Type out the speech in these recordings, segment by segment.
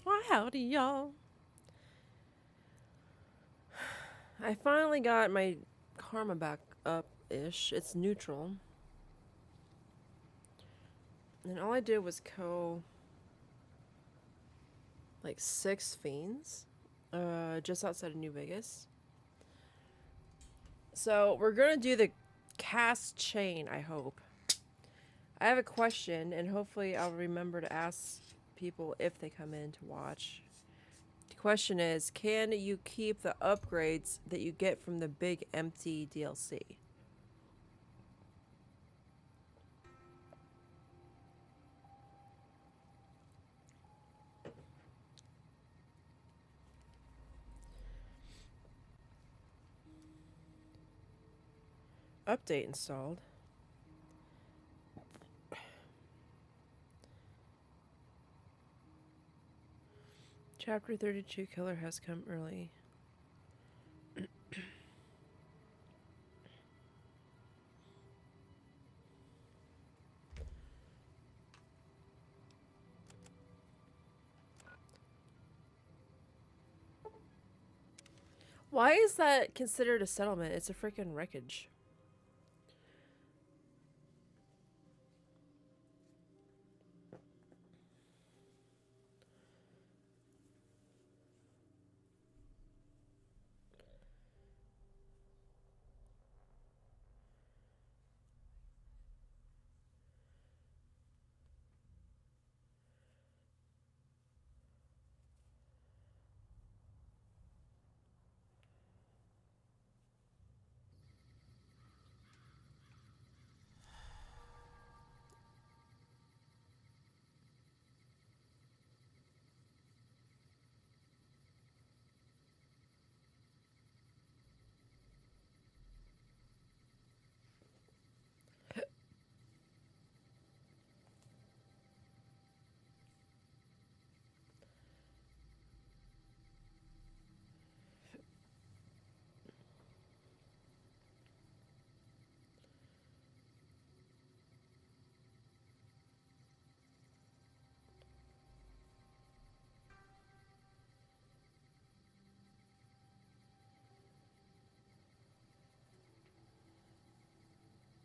Why, howdy, y'all. I finally got my karma back up-ish. It's neutral. And all I did was like 6 fiends. Just outside of New Vegas. So we're gonna do the cast chain, I hope. I have a question, and hopefully I'll remember to ask people if they come in to watch. The question is, can you keep the upgrades that you get from the big empty DLC? Update installed. Chapter 32 killer has come early. Why is that considered a settlement? It's a freaking wreckage.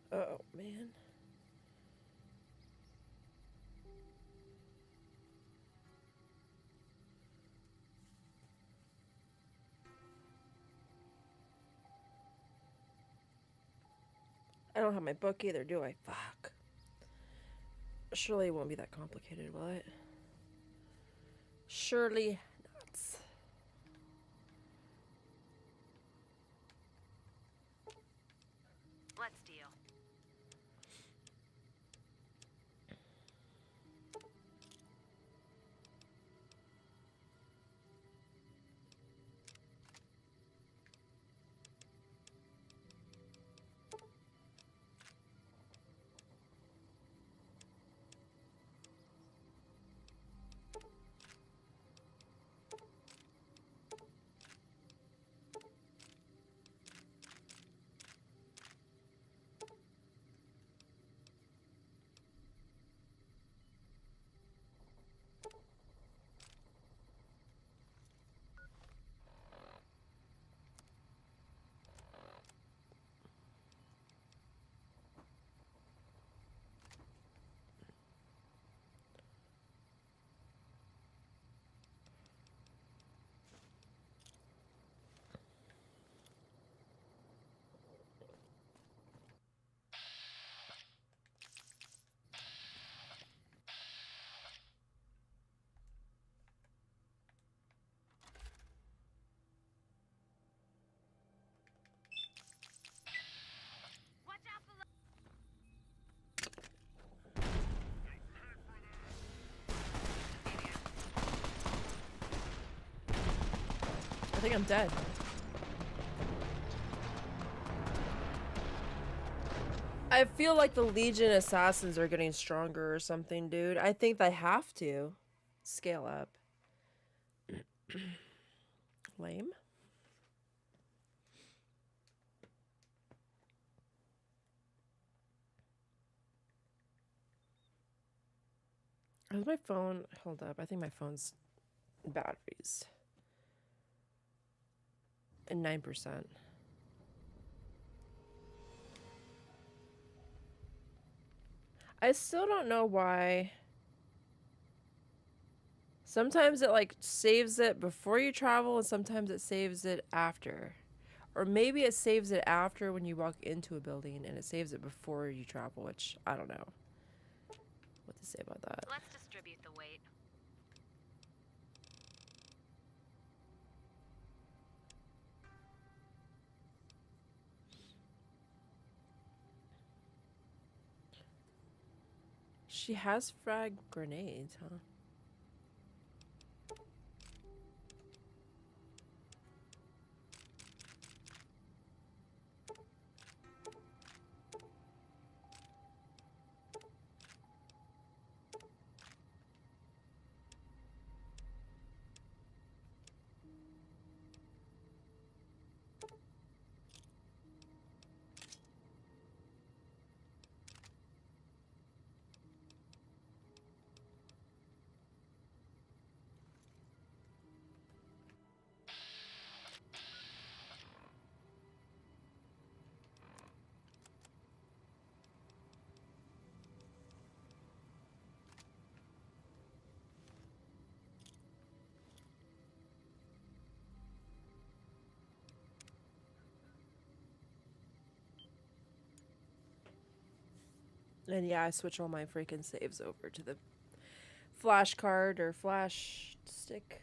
Oh, man. I don't have my book either, do I? Fuck. Surely it won't be that complicated, will it? Surely not. Let's deal. Watch out below. I think I'm dead. I feel like the Legion assassins are getting stronger or something, dude. I think they have to scale up. Lame. How's my phone? Hold up. I think my phone's batteries. And 9%. I still don't know why. Sometimes it like saves it before you travel and sometimes it saves it after. Or maybe it saves it after when you walk into a building and it saves it before you travel, which I don't know what to say about that. Let's distribute the weight. She has frag grenades, huh? And yeah, I switch all my freaking saves over to the flash card or flash stick.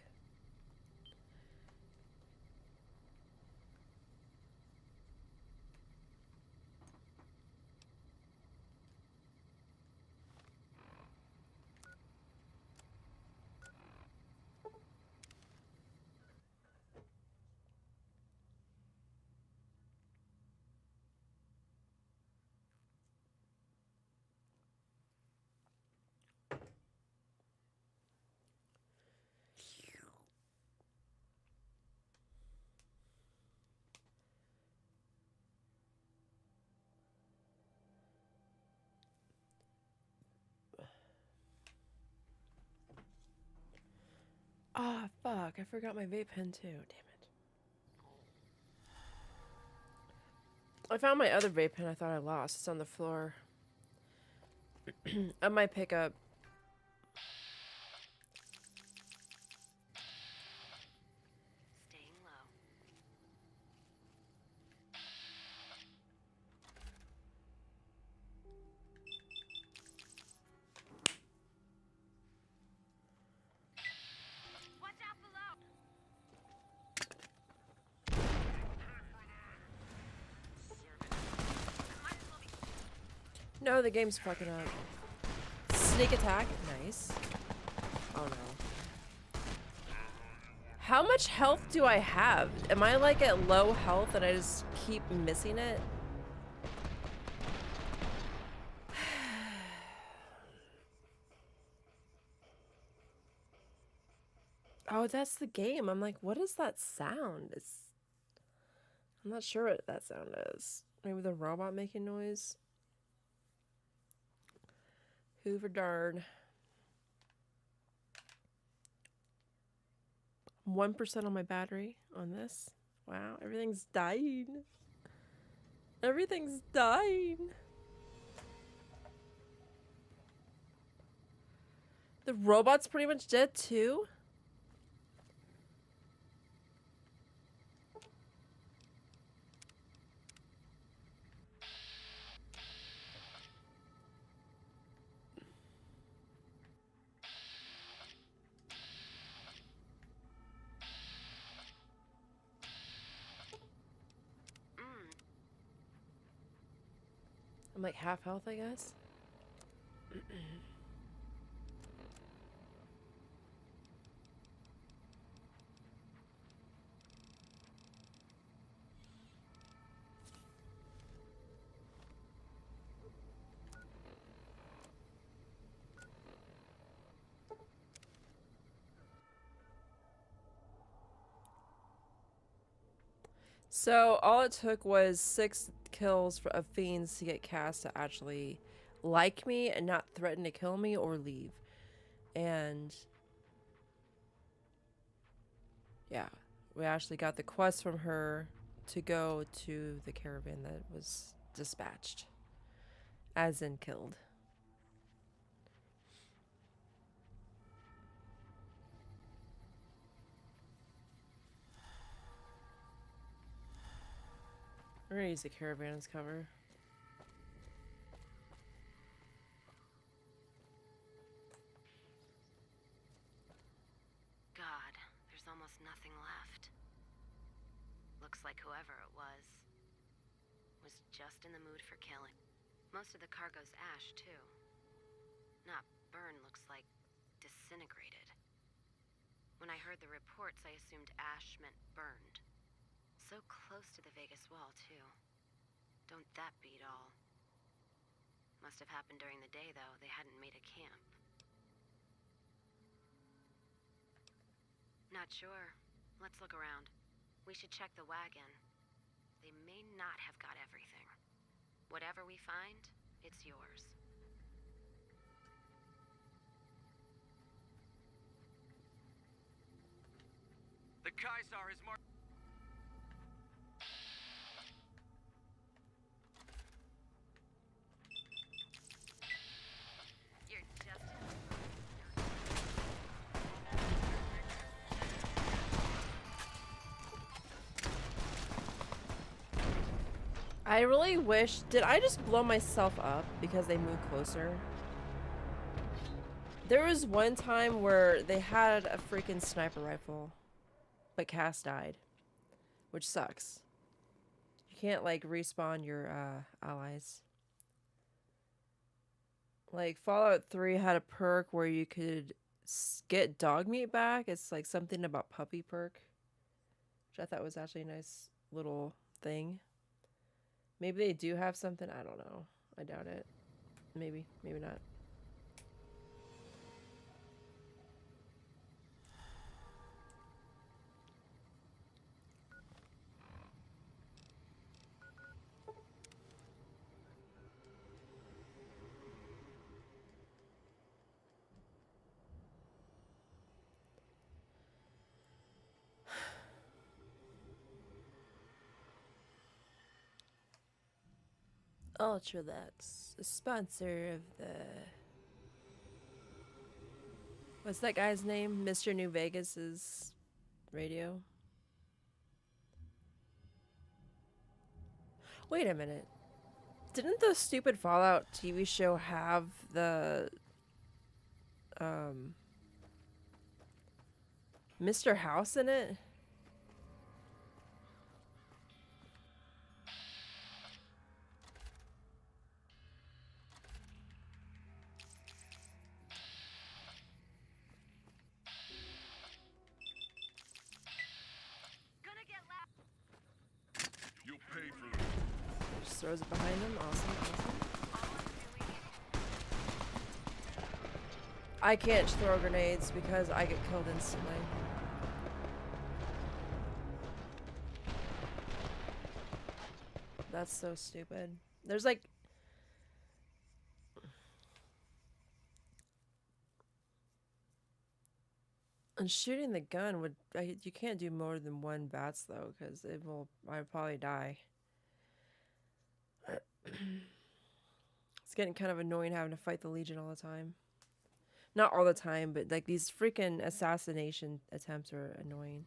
Ah, fuck. I forgot my vape pen too. Damn it. I found my other vape pen I thought I lost. It's on the floor. I might pick up. Staying low. Watch out below. No, the game's fucking up. Sneak attack. Nice. Oh no. How much health do I have? Am I like at low health and I just keep missing it? Oh, that's the game. I'm like, what is that sound? I'm not sure what that sound is. Maybe the robot making noise? Hoover darn. 1% on my battery on this. Wow, everything's dying. Everything's dying. The robot's pretty much dead too? I'm like half health, I guess. So all it took was 6 kills of fiends to get Cass to actually like me and not threaten to kill me or leave. And Yeah, we actually got the quest from her to go to the caravan that was dispatched, as in killed. We're gonna use the caravan as cover. God, there's almost nothing left. Looks like whoever it was just in the mood for killing. Most of the cargo's ash, too. Not burn, looks like disintegrated. When I heard the reports, I assumed ash meant burned. So close to the Vegas wall, too. Don't that beat all? Must have happened during the day, though. They hadn't made a camp. Not sure. Let's look around. We should check the wagon. They may not have got everything. Whatever we find, it's yours. The Kaisar is marked. You're just... I really wish... Did I just blow myself up because they moved closer? There was one time where they had a freaking sniper rifle, but Cass died, which sucks. You can't, like, respawn your allies. Like, Fallout 3 had a perk where you could get dog meat back. It's like something about puppy perk, which I thought was actually a nice little thing. Maybe they do have something. I don't know. I doubt it. Maybe. Maybe not. Ultralux, a sponsor of the... What's that guy's name? Mr. New Vegas's radio? Wait a minute. Didn't the stupid Fallout TV show have the... Mr. House in it? Gonna get loud. You'll pay for this. Just throws it behind him. Awesome, awesome. I can't throw grenades because I get killed instantly. That's so stupid. There's like... And shooting the gun would... you can't do more than one bats though, because it will... I'd probably die. It's getting kind of annoying having to fight the Legion all the time. Not all the time, but like these freaking assassination attempts are annoying.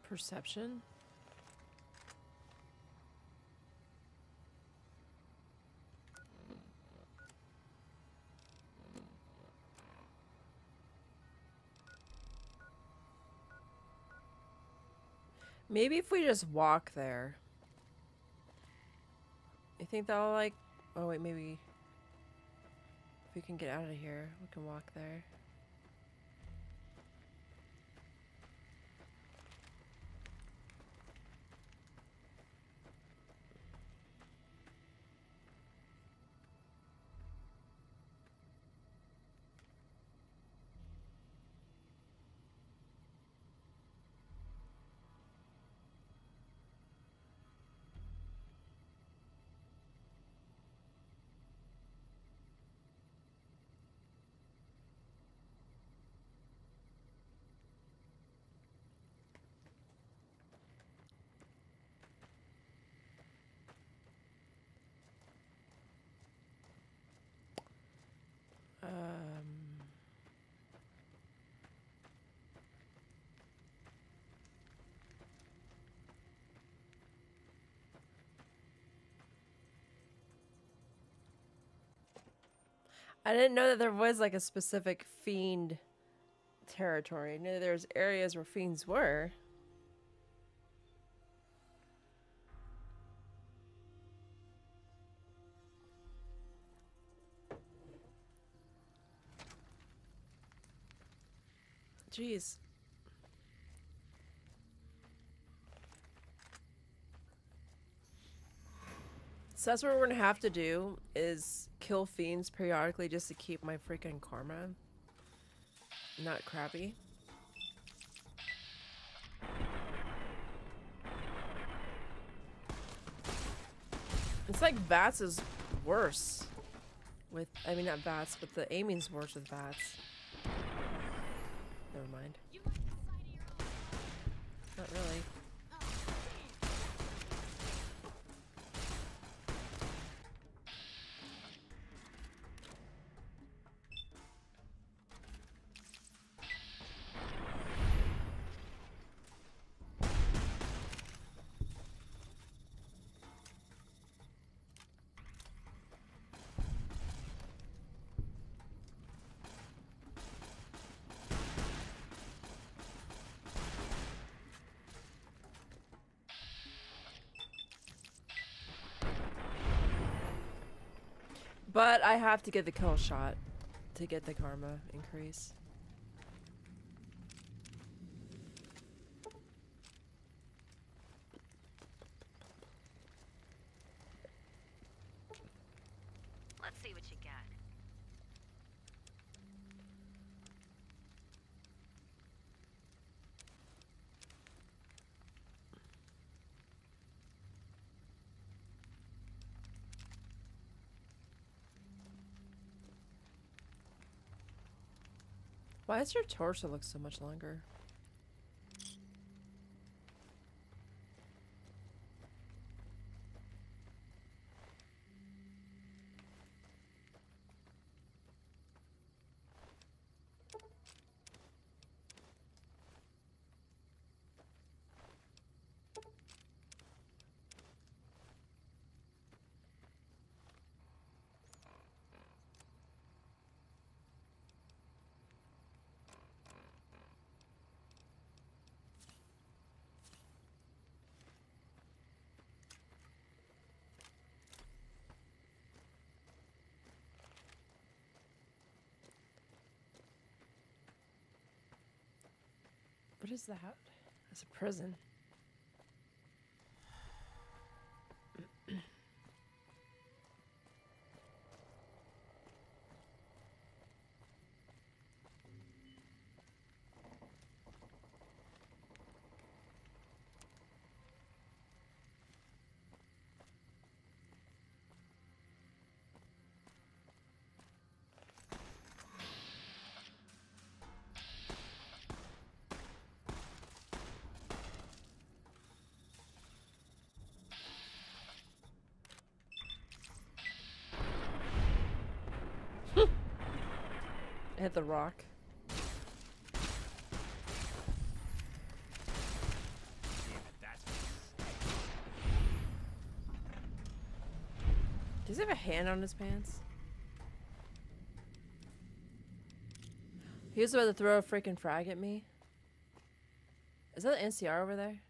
Perception? Maybe if we just walk there. You think that'll like... Oh wait, maybe... If we can get out of here, we can walk there. I didn't know that there was like a specific fiend territory. I knew there's areas where fiends were. Jeez. So that's what we're gonna have to do, is kill fiends periodically just to keep my freaking karma not crappy. It's like VATS is worse with, I mean not VATS, but the aiming's worse with VATS. Never mind. Not really. But I have to get the kill shot to get the karma increase. Let's see what you got. Why does your torso look so much longer? What is that? It's a prison. Hit the rock. Does he have a hand on his pants? He was about to throw a freaking frag at me. Is that an NCR over there?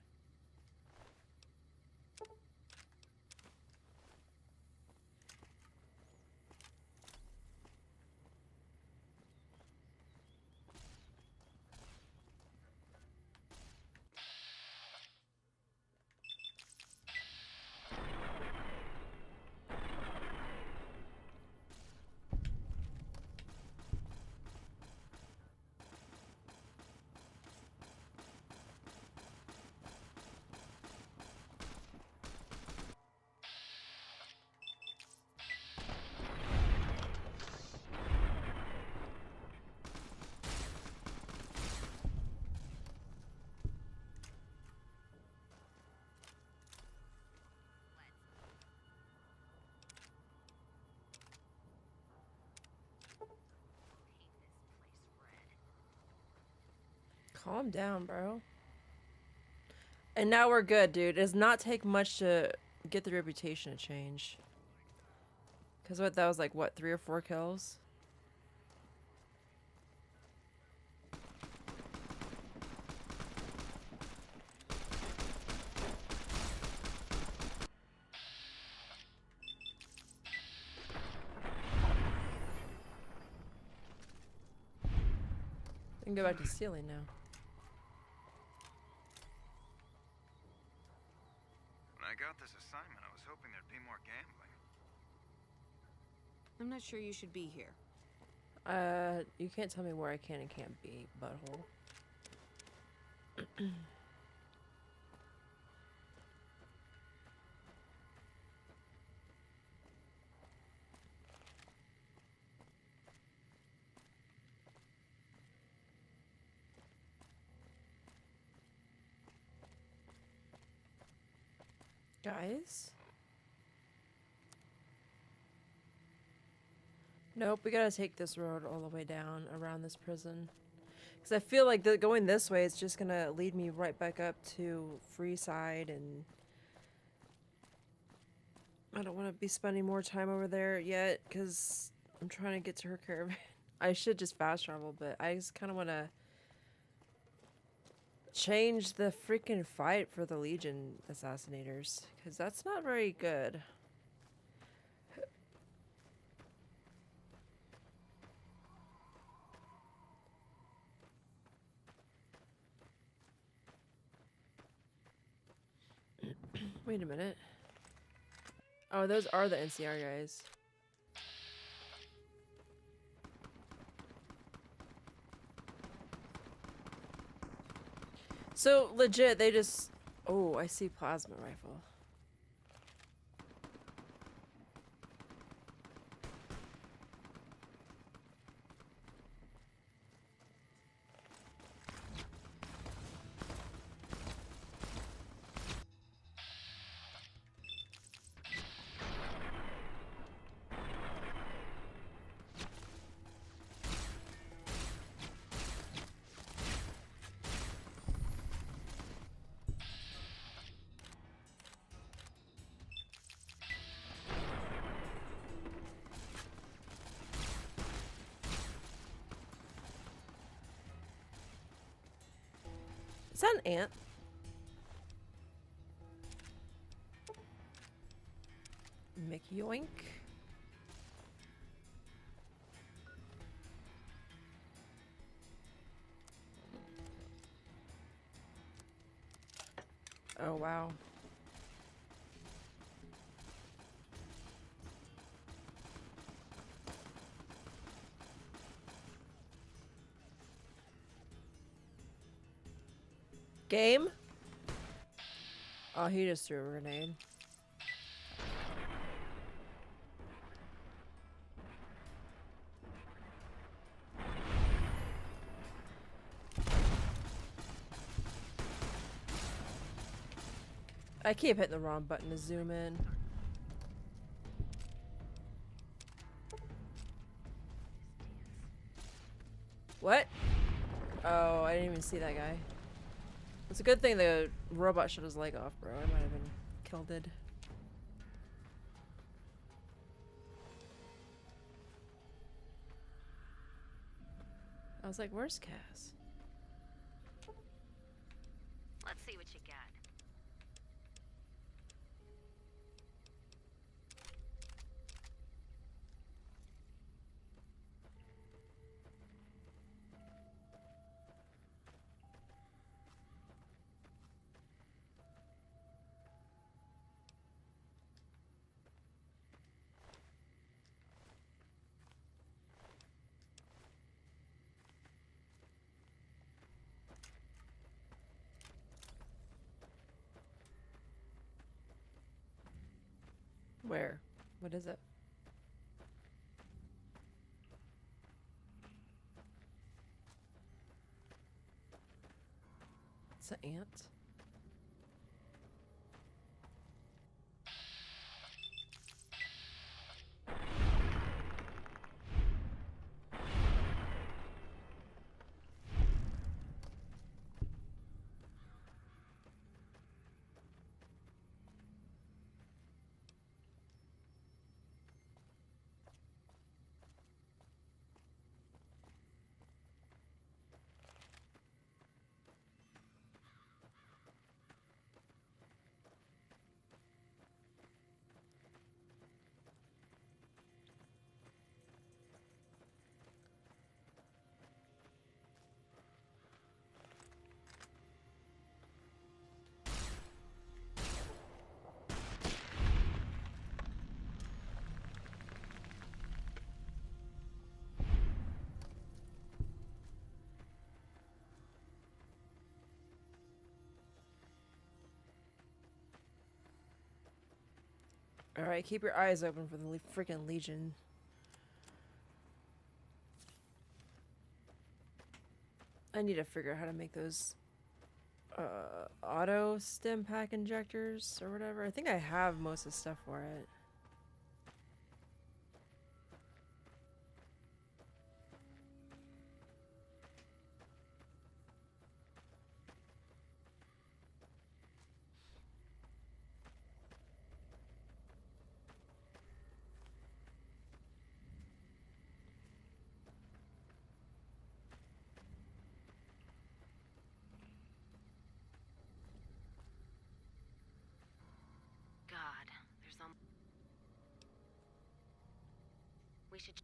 Calm down, bro. And now we're good, dude. It does not take much to get the reputation to change. Because what, that was like, what, 3 or 4 kills? We can go back to stealing now. When I got this assignment, I was hoping there'd be more gambling. I'm not sure you should be here. You can't tell me where I can and can't be, butthole. Guys? Nope, we gotta take this road all the way down around this prison. Because I feel like going this way is just gonna lead me right back up to Freeside, and I don't want to be spending more time over there yet because I'm trying to get to her caravan. I should just fast travel, but I just kind of want to change the freaking fight for the Legion assassinators, because that's not very good. Wait a minute. Oh, those are the NCR guys. So, legit, they just... Oh, I see plasma rifle. Is that an ant? McYoink. Oh, wow. Game? Oh, he just threw a grenade. I keep hitting the wrong button to zoom in. What? Oh, I didn't even see that guy. It's a good thing the robot shot his leg off, bro. I might have been killed. I was like, where's Cass? Let's see what you got. Where? What is it? It's an ant. Alright, keep your eyes open for the freaking Legion. I need to figure out how to make those auto stim pack injectors or whatever. I think I have most of the stuff for it. God, there's we should.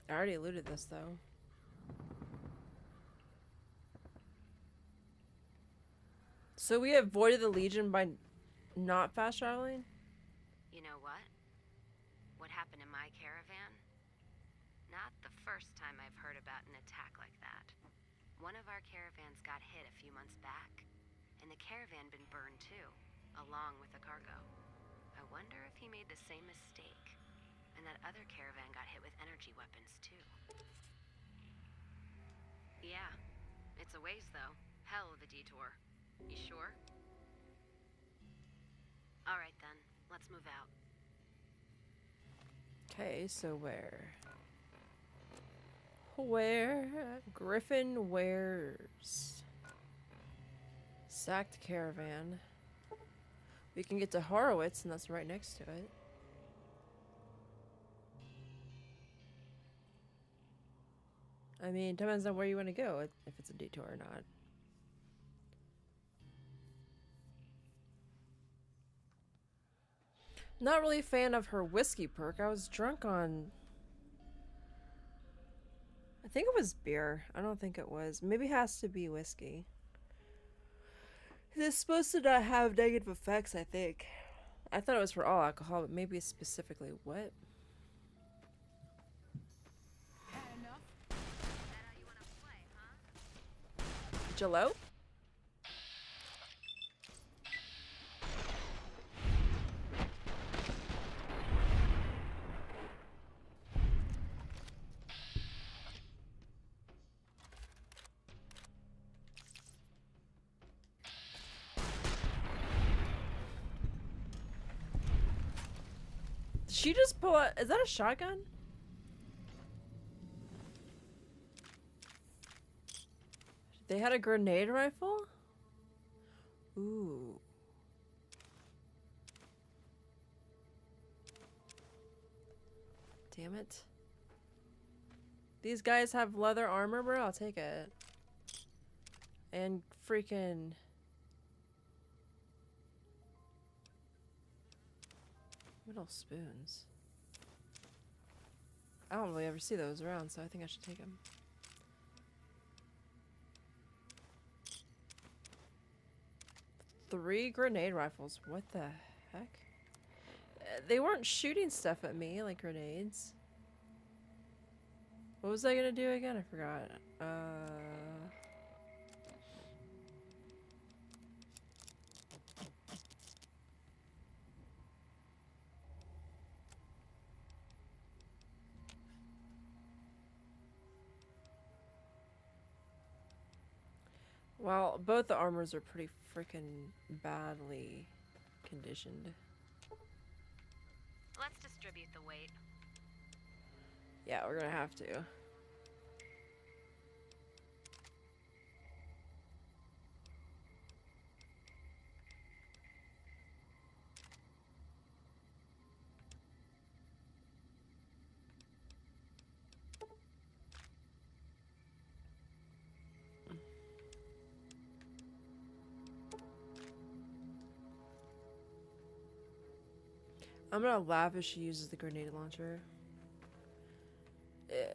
I already looted this though. So we avoided the Legion by not fast traveling? You know what? What happened in my caravan? Not the first time I've heard about an attack like that. One of our caravans got hit a few months back, and the caravan been burned too, along with the cargo. I wonder if he made the same mistake, and that other caravan got hit with energy weapons too. Yeah, it's a ways though. Hell of a detour. You sure? All right then, let's move out. Okay, so where? Where? Griffin Wares. Sacked caravan. We can get to Horowitz, and that's right next to it. I mean, depends on where you want to go, if it's a detour or not. Not really a fan of her whiskey perk. I was drunk on... I think it was beer. I don't think it was. Maybe it has to be whiskey. It's supposed to not have negative effects, I think. I thought it was for all alcohol, but maybe it's specifically what? Had enough? That how you wanna play, huh? Jello? Did she just pull out? Is that a shotgun? They had a grenade rifle? Ooh. Damn it. These guys have leather armor, bro. I'll take it. And freaking... Metal spoons. I don't really ever see those around, so I think I should take them. Three grenade rifles. What the heck? They weren't shooting stuff at me like grenades. What was I gonna do again? I forgot. Well, both the armors are pretty freaking badly conditioned. Let's distribute the weight. Yeah, we're gonna have to. I'm gonna laugh if she uses the grenade launcher. Keeping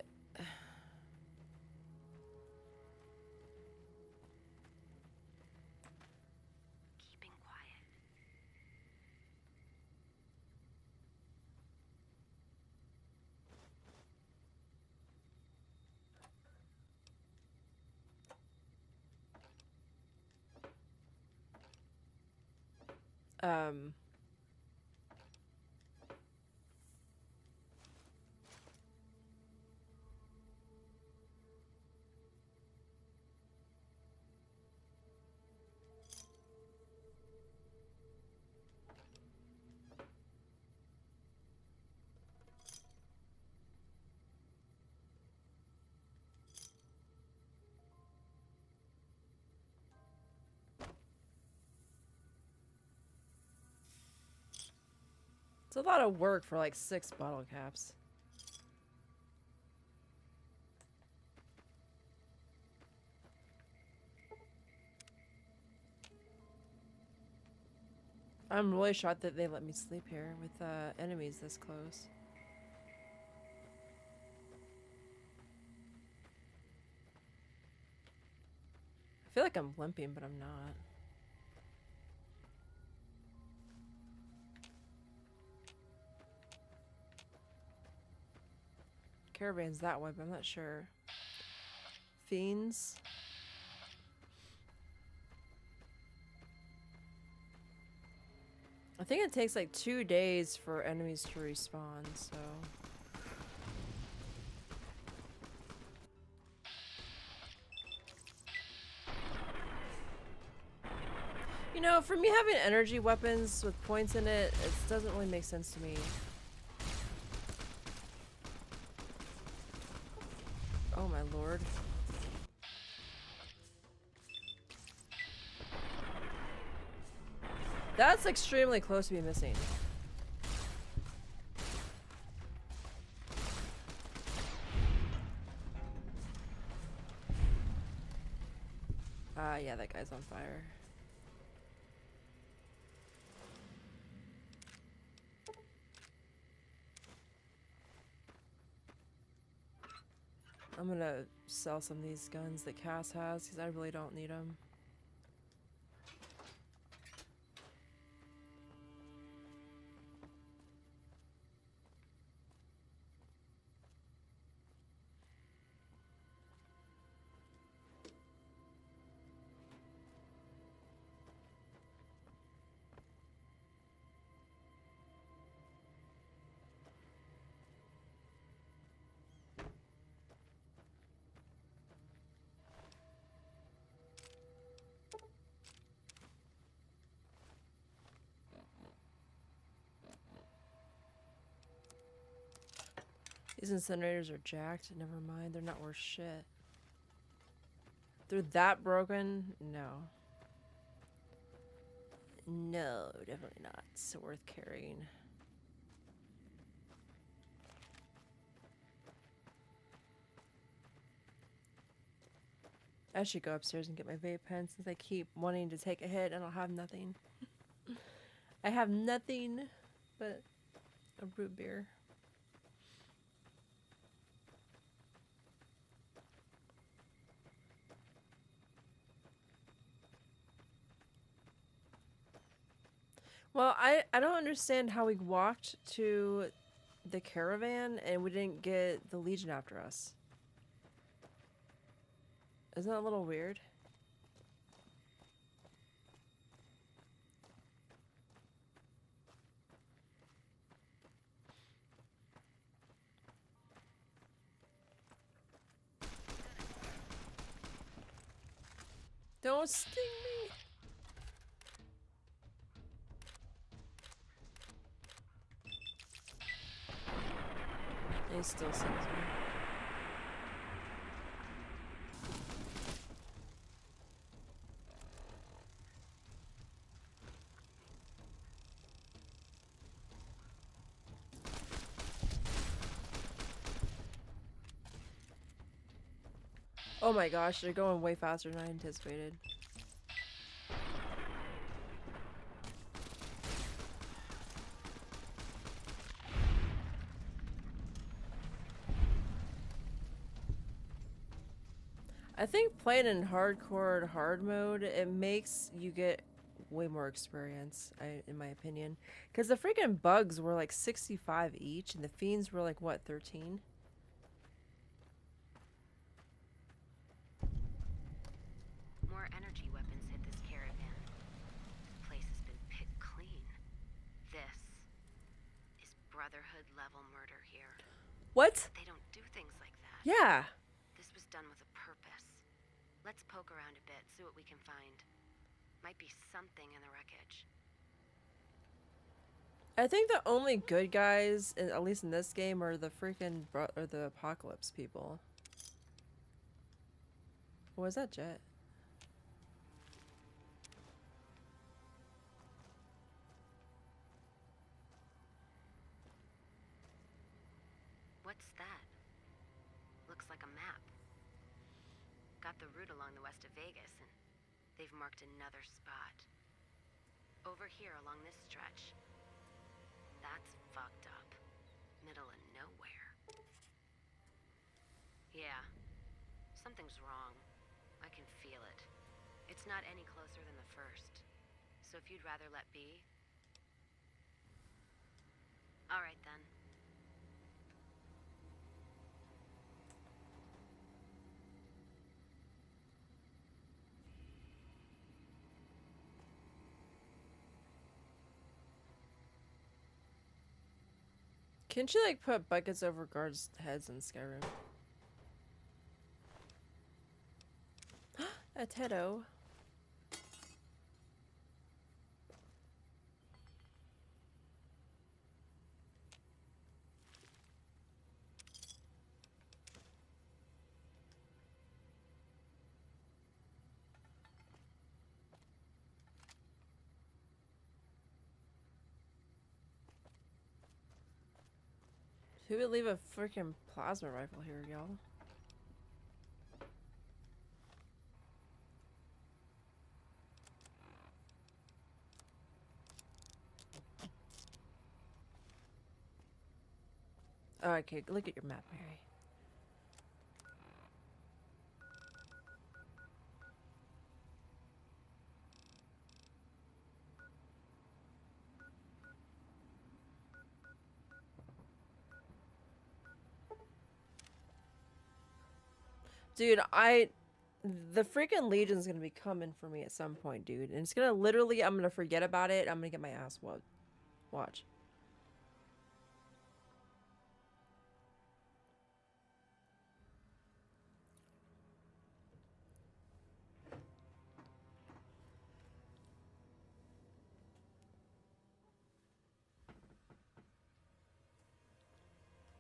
quiet. Um... It's a lot of work for like 6 bottle caps. I'm really shocked that they let me sleep here with enemies this close. I feel like I'm limping, but I'm not. Caravan's that way, but I'm not sure. Fiends. I think it takes like 2 days for enemies to respawn, so... You know, for me having energy weapons with points in it, it doesn't really make sense to me. Oh my lord. That's extremely close to be missing. Yeah, that guy's on fire. I'm gonna sell some of these guns that Cass has because I really don't need them. These incinerators are jacked. Never mind, they're not worth shit. They're that broken? No. No, definitely not. So worth carrying. I should go upstairs and get my vape pen since I keep wanting to take a hit and I'll have nothing. I have nothing but a root beer. Well, I don't understand how we walked to the caravan and we didn't get the Legion after us. Isn't that a little weird? Don't sting me! He still stings me. Oh my gosh, they're going way faster than I anticipated. I think playing in hardcore hard mode, it makes you get way more experience, in my opinion. Because the freaking bugs were like 65 each, and the fiends were like, what, 13? More energy weapons hit this caravan. The place has been picked clean. This is Brotherhood level murder here. What? They don't do things like that. Yeah. This was done with a purpose. Let's poke around a bit, see what we can find. Might be something in the wreckage. I think the only good guys, at least in this game, are the freaking or the apocalypse people. What was that jet? What's that? Looks like a map. Got the route along the west of Vegas, and they've marked another spot. Over here along this stretch. That's fucked up. Middle of nowhere. Yeah. Something's wrong. I can feel it. It's not any closer than the first. So if you'd rather let be... Alright then. Can't you like put buckets over guards' heads in Skyrim? A Tedo. Who would leave a freaking plasma rifle here, y'all? Oh, okay, look at your map, Mary. Dude, the freaking Legion's gonna be coming for me at some point, dude. And it's gonna literally, I'm gonna forget about it. I'm gonna get my ass whooped. Watch.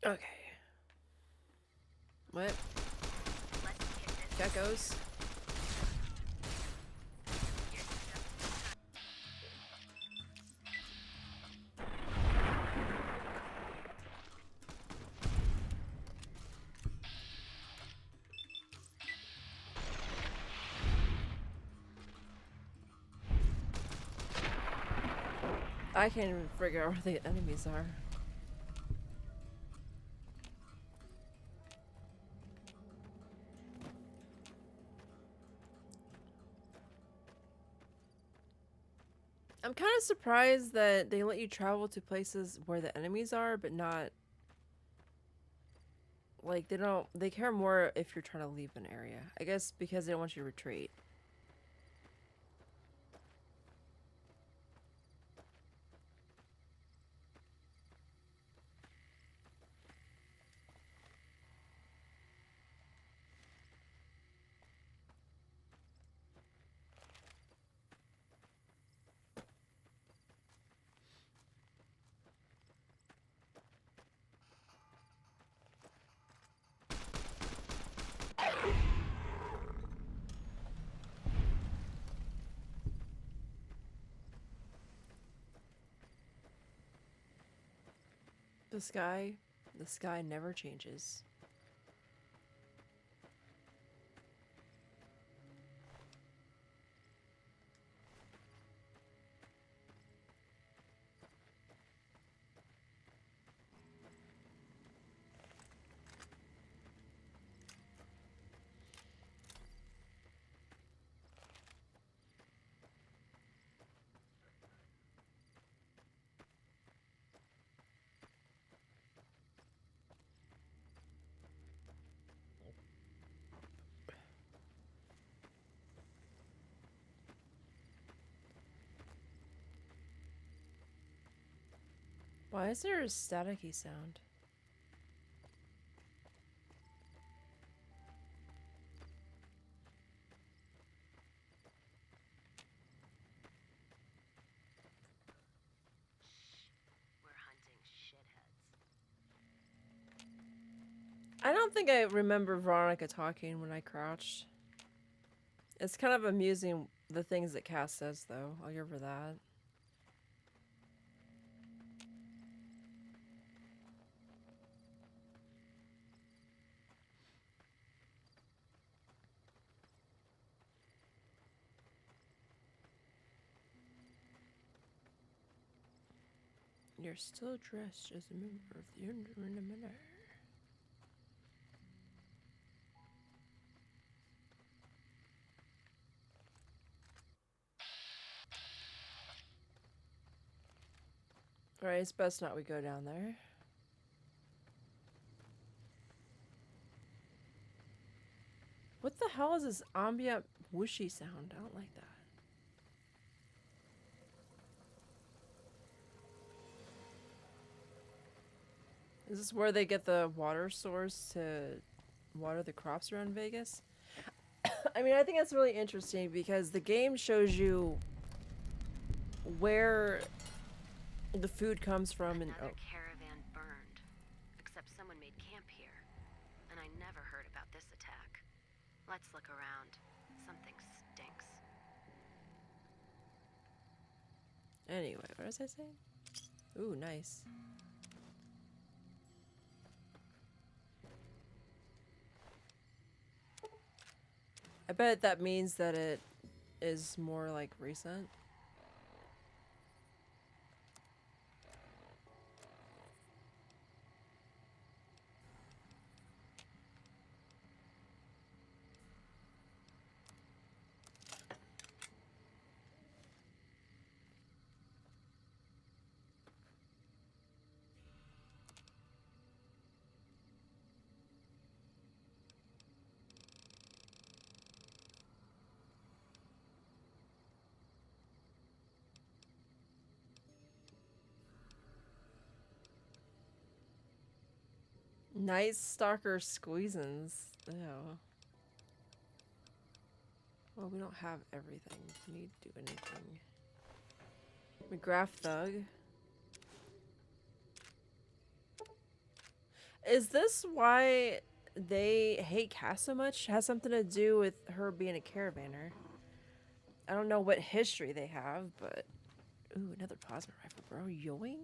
Okay. What? Geckos? I can't even figure out where the enemies are. I'm kind of surprised that they let you travel to places where the enemies are, but not like they care more if you're trying to leave an area. I guess because they don't want you to retreat. The sky never changes. Why is there a staticky sound? We're hunting shitheads. I don't think I remember Veronica talking when I crouched. It's kind of amusing the things that Cass says, though. I'll give her that. You're still dressed as a member of the Renegade. Alright, it's best not we go down there. What the hell is this ambient whooshy sound? I don't like that. Is this where they get the water source to water the crops around Vegas? I mean, I think that's really interesting because the game shows you where the food comes from and Another caravan burned. Except someone made camp here. And I never heard about this attack. Let's look around. Something stinks. anyway, what was I saying? Ooh, nice. I bet that means that it is more like recent. Night Stalker squeezins. Ew. Well, we don't have everything. We need to do anything. McGrath Thug. Is this why they hate Cass so much? Has something to do with her being a caravaner. I don't know what history they have, but... Ooh, another plasma rifle, bro. Yoink.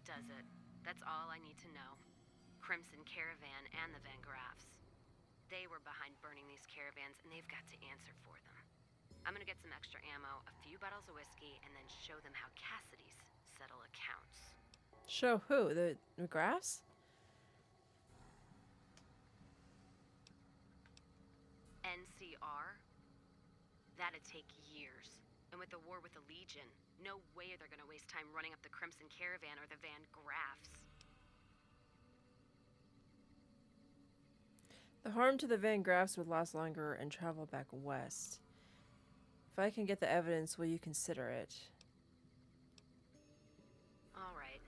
That does it. That's all I need to know. Crimson Caravan and the Van Graffs. They were behind burning these caravans, and they've got to answer for them. I'm gonna get some extra ammo, a few bottles of whiskey, and then show them how Cassidy's settle accounts. Show who? The McGraths? NCR? That'd take years. And with the war with the Legion, no way they're gonna waste time running up the Crimson Caravan or the Van Graffs. The harm to the Van Graffs would last longer and travel back west. If I can get the evidence, will you consider it? All right.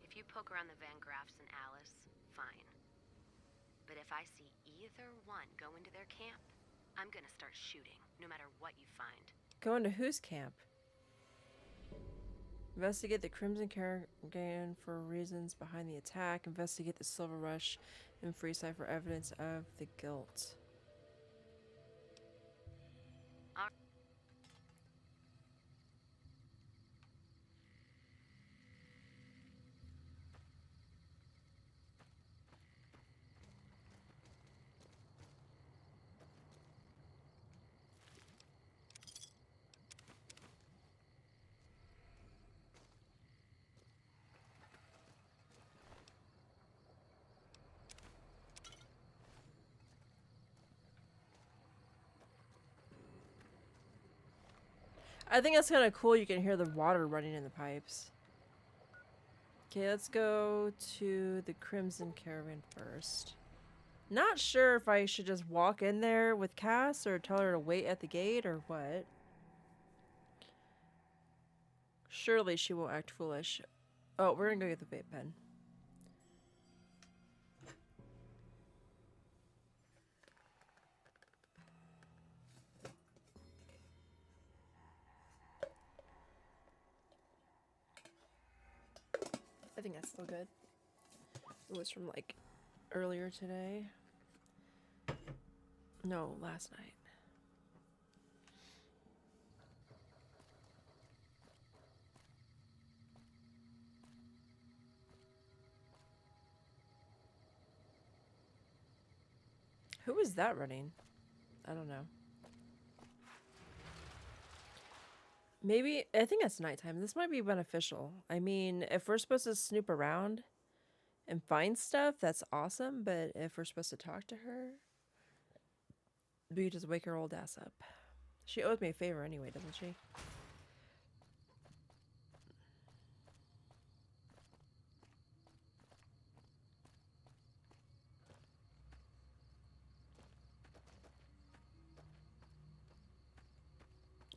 If you poke around the Van Graffs and Alice, fine. But if I see either one go into their camp, I'm gonna start shooting, no matter what you find. Go into whose camp? Investigate the Crimson Caravan for reasons behind the attack. Investigate the Silver Rush and Freeside for evidence of the guilt. I think that's kind of cool. You can hear the water running in the pipes. Okay, let's go to the Crimson Caravan first. Not sure if I should just walk in there with Cass or tell her to wait at the gate or what. Surely she won't act foolish. Oh, we're gonna go get the vape pen. I think that's still good. It was from like earlier today. No, last night. Who is that running? I don't know. Maybe, I think it's nighttime. This might be beneficial. I mean, if we're supposed to snoop around and find stuff, that's awesome. But if we're supposed to talk to her, we just wake her old ass up. She owes me a favor anyway, doesn't she?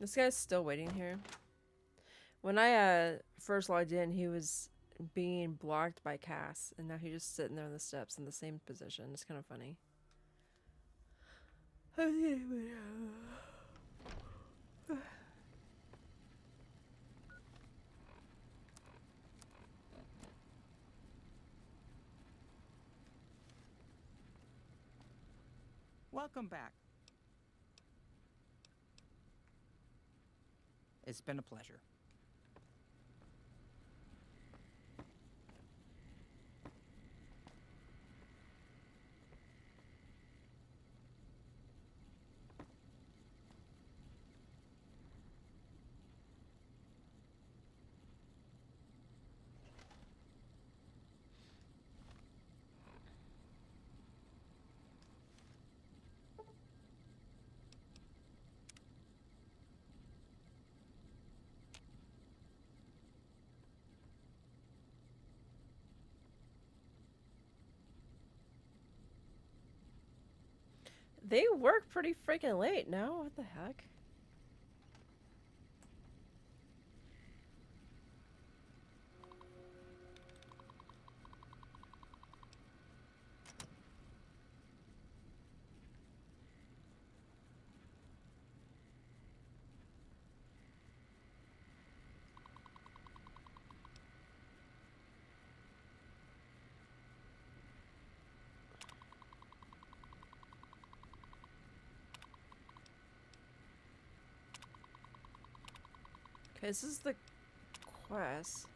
This guy's still waiting here. When I first logged in, he was being blocked by Cass, and now he's just sitting there on the steps in the same position. It's kind of funny. Welcome back. It's been a pleasure. They work pretty freaking late now. What the heck? Okay, this is the quest.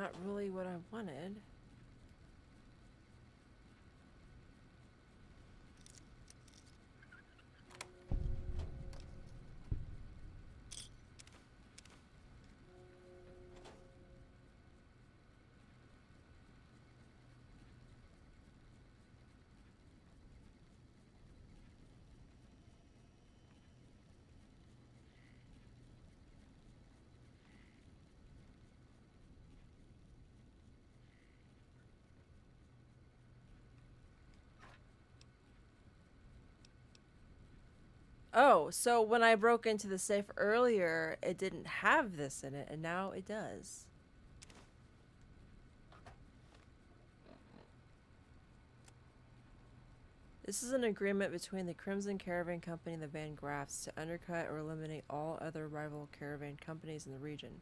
not really what I wanted. Oh, so when I broke into the safe earlier, it didn't have this in it, and now it does. This is an agreement between the Crimson Caravan Company and the Van Graffs to undercut or eliminate all other rival caravan companies in the region,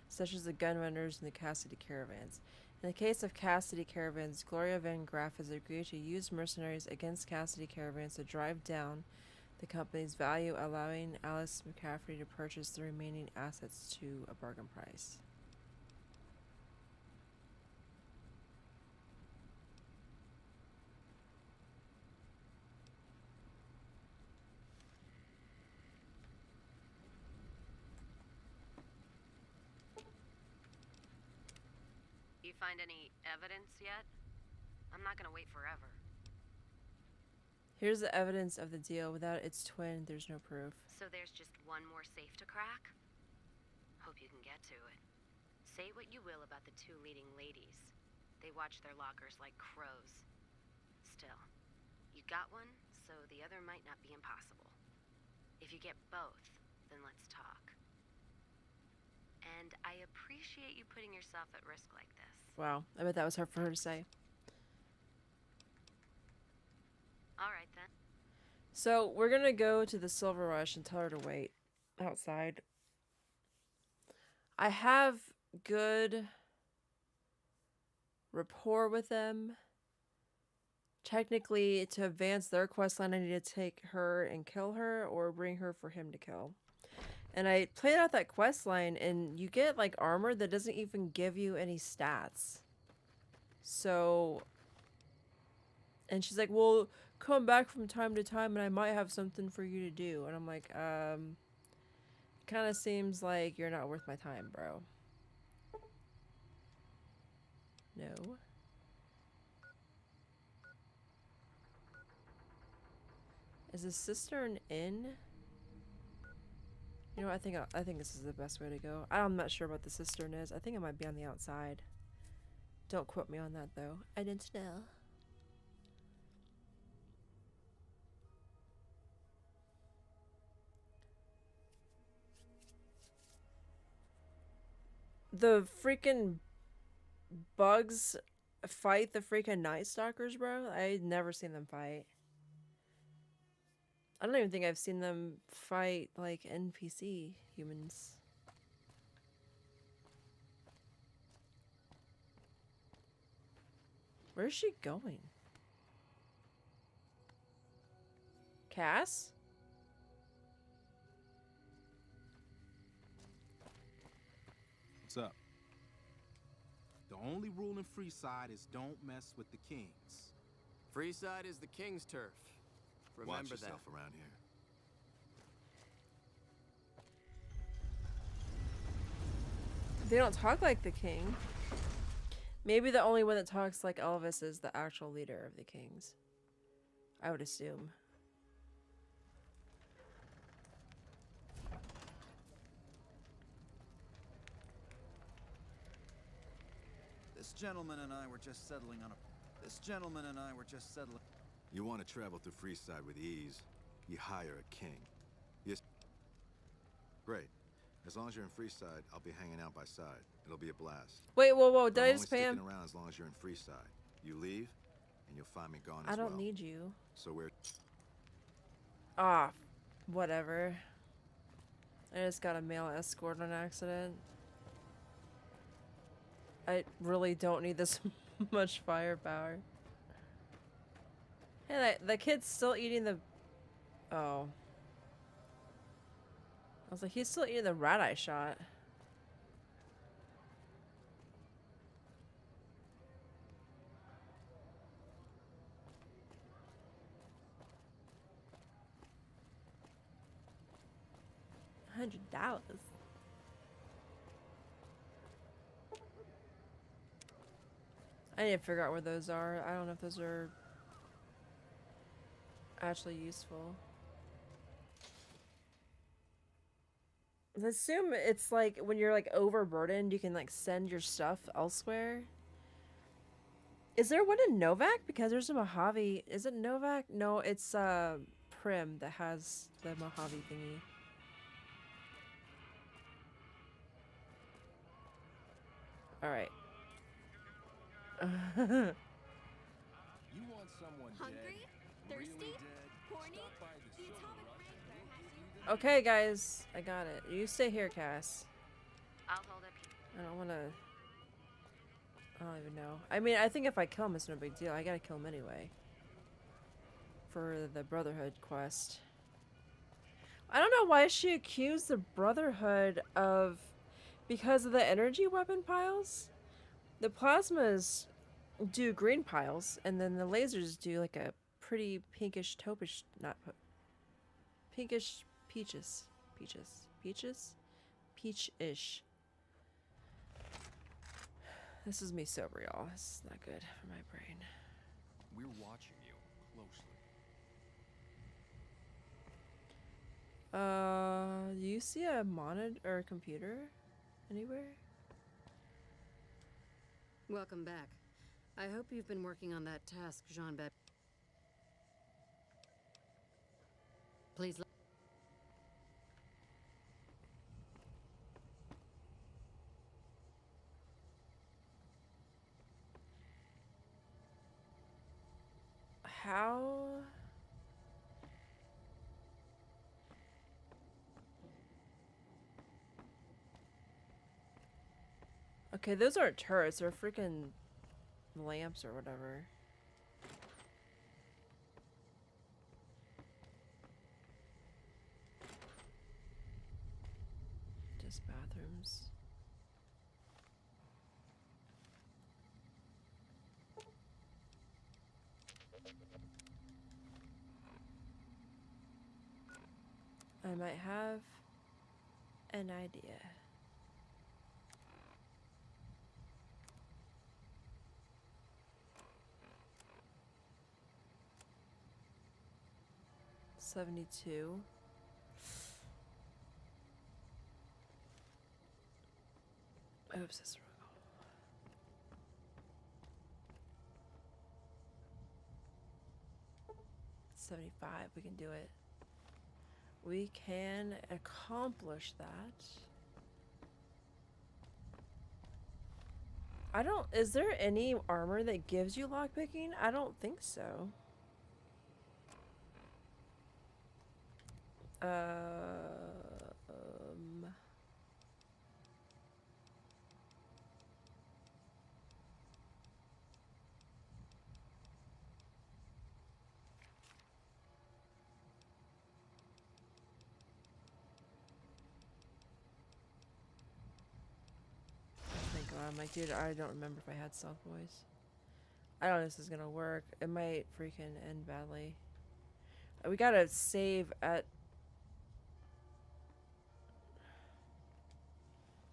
such as the Gunrunners and the Cassidy Caravans. In the case of Cassidy Caravans, Gloria Van Graff has agreed to use mercenaries against Cassidy Caravans to drive down the company's value, allowing Alice McCaffrey to purchase the remaining assets to a bargain price. You find any evidence yet? I'm not gonna wait forever. Here's the evidence of the deal. Without its twin, there's no proof. So there's just one more safe to crack? Hope you can get to it. Say what you will about the two leading ladies. They watch their lockers like crows. Still, you got one, so the other might not be impossible. If you get both, then let's talk. And I appreciate you putting yourself at risk like this. Wow, I bet that was hard for her to say. All right then. So we're gonna go to the Silver Rush and tell her to wait outside. I have good rapport with them. Technically, to advance their quest line, I need to take her and kill her or bring her for him to kill. And I played out that quest line, and you get like armor that doesn't even give you any stats. So, and she's like, well, come back from time to time and I might have something for you to do. And I'm like, kind of seems like you're not worth my time, bro. No. Is the cistern in? You know, I think this is the best way to go. I'm not sure what the cistern is. I think it might be on the outside. Don't quote me on that though. I didn't know. The freaking bugs fight the freaking Night Stalkers, bro. I've never seen them fight. I don't even think I've seen them fight like NPC humans. Where's she going? Cass? What's up? The only rule in Freeside is don't mess with the kings. Freeside is the king's turf. Remember Watch yourself that. around here. They don't talk like the king. Maybe the only one that talks like Elvis is the actual leader of the kings. I would assume. This gentleman and I were just settling on a... You want to travel through Freeside with ease, you hire a king. Yes. Great. As long as you're in Freeside, I'll be hanging out by side. It'll be a blast. Wait, whoa, did But I I'm just only spam? sticking around as long as you're in Freeside. You leave, and you'll find me gone as I don't well. need you. So we're... Ah, whatever. I just got a male escort on accident. I really don't need this much firepower. Hey, the kid's still eating the... Oh. I was like, he's still eating the rat I shot. $100. I need to figure out where those are. I don't know if those are actually useful. I assume it's like when you're like overburdened, you can like send your stuff elsewhere. Is there one in Novak? Because there's a Mojave. Is it Novak? No, it's Prim that has the Mojave thingy. Alright. You want someone Hungry? dead, Thirsty? really dead? Horny? Stop by the The Silver atomic Rush. wrangler has you. Okay, guys. I got it. You stay here, Cass. I'll hold up here. I don't want to... I don't even know. I mean, I think if I kill him, it's no big deal. I gotta kill him anyway. For the Brotherhood quest. I don't know why she accused the Brotherhood of... Because of the energy weapon piles? The plasmas do green piles, and then the lasers do like a pretty pinkish taupish... Not... Pinkish peaches. Peaches? Peach-ish. This is me sober, y'all. This is not good for my brain. We're watching you closely. Do you see a monitor or a computer anywhere? Welcome back. I hope you've been working on that task, Jean-Baptiste. Please. How? Okay, those aren't turrets. They're freaking lamps or whatever. Just bathrooms. I might have an idea. $72. Oops, that's wrong. $75. We can do it. We can accomplish that. I don't... Is there any armor that gives you lockpicking? I don't think so. Thank God. I'm like, dude, I don't remember if I had stealth voice. I don't know if this is gonna work. It might freaking end badly. We gotta save at...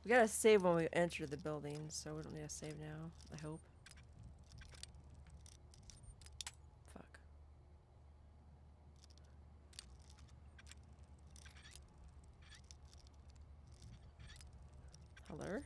We gotta save when we enter the building, so we don't need to save now, I hope. Fuck. Hello?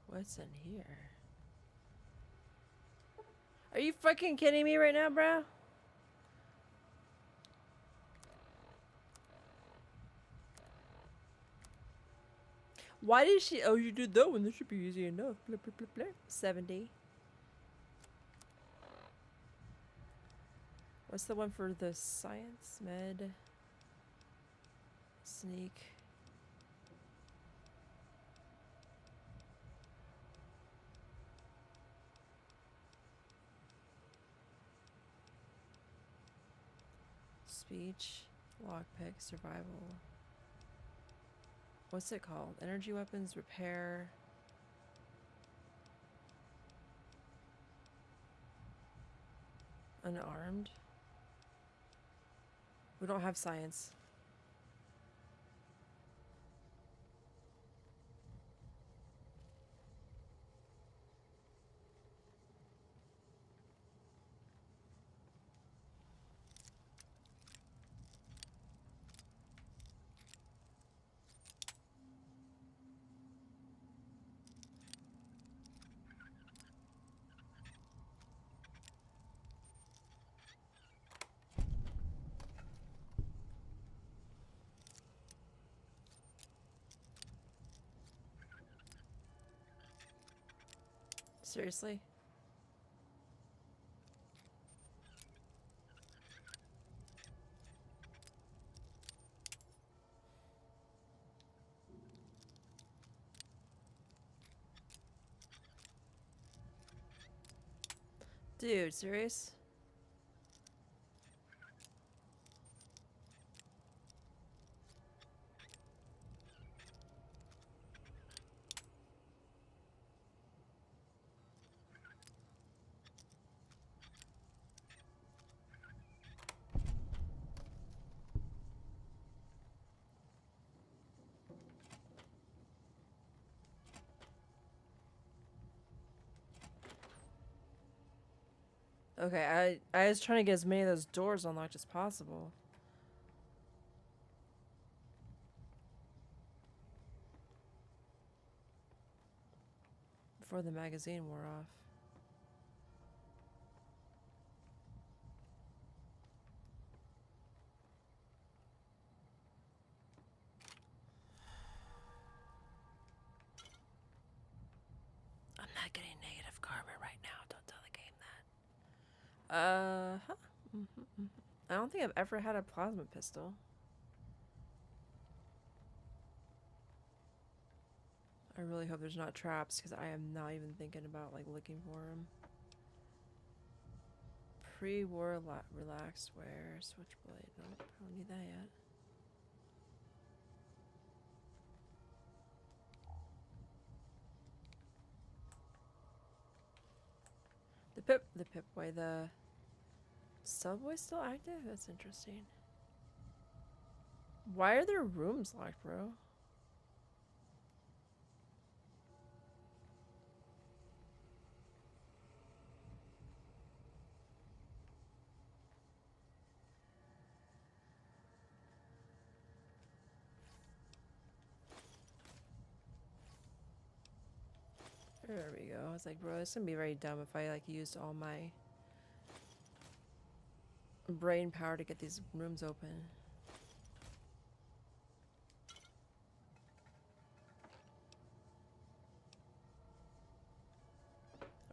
What's in here? Are you fucking kidding me right now, bro? Why did she... Oh, you did that one. This should be easy enough. Blah, blah, blah, blah. 70. What's the one for the science? Med. Sneak. Speech, lockpick, survival. What's it called? Energy weapons, repair. Unarmed. We don't have science. Seriously? Dude, serious? Okay, I was trying to get as many of those doors unlocked as possible. Before the magazine wore off. I'm not getting negative karma right now. Don't tell the game that. Huh? I don't think I've ever had a plasma pistol. I really hope there's not traps because I am not even thinking about like looking for them. Pre-war relaxed wear, switchblade. Nope, I don't need that yet. The Pipway, the subway still active? That's interesting. Why are there rooms locked, bro? There we go. I was like, bro, it's gonna be very dumb if I like used all my brain power to get these rooms open.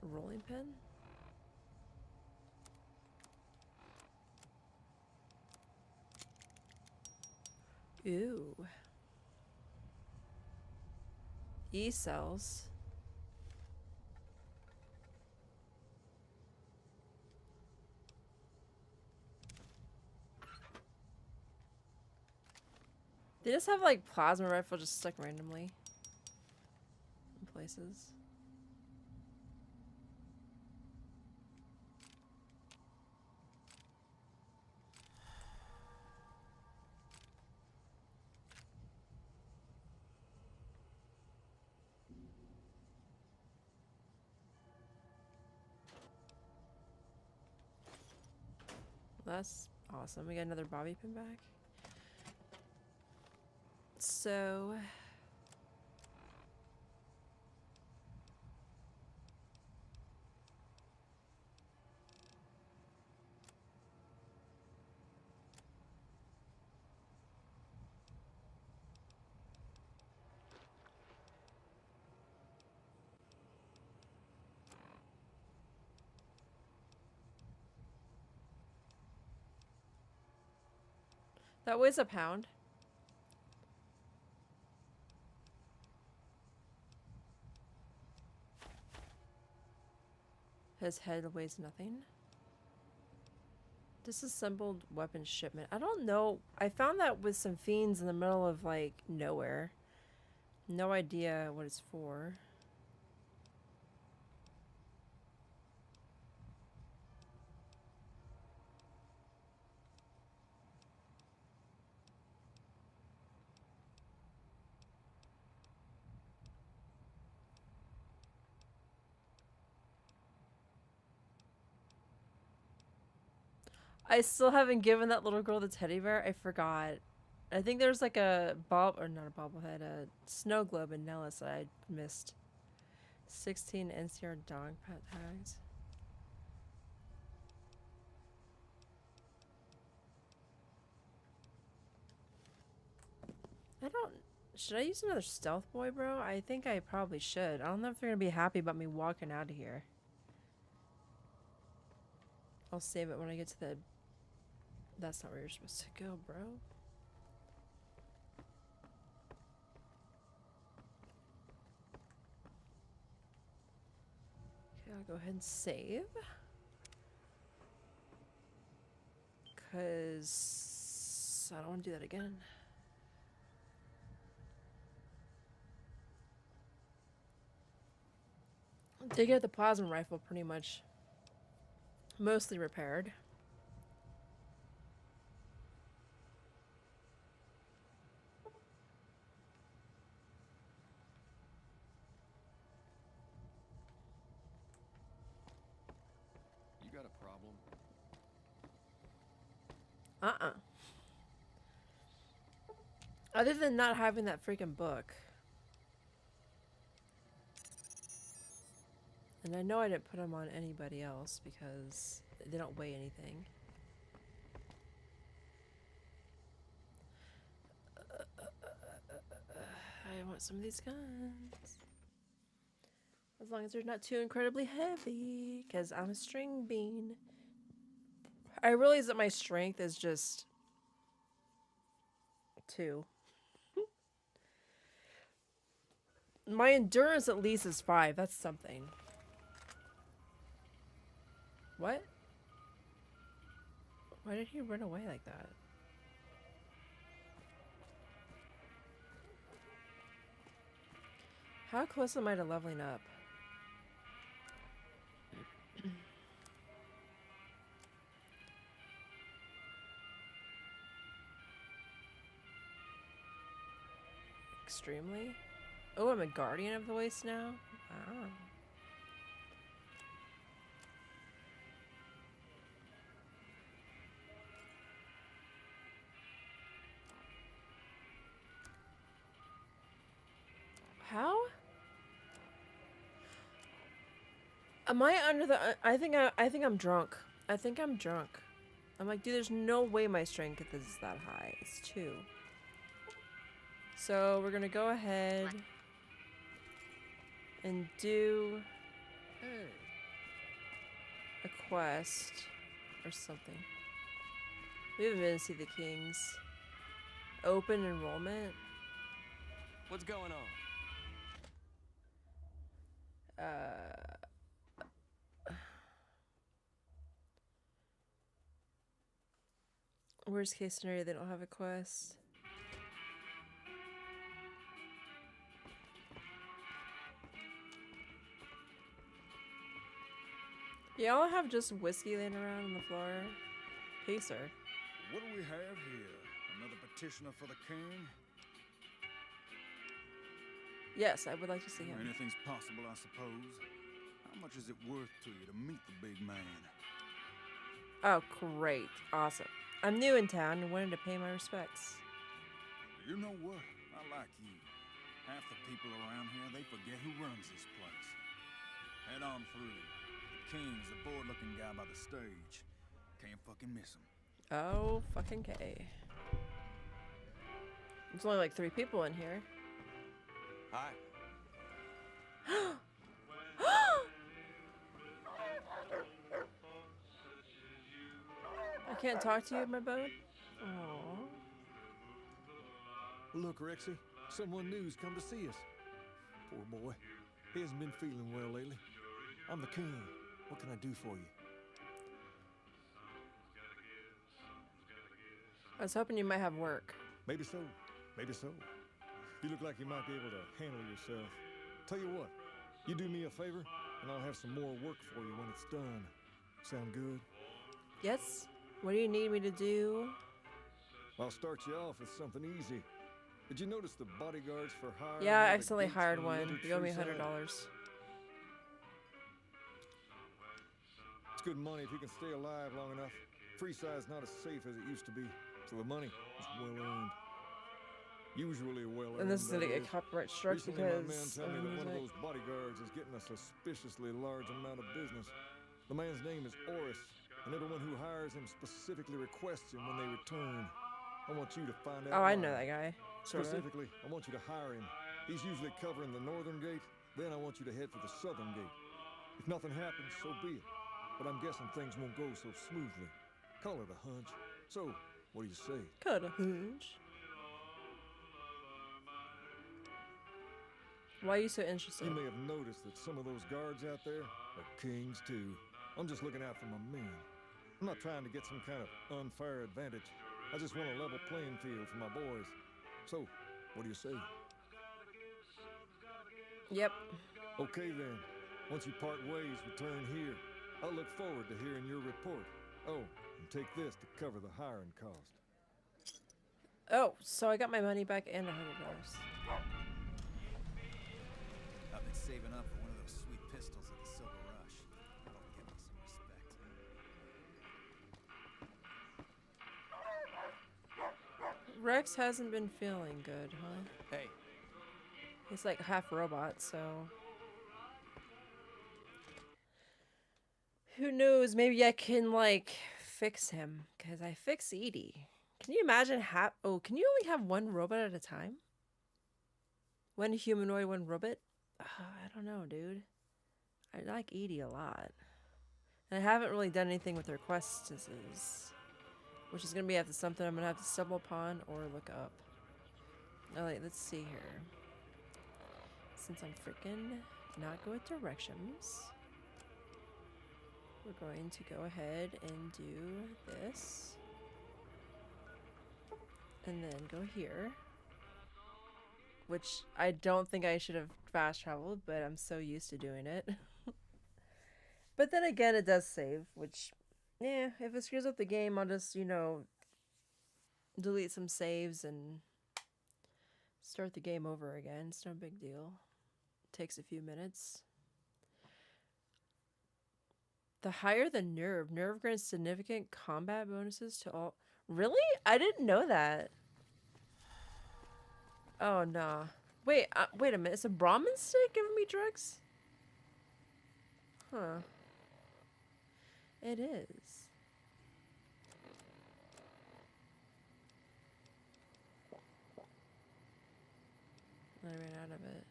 A rolling pin? Ooh. E-cells. They just have like plasma rifle just stuck randomly in places. That's awesome. We got another bobby pin back. So that weighs a pound. His head weighs nothing. Disassembled weapon shipment. I don't know. I found that with some fiends in the middle of like nowhere. No idea what it's for. I still haven't given that little girl the teddy bear. I forgot. I think there's like a or not a bobblehead, a snow globe in Nellis that I missed. 16 NCR dog pet tags. I don't. Should I use another stealth boy, bro? I think I probably should. I don't know if they're gonna be happy about me walking out of here. I'll save it when I get to the. That's not where you're supposed to go, bro. Okay, I'll go ahead and save. Because I don't want to do that again. Did get the plasma rifle pretty much mostly repaired. You got a problem? Other than not having that freaking book. And I know I didn't put them on anybody else because they don't weigh anything. I want some of these guns. As long as they're not too incredibly heavy, because I'm a string bean. I realize that my strength is just 2. My endurance at least is 5. That's something. What? Why did he run away like that? How close am I to leveling up? Extremely? Oh, I'm a guardian of the waste now? Wow. How? Am I under the? I think I'm drunk. I think I'm drunk. I'm like, dude, there's no way my strength is that high. It's 2. So we're gonna go ahead and do a quest or something. We haven't been to see the Kings. Open enrollment. What's going on? Worst case scenario, they don't have a quest. Y'all have just whiskey laying around on the floor. Pacer. What do we have here? Another petitioner for the king? Yes, I would like to see him. Anything's possible, I suppose. How much is it worth to you to meet the big man? Oh, great. Awesome. I'm new in town and wanted to pay my respects. You know what? I like you. Half the people around here, they forget who runs this place. Head on through. The king's the bored-looking guy by the stage. Can't fucking miss him. Oh, fucking K. There's only like 3 people in here. Hi. I can't talk to you, my bud? Aww. Look, Rexy, someone new's come to see us. Poor boy. He hasn't been feeling well lately. I'm the king. What can I do for you? I was hoping you might have work. Maybe so. Maybe so. You look like you might be able to handle yourself. Tell you what, you do me a favor, and I'll have some more work for you when it's done. Sound good? Yes? What do you need me to do? I'll start you off with something easy. Did you notice the bodyguards for hire? Yeah, I near the accidentally gates hired when you one. entered You owe me Freeside? $100. It's good money if you can stay alive long enough. Freeside's not as safe as it used to be, so the money is well earned. Usually well earned. And this is gonna that get is. copyright struck Recently, my man because told of me the that one of music. those bodyguards is getting a suspiciously large amount of business. The man's name is Oris, and everyone who hires him specifically requests him when they return. I want you to find out Oh, I why. know that guy. Sort of. Specifically, I want you to hire him. He's usually covering the northern gate. Then I want you to head for the southern gate. If nothing happens, so be it. But I'm guessing things won't go so smoothly. Call it a hunch. So, what do you say? Cut a hunch. Why are you so interested? You may have noticed that some of those guards out there are kings too. I'm just looking out for my men. I'm not trying to get some kind of unfair advantage. I just want a level playing field for my boys. So, what do you say? Yep. Okay then. Once you part ways, return here. I'll look forward to hearing your report. Oh, and take this to cover the hiring cost. Oh, so I got my money back and $100. I've been saving up for one of those sweet pistols at the Silver Rush. That'll give me some respect. Rex hasn't been feeling good, huh? Hey, He's like half robot, so who knows? Maybe I can like fix him because I fix Edie. Can you imagine can you only have one robot at a time? One humanoid, one robot? I don't know, dude. I like Edie a lot. And I haven't really done anything with her quests, which is gonna be after something I'm gonna have to stumble upon or look up. Alright, let's see here. Since I'm freaking not good with directions, we're going to go ahead and do this. And then go here. Which I don't think I should have fast traveled, but I'm so used to doing it. But then again, it does save, which, yeah, if it screws up the game, I'll just, delete some saves and start the game over again. It's no big deal. Takes a few minutes. The higher the nerve. Nerve grants significant combat bonuses to all. Really? I didn't know that. Oh, nah. Wait a minute. Is a Brahmin stick giving me drugs? Huh. It is. I ran out of it.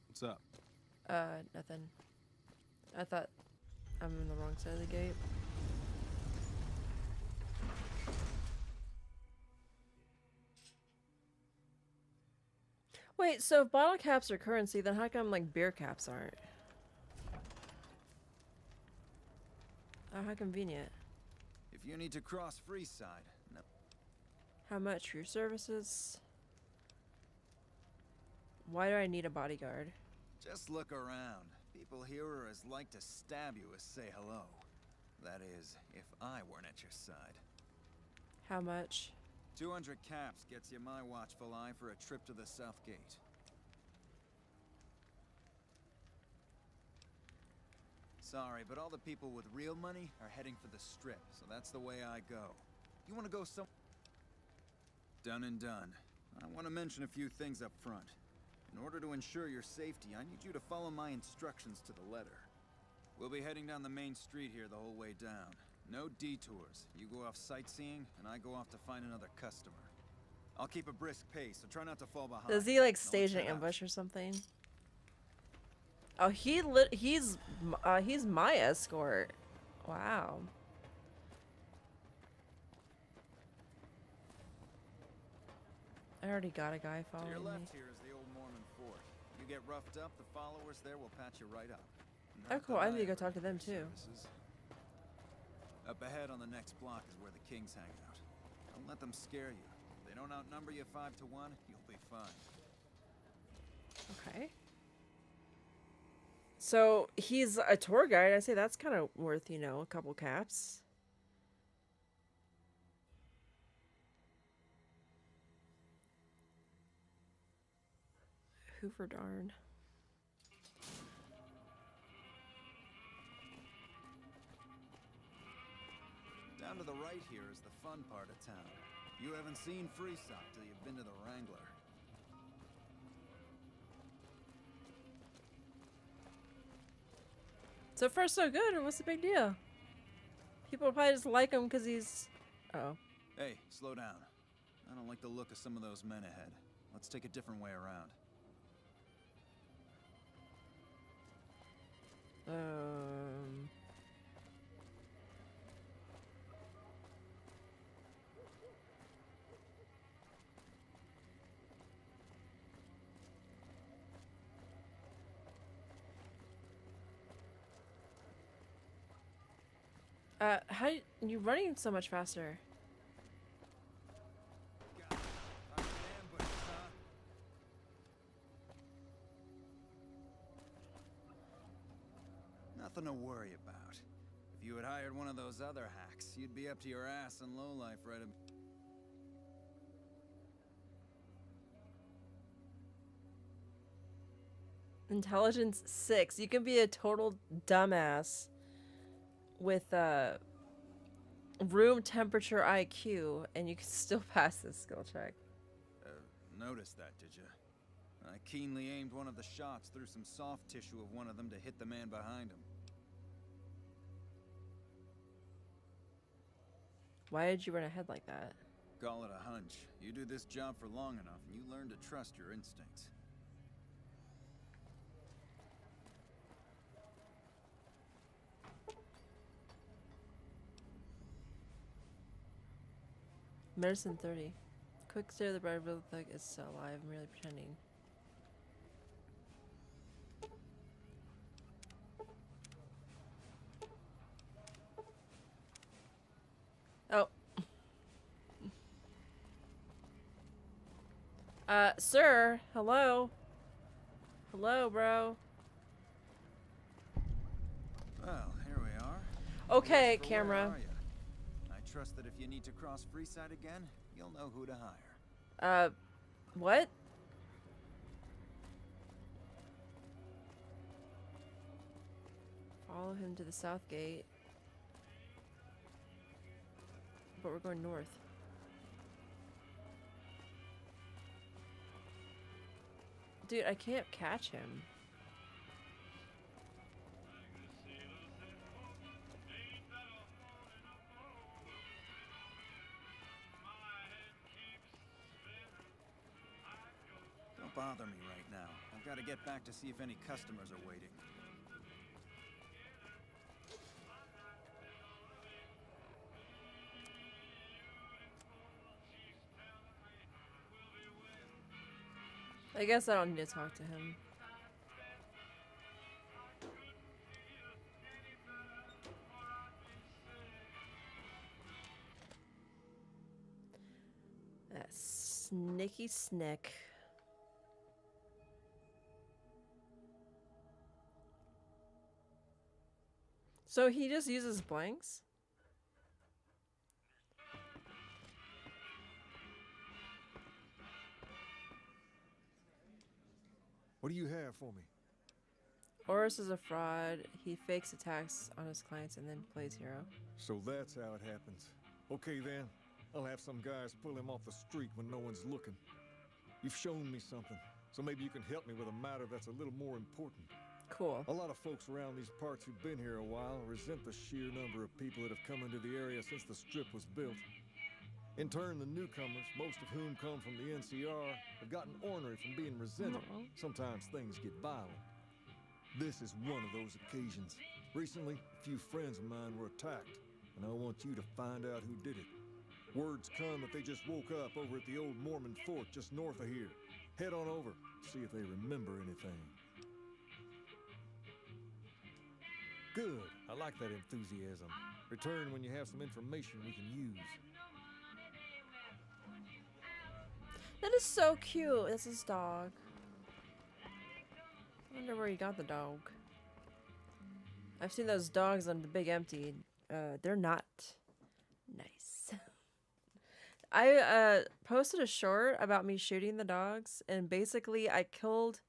What's up? Nothing. I thought I'm in the wrong side of the gate. Wait, so if bottle caps are currency, then how come, like, beer caps aren't? Oh, how convenient. if you need to cross Freeside, no. How much for your services? Why do I need a bodyguard? Just look around. People here are as like to stab you as say hello. That is, if I weren't at your side. How much? 200 caps gets you my watchful eye for a trip to the South Gate. Sorry, but all the people with real money are heading for the Strip, so that's the way I go. You want to go some... Done and done. I want to mention a few things up front. In order to ensure your safety, I need you to follow my instructions to the letter. We'll be heading down the main street here the whole way down. No detours. You go off sightseeing, and I go off to find another customer. I'll keep a brisk pace, so try not to fall behind. Does he like Don't stage an shut up. ambush or something? Oh, he's my escort. Wow. I already got a guy To following your me. left here is the old Mormon fort. You get roughed up, the followers there will patch you right up. Oh, Not cool. that I need to go ever talk to them, need their too. services. Up ahead on the next block is where the Kings hang out. Don't let them scare you. If they don't outnumber you 5 to 1, you'll be fine. Okay. So he's a tour guide. I say that's kind of worth, you know, a couple caps. Hoover darn. Down to the right here is the fun part of town. You haven't seen Freeside till you've been to the Wrangler. So far, so good. What's the big deal? People probably just like him because he's... Oh. Hey, slow down. I don't like the look of some of those men ahead. Let's take a different way around. Um... how you running so much faster? Nothing to worry about. If you had hired one of those other hacks, you'd be up to your ass in lowlife right ab- Intelligence 6. You can be a total dumbass with room temperature IQ, and you can still pass this skill check. Noticed that, did you? I keenly aimed one of the shots through some soft tissue of one of them to hit the man behind him. Why did you run ahead like that? Call it a hunch. You do this job for long enough, and you learn to trust your instincts. Medicine 30. Quick stare the bright real thug is still alive. I'm really pretending. Oh. Sir. Hello. Hello, bro. Well, here we are. Okay, Christopher, camera. where are you? I trust that if you need to cross Freeside again, you'll know who to hire. What? Follow him to the south gate. But we're going north. Dude, I can't catch him. Don't bother me right now. I've got to get back to see if any customers are waiting. I guess I don't need to talk to him. That snicky snick. So he just uses blanks? What do you have for me? Oris is a fraud. He fakes attacks on his clients and then plays hero. So that's how it happens. Okay then, I'll have some guys pull him off the street when no one's looking. You've shown me something, so maybe you can help me with a matter that's a little more important. Cool. A lot of folks around these parts who've been here a while resent the sheer number of people that have come into the area since the strip was built. In turn, the newcomers, most of whom come from the NCR, have gotten ornery from being resented. Sometimes things get violent. This is one of those occasions. Recently, a few friends of mine were attacked, and I want you to find out who did it. Word's come that they just woke up over at the old Mormon fort just north of here. Head on over, see if they remember anything. Good. I like that enthusiasm. Return when you have some information we can use. That is so cute. That's his dog. I wonder where he got the dog. I've seen those dogs on the Big Empty. They're not nice. I posted a short about me shooting the dogs, and basically I killed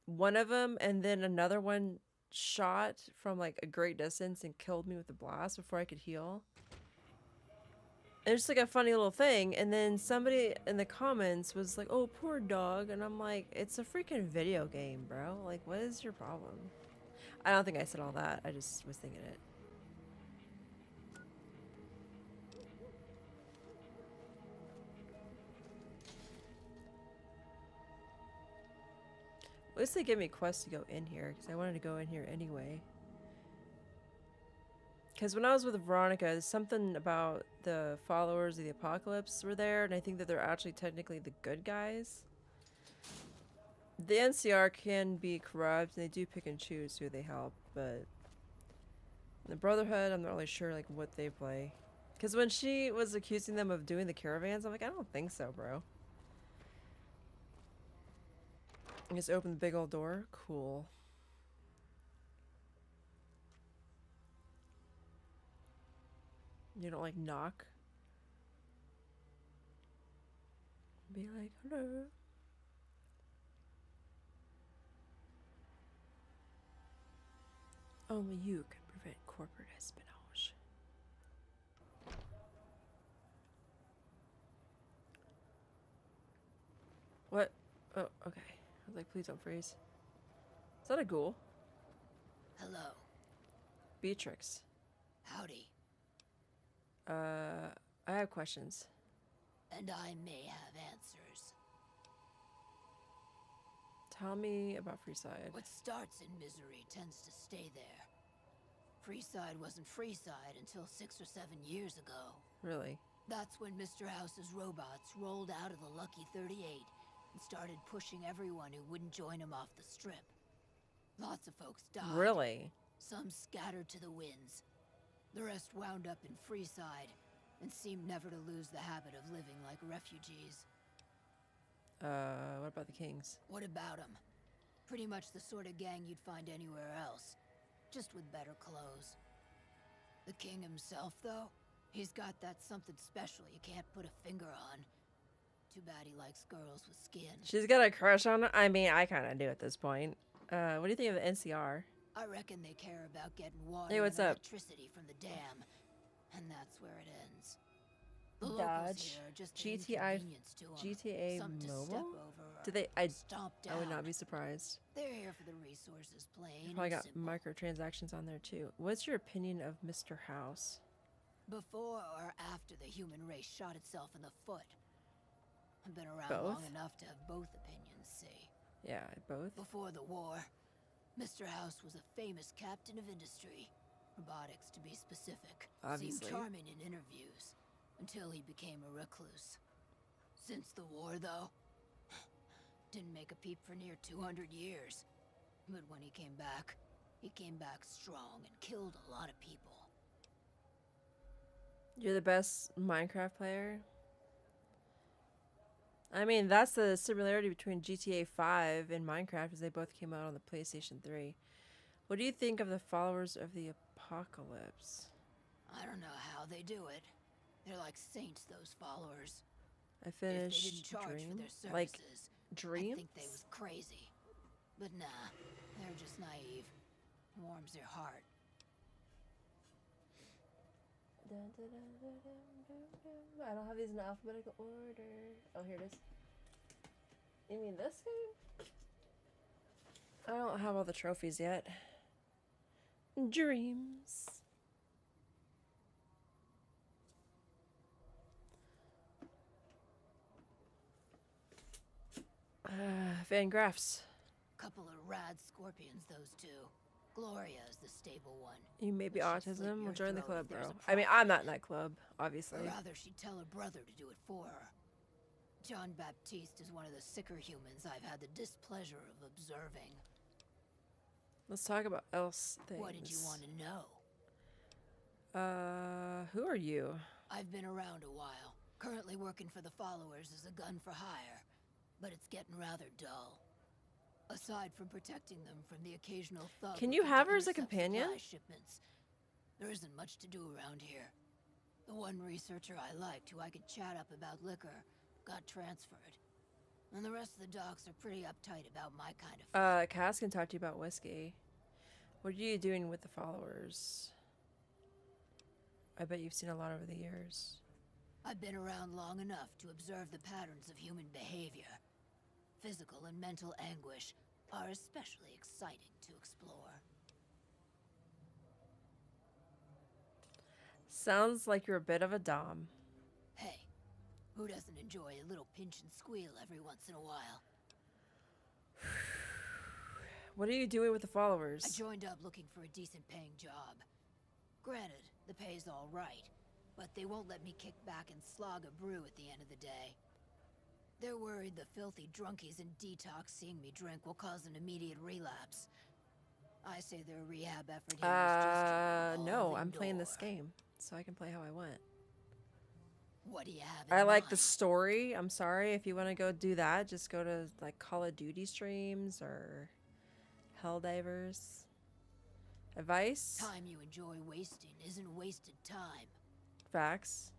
one of them, and then another one shot from like a great distance and killed me with a blast before I could heal. It's like a funny little thing, and then somebody in the comments was like, "Oh, poor dog," and I'm like, "It's a freaking video game, bro. Like, what is your problem?" I don't think I said all that. I just was thinking it. At least they give me quests to go in here, because I wanted to go in here anyway. Because when I was with Veronica, there's something about the followers of the apocalypse were there, and I think that they're actually technically the good guys. The NCR can be corrupt, and they do pick and choose who they help, but the Brotherhood, I'm not really sure like what they play. Because when she was accusing them of doing the caravans, I'm like, I don't think so, bro. I just open the big old door. Cool. You don't like knock? Be like, hello. Only you can prevent corporate espionage. What? Oh, okay. I was like, please don't freeze. Is that a ghoul? Hello. Beatrix. Howdy. I have questions. And I may have answers. Tell me about Freeside. What starts in misery tends to stay there. Freeside wasn't Freeside until 6 or 7 years ago. Really? That's when Mr. House's robots rolled out of the Lucky 38 and started pushing everyone who wouldn't join him off the strip. Lots of folks died. Really? Some scattered to the winds. The rest wound up in Freeside and seemed never to lose the habit of living like refugees. What about the Kings? What about them? Pretty much the sort of gang you'd find anywhere else, just with better clothes. The king himself, though, he's got that something special you can't put a finger on. Too bad he likes girls with skin. She's got a crush on him? I mean, I kind of do at this point. What do you think of the NCR? I reckon they care about getting water Hey, what's and up? electricity from the dam, and that's where it ends. The locals Dodge, here are just an GTI, inconvenience to 'em, GTA something to step Mobile? over or Do they? I stomp would down. not be surprised. They're here for the resources, plain Probably and got simple. microtransactions on there too. What's your opinion of Mr. House? Before or after the human race shot itself in the foot? I've been around Both? long enough to have both opinions, see. Yeah, both. Before the war, Mr. House was a famous captain of industry. Robotics, to be specific. Obviously. Seemed charming in interviews, until he became a recluse. Since the war, though, didn't make a peep for near 200 years. But when he came back strong and killed a lot of people. You're the best Minecraft player? I mean, that's the similarity between GTA 5 and Minecraft, as they both came out on the PlayStation 3. What do you think of the followers of the apocalypse? I don't know how they do it. They're like saints, those followers. I If they finished didn't charge for Dream. their services, Like, I Dreams? think they was crazy. But nah, they're just naive. Warms your heart. I don't have these in alphabetical order. Oh, here it is. You mean this game? I don't have all the trophies yet. Dreams. Van Graffs. Couple of rad scorpions, those two. Gloria is the stable one. You may be But she'd slit autism. your We'll join the throat club, if there's bro. a I mean, I'm problem. not in that club, obviously. Or rather, she'd tell her brother to do it for her. John Baptiste is one of the sicker humans I've had the displeasure of observing. Let's talk about else things. What did you want to know? Who are you? I've been around a while. Currently working for the followers as a gun for hire. But it's getting rather dull. Aside from protecting them from the occasional thug Can you looking to have her as a intercept companion? supply shipments, there isn't much to do around here. The one researcher I liked, who I could chat up about liquor, got transferred. And the rest of the docs are pretty uptight about my kind of... Cass can talk to you about whiskey. What are you doing with the followers? I bet you've seen a lot over the years. I've been around long enough to observe the patterns of human behavior. Physical and mental anguish are especially exciting to explore. Sounds like you're a bit of a dom. Hey, who doesn't enjoy a little pinch and squeal every once in a while? What are you doing with the followers? I joined up looking for a decent paying job. Granted, the pay's all right, but they won't let me kick back and slog a brew at the end of the day. They're worried the filthy drunkies in detox seeing me drink will cause an immediate relapse. I say their rehab effort here is just to no, revolve I'm playing this indoor. game, so I can play how I want. What do you have in I like mind? the story. I'm sorry, if you want to go do that, just go to like Call of Duty streams or Helldivers. Advice? Time you enjoy wasting isn't wasted time. Facts.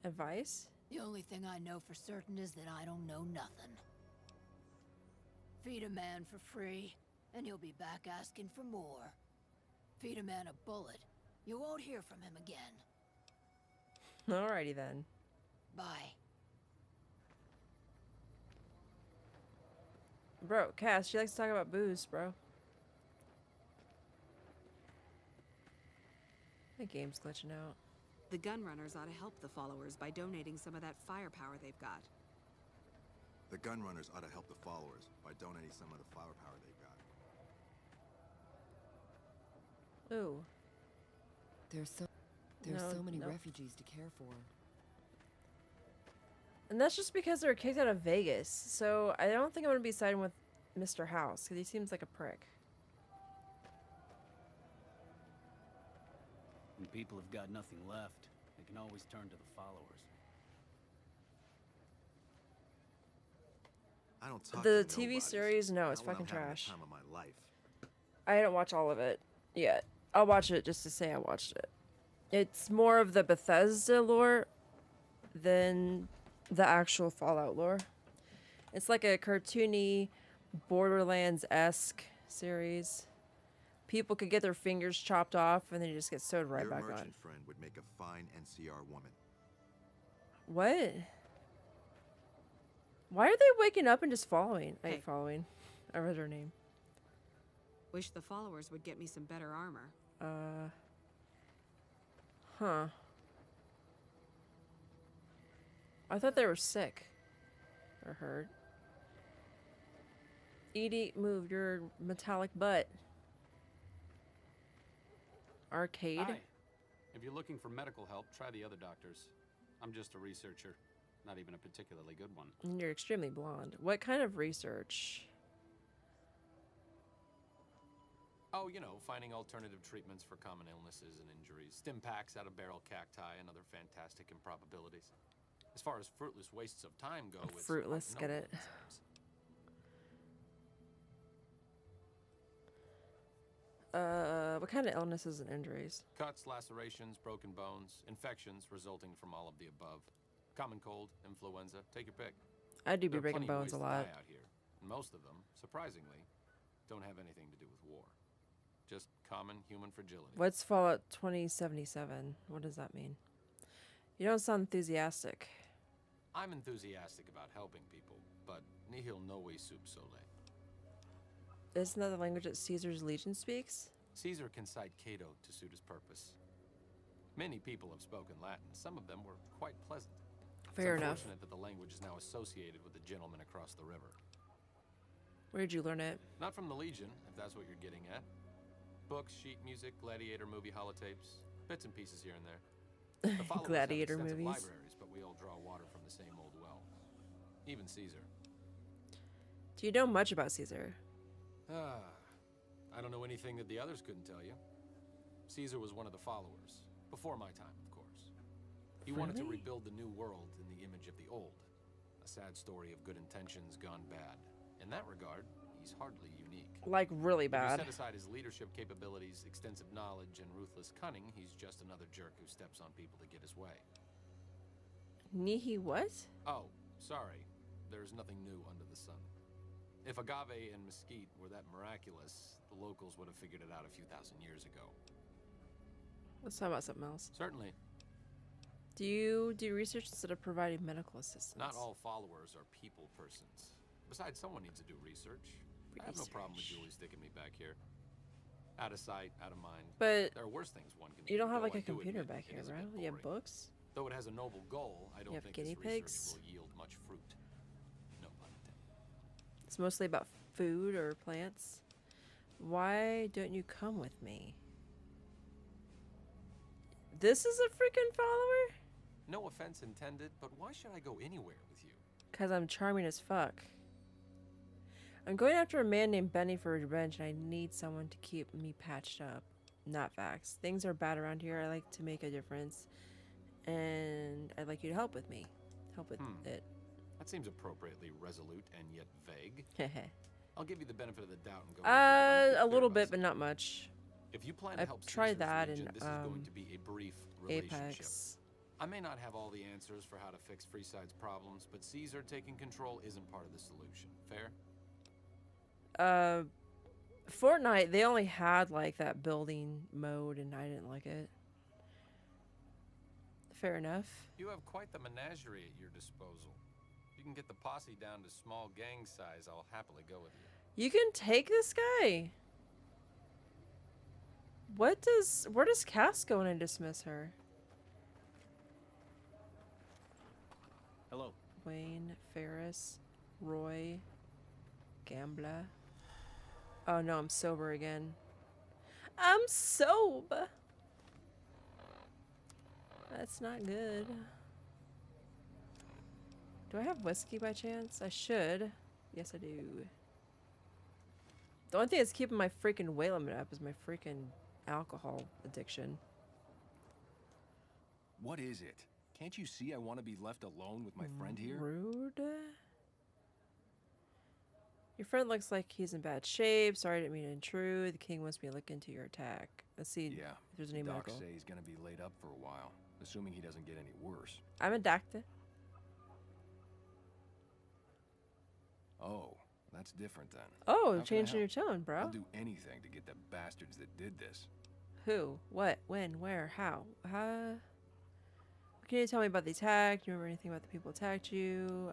Advice? The only thing I know for certain is that I don't know nothing. Feed a man for free, and he'll be back asking for more. Feed a man a bullet, you won't hear from him again. Alrighty then. Bye. Bro, Cass, she likes to talk about booze, bro. My game's glitching out. The gun runners ought to help the followers by donating some of that firepower they've got. The gun runners ought to help the followers by donating some of the firepower they've got. Ooh. There's so many refugees to care for. And that's just because they were kicked out of Vegas. So I don't think I'm going to be siding with Mr. House, because he seems like a prick. When people have got nothing left, they can always turn to the followers. I don't talk The to TV nobodies. series, no, it's Not when fucking I'm having trash. the time of my life. I didn't watch all of it yet. I'll watch it just to say I watched it. It's more of the Bethesda lore than the actual Fallout lore. It's like a cartoony, Borderlands-esque series. People could get their fingers chopped off and then you just get sewed right Your back merchant on. friend would make a fine NCR woman. What? Why are they waking up and just following? I ain't following. I read her name. Wish the followers would get me some better armor. Huh. I thought they were sick. Or hurt. Edie, move your metallic butt. Arcade? Hi. If you're looking for medical help, try the other doctors. I'm just a researcher. Not even a particularly good one. And you're extremely blonde. What kind of research? Oh, you know, finding alternative treatments for common illnesses and injuries. Stim packs out of barrel cacti and other fantastic improbabilities. As far as fruitless wastes of time go, it's Fruitless, quite get noble it? in a sense. What kind of illnesses and injuries? Cuts, lacerations, broken bones, infections resulting from all of the above. Common cold, influenza, take your pick. I do be There are breaking plenty of bones a ways to lot. die out here, and most of them, surprisingly, don't have anything to do with war. Just common human fragility. What's Fallout 2077? What does that mean? You don't sound enthusiastic. I'm enthusiastic about helping people, but nihil novi sub sole. Isn't that the language that Caesar's Legion speaks? Caesar can cite Cato to suit his purpose. Many people have spoken Latin. Some of them were quite pleasant. Fair it's enough. unfortunate that the language is now associated with the gentleman across the river. Where did you learn it? Not from the Legion, if that's what you're getting at. Books, sheet music, gladiator movie holotapes, bits and pieces here and there. The followers Gladiator have extensive movies. libraries, but we all draw water from the same old well. Even Caesar. Do you know much about Caesar? I don't know anything that the others couldn't tell you. Caesar was one of the followers. Before my time, of course. He wanted to rebuild the new world in the image of the old. A sad story of good intentions gone bad. In that regard, he's hardly unique. Like, really bad. If you set aside his leadership capabilities, extensive knowledge, and ruthless cunning, he's just another jerk who steps on people to get his way. He what? Oh, sorry. There's nothing new under the sun. If agave and mesquite were that miraculous, the locals would have figured it out a few thousand years ago. Let's talk about something else. Certainly. Do you do research instead of providing medical assistance? Not all followers are people persons. Besides, someone needs to do research. I have no problem with Julie sticking me back here. Out of sight, out of mind. But there are worse things one can do. You don't have like I a computer back here, bro. You have books? Though it has a noble goal, I don't think guinea this research pigs? will yield much fruit. No pun intended. It's mostly about food or plants. Why don't you come with me? This is a freaking follower? No offense intended, but why should I go anywhere with you? Because I'm charming as fuck. I'm going after a man named Benny for revenge, and I need someone to keep me patched up. Not facts. Things are bad around here. I like to make a difference. And I'd like you to help with me. Help with it. That seems appropriately resolute and yet vague. I'll give you the benefit of the doubt and go. A little bit, but not much. If you plan to help tried Caesar's that legion, in this is going to be a brief relationship. Apex. I may not have all the answers for how to fix Freeside's problems, but Caesar taking control isn't part of the solution. Fair? Fortnite, they only had like that building mode, and I didn't like it. Fair enough. You have quite the menagerie at your disposal. If you can get the posse down to small gang size, I'll happily go with you. You can take this guy. Where does Cass go when I dismiss her? Hello. Wayne, Ferris, Roy, Gambler. Oh no, I'm sober again. I'm sober. That's not good. Do I have whiskey by chance? I should. Yes, I do. The only thing that's keeping my freaking weight limit up is my freaking alcohol addiction. What is it? Can't you see I want to be left alone with my friend here? Rude. Your friend looks like he's in bad shape. Sorry, I didn't mean to intrude. The king wants me to look into your attack. Let's see if there's any medical. Docs say he's gonna be laid up for a while, assuming he doesn't get any worse. I'm a doctor. Oh, that's different then. Oh, changing your tone, bro. I'll do anything to get the bastards that did this. Who? What? When? Where? How? Can you tell me about the attack? Do you remember anything about the people who attacked you?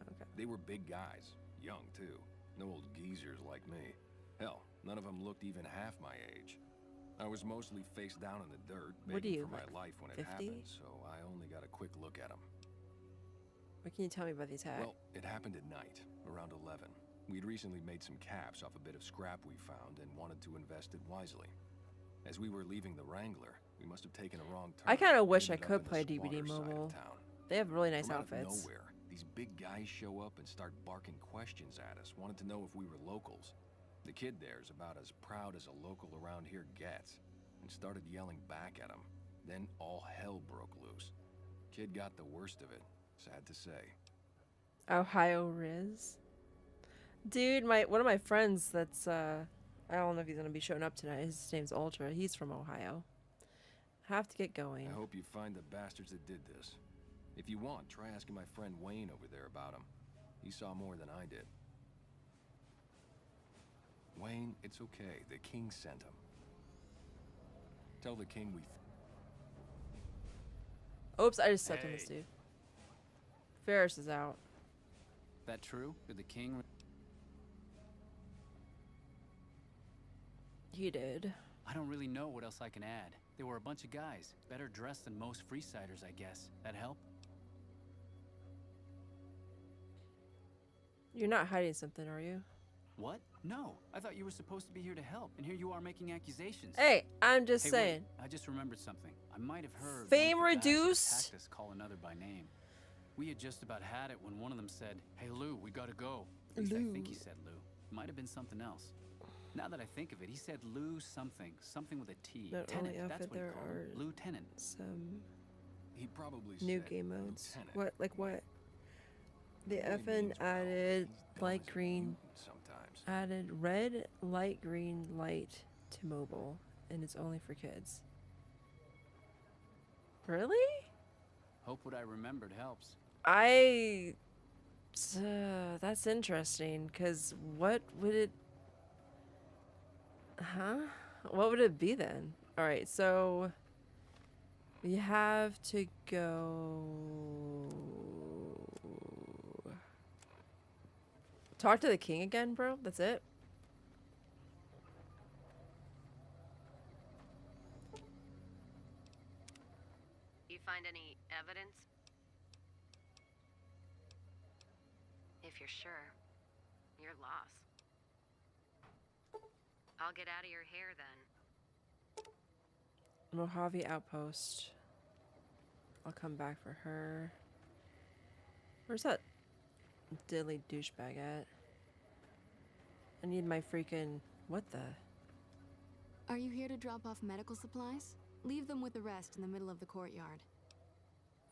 Okay. They were big guys, young too. No old geezers like me. Hell, none of them looked even half my age. I was mostly face down in the dirt, begging for my life when it happened, so I only got a quick look at them. What can you tell me about the attack? Well, it happened at night, around 11. We'd recently made some caps off a bit of scrap we found and wanted to invest it wisely. As we were leaving the Wrangler, we must have taken a wrong turn. I kind of wish I could play DVD mobile. They have really nice outfits. Out of nowhere, these big guys show up and start barking questions at us, wanted to know if we were locals. The kid there's about as proud as a local around here gets, and started yelling back at him. Then all hell broke loose. Kid got the worst of it, sad to say. Ohio Riz. Dude, one of my friends that's I don't know if he's gonna be showing up tonight. His name's Ultra. He's from Ohio. Have to get going. I hope you find the bastards that did this. If you want, try asking my friend Wayne over there about him. He saw more than I did. Wayne, it's okay. The king sent him. Tell the king we... Oops, I just stepped on this dude. Ferris is out. That true? Did the king... He did. I don't really know what else I can add. They were a bunch of guys, better dressed than most Freesiders, I guess. That help? You're not hiding something, are you? What? No. I thought you were supposed to be here to help, and here you are making accusations. Hey, I'm just saying. Wait, I just remembered something. I might have heard Fame one of the guys who reduced. attacked us call another by name. We had just about had it when one of them said, "Hey Lou, we gotta go." At least I think he said Lou. Might have been something else. Now that I think of it, he said Lou something. Something with a T. Not Tenant, only that's outfit, what he there called are him. Lieutenant. some He probably new said game modes. lieutenant. What, like what? The Really FN means, well, added he's dumb light as a green, mutant sometimes. added red, light green, light to mobile, and it's only for kids. Really? Hope what I remembered helps. That's interesting, because what would it... Huh? What would it be then? Alright, so... We have to go... Talk to the king again, bro? That's it? You find any evidence? If you're sure, you're lost. I'll get out of your hair then. Mojave Outpost. I'll come back for her. Where's that diddly douchebag at? I need my freaking... What the... Are you here to drop off medical supplies? Leave them with the rest in the middle of the courtyard.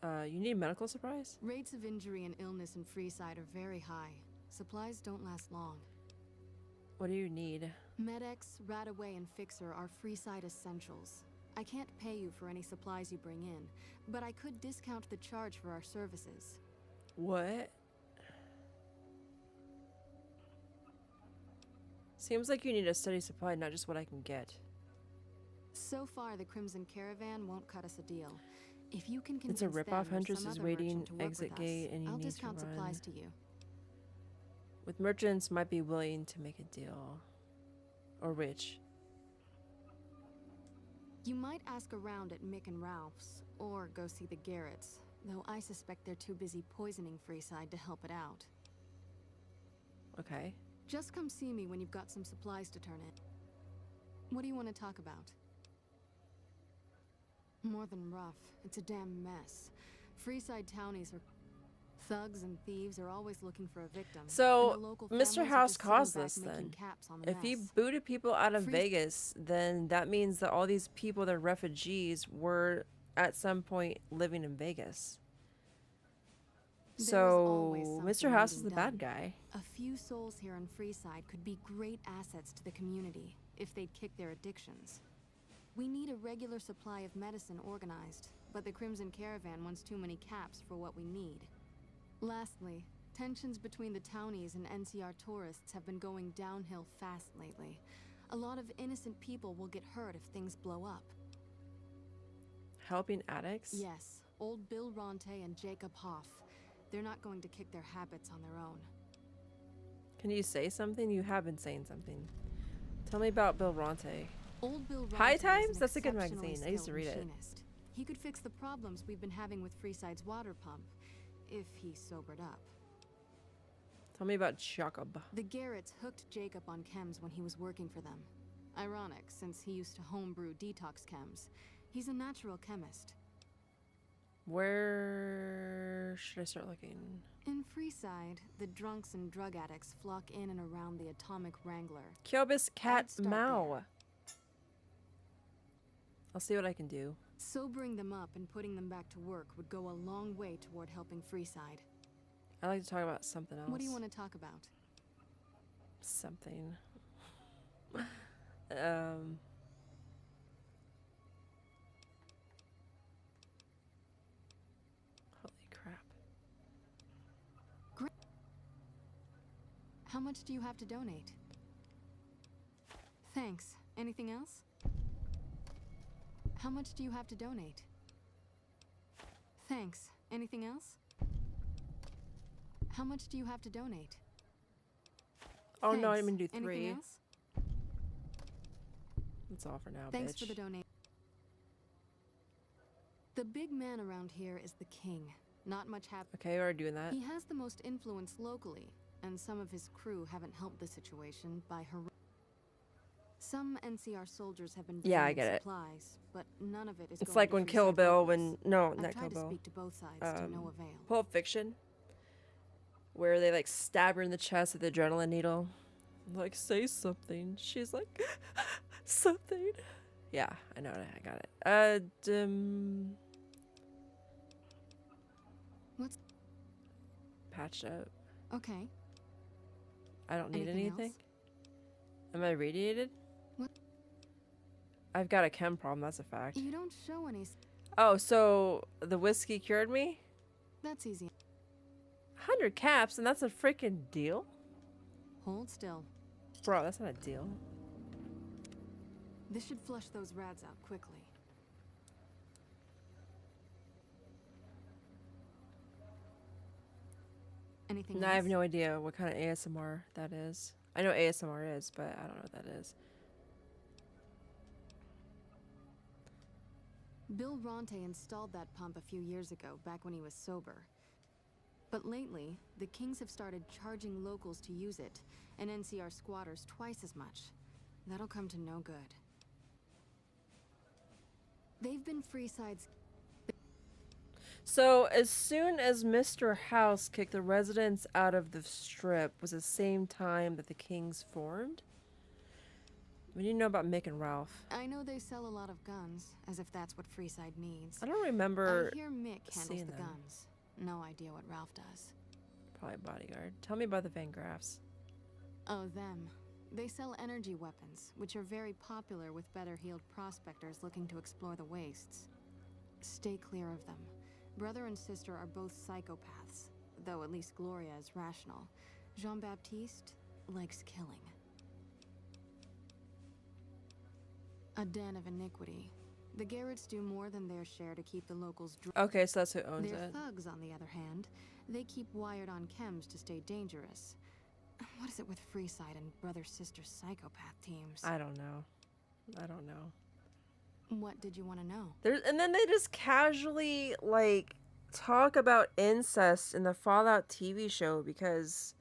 You need medical supplies? Rates of injury and illness in Freeside are very high. Supplies don't last long. What do you need? Med-X, Radaway, and Fixer are Freeside essentials. I can't pay you for any supplies you bring in, but I could discount the charge for our services. What? Seems like you need a steady supply, not just what I can get. So far, the Crimson Caravan won't cut us a deal. If you can It's convince a them ripoff. or Huntress some is other waiting merchant to work exit with gate us, and you I'll need to discount run. supplies to you. With merchants, might be willing to make a deal. Or rich. You might ask around at Mick and Ralph's, or go see the Garretts, though I suspect they're too busy poisoning Freeside to help it out. Okay. Just come see me when you've got some supplies to turn in. What do you want to talk about? More than rough. It's a damn mess. Freeside townies are... Thugs and thieves are always looking for a victim. So, and the local Mr. families are House just sitting caused back this making then. caps on the If he mess. booted people out of Vegas, then that means that all these people that are refugees were at some point living in Vegas. So, Mr. House is the bad guy. A few souls here in Freeside could be great assets to the community if they'd kick their addictions. We need a regular supply of medicine organized, but the Crimson Caravan wants too many caps for what we need. Lastly, tensions between the townies and NCR tourists have been going downhill fast lately. A lot of innocent people will get hurt if things blow up. Helping addicts? Yes, old Bill Ronte and Jacob Hoff. They're not going to kick their habits on their own. Can you say something? You have been saying something. Tell me about Bill Ronte. Old Bill Ronte High is Times? an That's a good exceptionally magazine. I used to skilled read it. machinist. He could fix the problems we've been having with Freeside's water pump, if he sobered up. Tell me about Jacob. The Garretts hooked Jacob on chems when he was working for them. Ironic, since he used to homebrew detox chems. He's a natural chemist. Where should I start looking? In Freeside, the drunks and drug addicts flock in and around the Atomic Wrangler. Kiobus Cat start Mao. I'll see what I can do. Sobering them up and putting them back to work would go a long way toward helping Freeside. I'd like to talk about something else. What do you want to talk about? Something. Holy crap. Great. How much do you have to donate? Thanks. Anything else? How much do you have to donate? Thanks. Anything else? How much do you have to donate? Oh no, I Thanks. didn't mean to do 3. Anything else? That's all for now, Thanks bitch. for the donation. The big man around here is the king. Not much happens. Okay, we're doing that. He has the most influence locally, and some of his crew haven't helped the situation by Some NCR soldiers have been Yeah, I bringing get it. supplies, but none of it is It's going like to when Freeside Kill Bill, locals. when no, I've not tried Kill to Bill. speak to both sides to no avail. Pulp Fiction, where they like stab her in the chest with the adrenaline needle. Like, say something. She's like, something. Yeah, I know it. I got it. What's patched up. okay? I don't need Anything anything. else? Am I radiated? What? I've got a chem problem. That's a fact. You don't show any. Oh, so the whiskey cured me? That's easy. 100 caps, and that's a freaking deal? Hold still. Bro, that's not a deal. This should flush those rads out quickly. Anything No, else? I have no idea what kind of ASMR that is. I know ASMR is, but I don't know what that is. Bill Ronte installed that pump a few years ago, back when he was sober. But lately, the Kings have started charging locals to use it, and NCR squatters twice as much. That'll come to no good. They've been Freeside's. So, as soon as Mr. House kicked the residents out of the strip was the same time that the Kings formed? What do you know about Mick and Ralph? I know they sell a lot of guns, as if that's what Freeside needs. I don't remember I hear Mick handles seeing the them. guns. No idea what Ralph does. Probably bodyguard. Tell me about the Van Graffs. Oh, them. They sell energy weapons, which are very popular with better-heeled prospectors looking to explore the wastes. Stay clear of them. Brother and sister are both psychopaths, though at least Gloria is rational. Jean-Baptiste likes killing. A den of iniquity. The Garretts do more than their share to keep the locals dry. Okay, so that's who owns Their it. thugs, on the other hand, they keep wired on chems to stay dangerous. What is it with Freeside and brother-sister psychopath teams? I don't know. I don't know. What did you want to know? And then they just casually, like, talk about incest in the Fallout TV show because...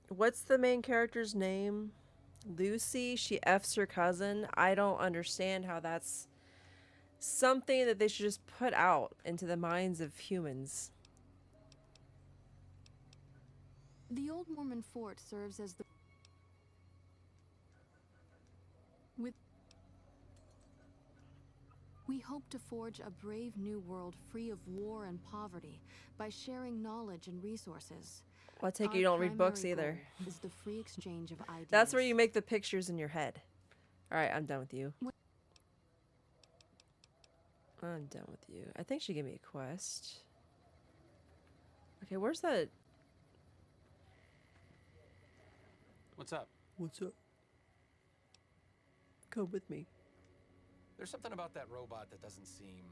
What's the main character's name? Lucy? She F's her cousin. I don't understand how that's something that they should just put out into the minds of humans. The old Mormon fort serves as the... We hope to forge a brave new world free of war and poverty by sharing knowledge and resources. Well, I take it Our you don't read books primary either. goal is the free exchange of ideas. That's where you make the pictures in your head. Alright, I'm done with you. I'm done with you. I think she gave me a quest. Okay, where's that? What's up? What's up? Come with me. There's something about that robot that doesn't seem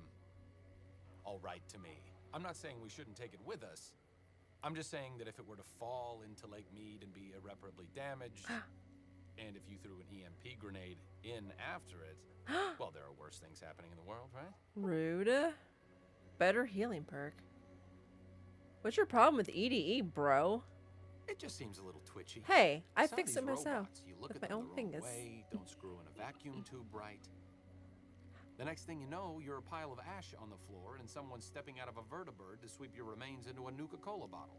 all right to me. I'm not saying we shouldn't take it with us. I'm just saying that if it were to fall into Lake Mead and be irreparably damaged, and if you threw an EMP grenade in after it, well, there are worse things happening in the world, right? Rude. Better healing perk. What's your problem with EDE, bro? It just seems a little twitchy. Hey, I Some of fixed these it myself. robots, you look With at my them own the wrong fingers. way, don't screw in a vacuum tube right. The next thing you know, you're a pile of ash on the floor and someone's stepping out of a vertibird to sweep your remains into a Nuka-Cola bottle.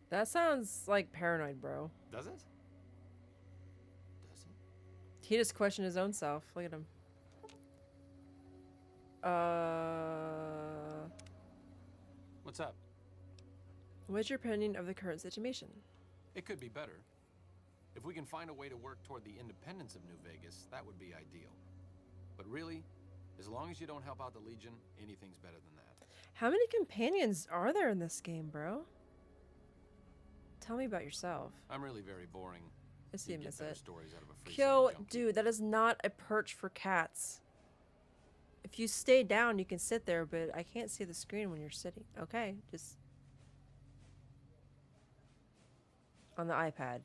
That sounds like paranoid, bro. Does it? Does it? He just questioned his own self. Look at him. What's up? What's your opinion of the current situation? It could be better. If we can find a way to work toward the independence of New Vegas, that would be ideal. But really, as long as you don't help out the Legion, anything's better than that. How many companions are there in this game, bro? Tell me about yourself. I'm really very boring. I see you miss it. Stories out of a free Yo, dude, that is not a perch for cats. If you stay down, you can sit there, but I can't see the screen when you're sitting. Okay, just... On the iPad.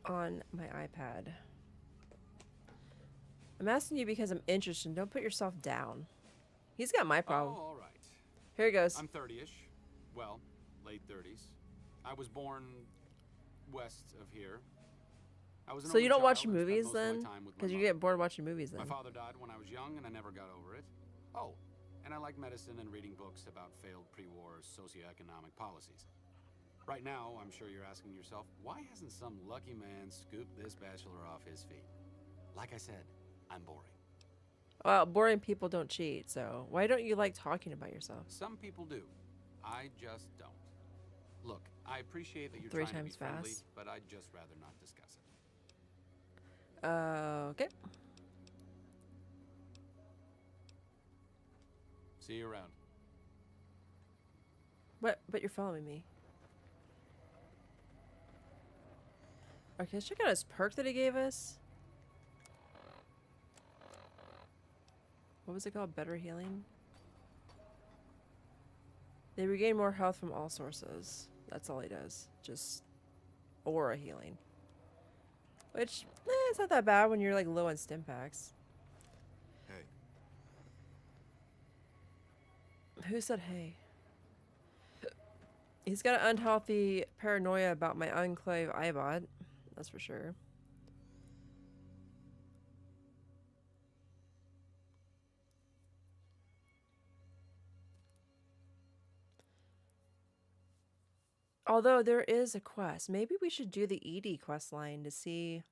On my iPad. I'm asking you because I'm interested. Don't put yourself down. He's got my problem. Oh, all right. Here he goes. I'm 30-ish. Well, late 30s. I was born west of here. I was an So you only don't watch child and spent movies most of my then? time with my Because you mother. get bored watching movies then. My father died when I was young and I never got over it. Oh, and I like medicine and reading books about failed pre-war socioeconomic policies. Right now, I'm sure you're asking yourself, why hasn't some lucky man scooped this bachelor off his feet? Like I said, I'm boring. Well, boring people don't cheat, so why don't you like talking about yourself? Some people do. I just don't. Look, I appreciate that you're 3 trying to be times friendly, fast. but I'd just rather not discuss it. Okay. See you around. What? But you're following me. Okay, let's check out his perk that he gave us. What was it called? Better healing? They regain more health from all sources. That's all he does. Just aura healing. Which, it's not that bad when you're like low on stim packs. Hey. Who said hey? He's got an unhealthy paranoia about my Enclave iBot. That's for sure. Although there is a quest. Maybe we should do the Edie quest line to see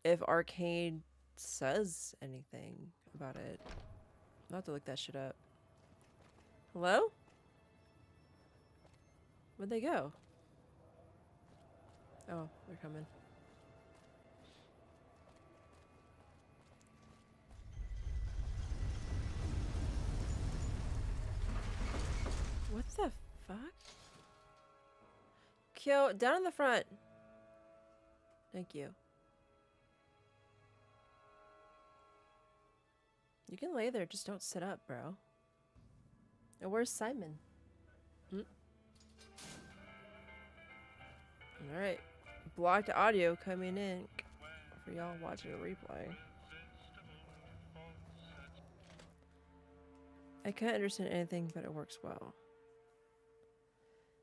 if Arcade says anything about it. I'll have to look that shit up. Hello? Where'd they go? Oh, they're coming. What the fuck? Kyo, down in the front. Thank you. You can lay there, just don't sit up, bro. And where's Simon? Alright. Blocked audio coming in for y'all watching a replay. I can't understand anything, but it works well.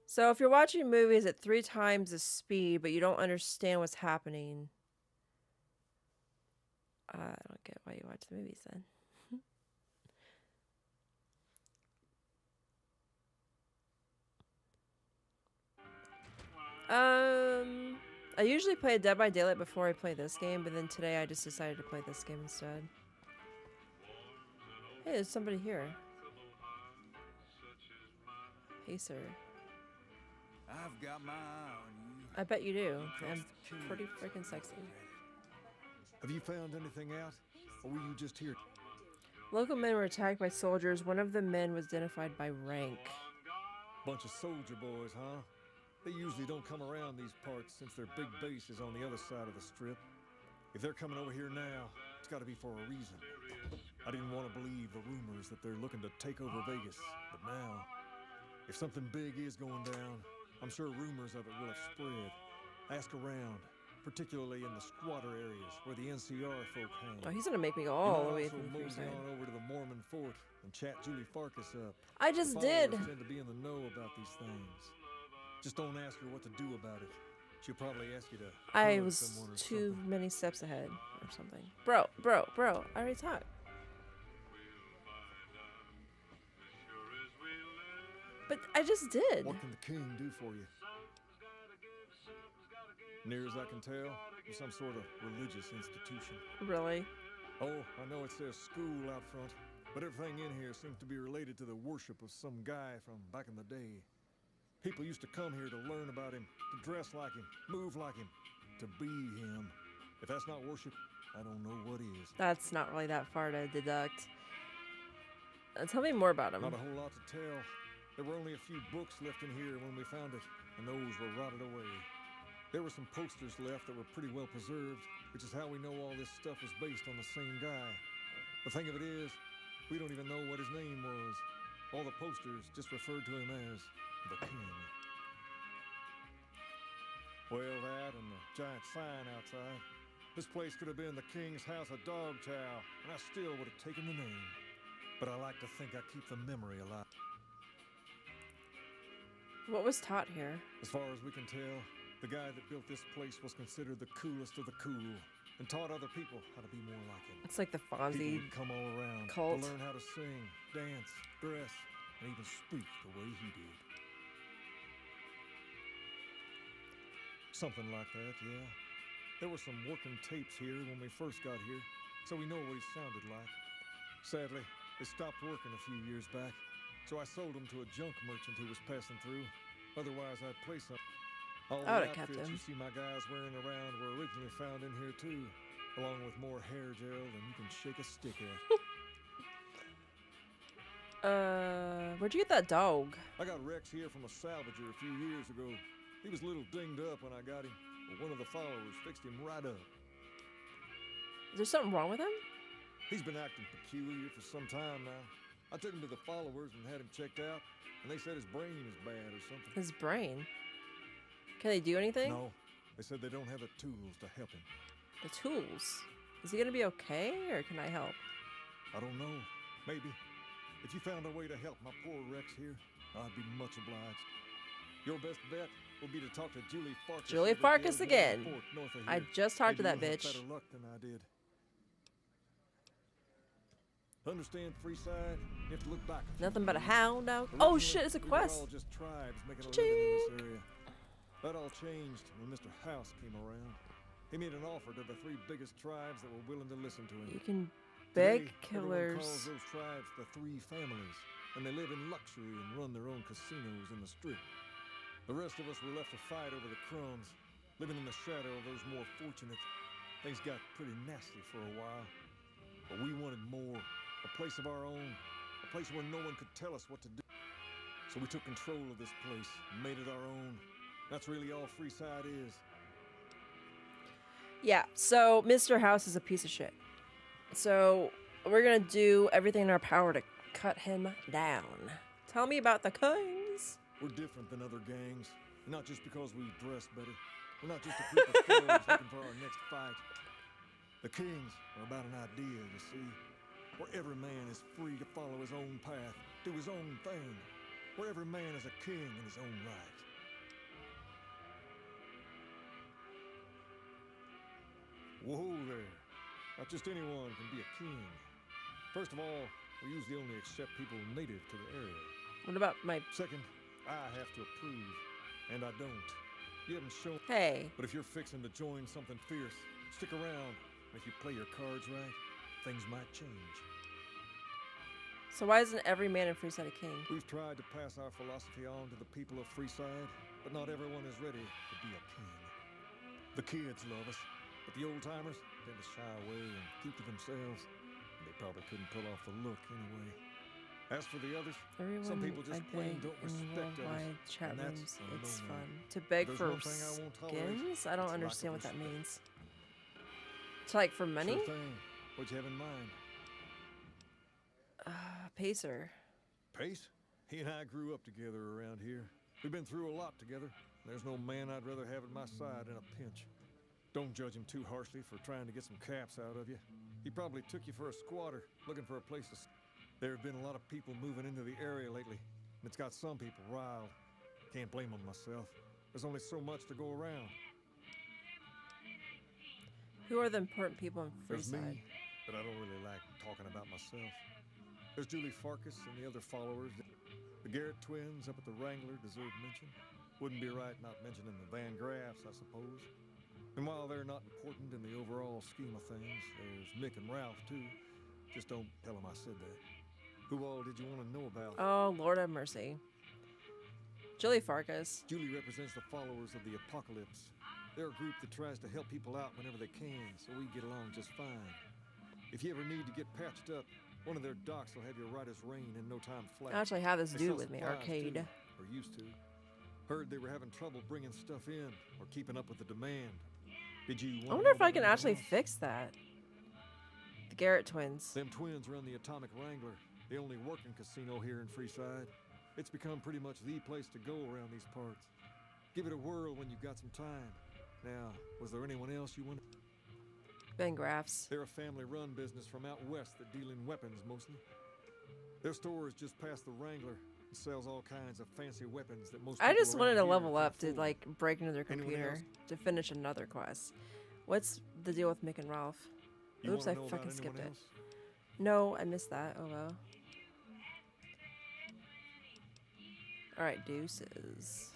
So if you're watching movies at 3 times the speed, but you don't understand what's happening, I don't get why you watch the movies then. I usually play Dead by Daylight before I play this game, but then today I just decided to play this game instead. Hey, there's somebody here. Hey, sir. I've got my eye on you. I bet you do. I'm pretty freaking sexy. Have you found anything out? Or were you just here? Local men were attacked by soldiers. One of the men was identified by rank. Bunch of soldier boys, huh? They usually don't come around these parts since their big base is on the other side of the strip. If they're coming over here now, it's got to be for a reason. I didn't want to believe the rumors that they're looking to take over Vegas, but now, if something big is going down, I'm sure rumors of it will have spread. Ask around, particularly in the squatter areas where the NCR folk hang. Oh, he's gonna make me go all the way also through the mosey side. on over to the Mormon fort and chat Julie Farkas up. I just The did. followers tend to be in the know about these things. Just don't ask her what to do about it. She'll probably ask you to. I hug was someone or too something. many steps ahead or something. Bro, I already talked. But I just did. What can the king do for you? Near as I can tell, it's some sort of religious institution. Really? Oh, I know it says school out front, but everything in here seems to be related to the worship of some guy from back in the day. People used to come here to learn about him, to dress like him, move like him, to be him. If that's not worship, I don't know what is. That's not really that far to deduct. Tell me more about him. Not a whole lot to tell. There were only a few books left in here when we found it, and those were rotted away. There were some posters left that were pretty well preserved, which is how we know all this stuff was based on the same guy. The thing of it is, we don't even know what his name was. All the posters just referred to him as the King. Well, that and the giant sign outside. This place could have been the King's House of Dog Chow, and I still would have taken the name. But I like to think I keep the memory alive. What was taught here? As far as we can tell, the guy that built this place was considered the coolest of the cool and taught other people how to be more like him. It's like the People Fonzie would come all around cult. to learn how to sing, dance, dress, and even speak the way he did. Something like that, yeah. There were some working tapes here when we first got here, so we know what he sounded like. Sadly, they stopped working a few years back, so I sold them to a junk merchant who was passing through. Otherwise, I'd play some. All I the would've kept outfits him. you see my guys wearing around were originally found in here too, along with more hair gel than you can shake a stick at. Where'd you get that dog? I got Rex here from a salvager a few years ago. He was a little dinged up when I got him, but one of the followers fixed him right up. Is there something wrong with him? He's been acting peculiar for some time now. I took him to the followers and had him checked out, and they said his brain is bad or something. His brain? Can they do anything? No, they said they don't have the tools to help him. The tools? Is he gonna be okay, or can I help? I don't know. Maybe. If you found a way to help my poor Rex here, I'd be much obliged. Your best bet will be to talk to Julie Farkas. Julie over at the Farkas old again. fort north of I here. just talked to Maybe that you'll have bitch. better luck than I did. Understand, Freeside? You have to look back. Nothing but a hound dog. Oh shit, it's a We were quest. all just tribes making a living in this area. That all changed when Mr. House came around. He made an offer to the 3 biggest tribes that were willing to listen to him. You can Today, beg everyone calls killers. those tribes the 3 families, and they live in luxury and run their own casinos in the strip. The rest of us were left to fight over the crumbs, living in the shadow of those more fortunate. Things got pretty nasty for a while, but we wanted more, a place of our own, a place where no one could tell us what to do. So we took control of this place and made it our own. That's really all Freeside is. Yeah, so Mr. House is a piece of shit. So we're gonna do everything in our power to cut him down. Tell me about the Kings. We're different than other gangs, not just because we dress better. We're not just a group of foes looking for our next fight. The Kings are about an idea, you see, where every man is free to follow his own path, do his own thing, where every man is a king in his own right. Whoa there. Not just anyone can be a king. First of all, we usually only accept people native to the area. What about my... Second, I have to approve, and I don't. You haven't shown... Hey. But if you're fixing to join something fierce, stick around. If you play your cards right, things might change. So why isn't every man in Freeside a king? We've tried to pass our philosophy on to the people of Freeside, but not everyone is ready to be a king. The kids love us, but the old-timers tend to shy away and keep to themselves. They probably couldn't pull off the look anyway. As for the others, Everyone some people just I plain beg don't in respect worldwide others, chat and that's rooms. a It's no-no. fun. To beg There's for one thing I won't tolerate, skins? I don't it's lack of understand what that respect. means. To like for money? Sure thing. What you have in mind? Pacer. Pace? He and I grew up together around here. We've been through a lot together. There's no man I'd rather have at my side in a pinch. Don't judge him too harshly for trying to get some caps out of you. He probably took you for a squatter, looking for a place to... There have been a lot of people moving into the area lately, and it's got some people riled. Can't blame them myself. There's only so much to go around. Who are the important people in There's Freeside? me, but I don't really like talking about myself. There's Julie Farkas and the other followers. The Garrett twins up at the Wrangler deserve mention. Wouldn't be right not mentioning the Van Graffs, I suppose. And while they're not important in the overall scheme of things, there's Mick and Ralph, too. Just don't tell them I said that. Who all did you want to know about? Oh, Lord have mercy. Julie Farkas. Julie represents the followers of the Apocalypse. They're a group that tries to help people out whenever they can, so we get along just fine. If you ever need to get patched up, one of their docs will have you right as rain in no time flat. I actually have this They dude sell with me, supplies, Arcade. too, or used to. Heard they were having trouble bringing stuff in or keeping up with the demand. Did you I wanna wonder know if I about can anything actually else? fix that. The Garrett twins. Them twins run the Atomic Wrangler, the only working casino here in Freeside. It's become pretty much the place to go around these parts. Give it a whirl when you've got some time. Now, was there anyone else you wanted? Van Graffs. They're a family-run business from out west that deal in weapons mostly. Their store is just past the Wrangler and sells all kinds of fancy weapons that most I people just around wanted to here level can up to afford. like break into their Anyone computer else? to finish another quest. What's the deal with Mick and Ralph? You Oops, I wanna know about fucking skipped anyone it. else? No, I missed that. Oh well. Alright, deuces.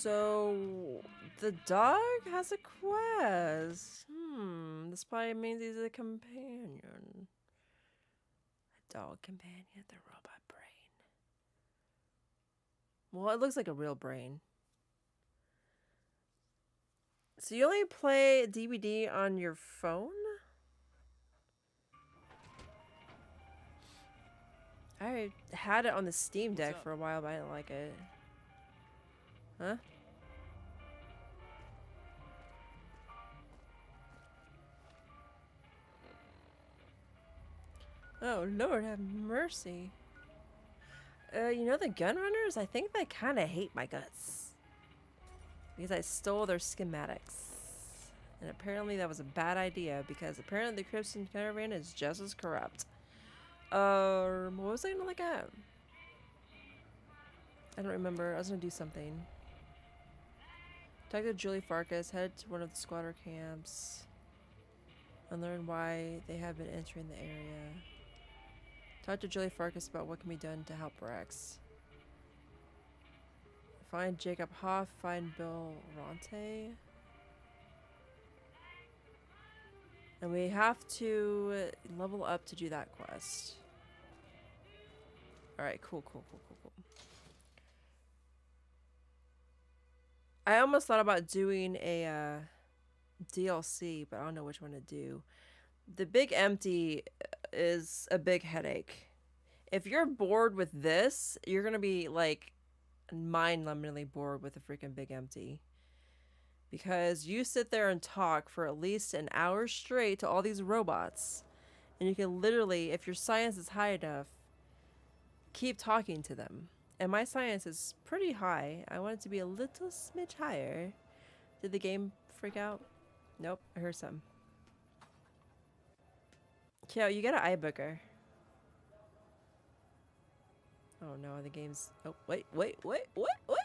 So the dog has a quest. This probably means he's a companion. A dog companion, the robot brain. Well, it looks like a real brain. So you only play DVD on your phone? I had it on the Steam Deck for a while, but I didn't like it. Huh? Oh, Lord have mercy. You know the Gunrunners? I think they kind of hate my guts. Because I stole their schematics. And apparently that was a bad idea, because apparently the Crimson Caravan is just as corrupt. What was I gonna look at? I don't remember. I was gonna do something. Talk to Julie Farkas, head to one of the squatter camps, and learn why they have been entering the area. Talk to Julie Farkas about what can be done to help Rex. Find Jacob Hoff, find Bill Ronte. And we have to level up to do that quest. Alright, cool. I almost thought about doing a DLC, but I don't know which one to do. The Big Empty is a big headache. If you're bored with this, you're gonna be like mind-numbingly bored with the freaking Big Empty. Because you sit there and talk for at least an hour straight to all these robots. And you can literally, if your science is high enough, keep talking to them. And my science is pretty high. I want it to be a little smidge higher. Did the game freak out? Nope, I heard some. Kyo, you got an iBooker. Oh no, the game's... Oh, wait. What?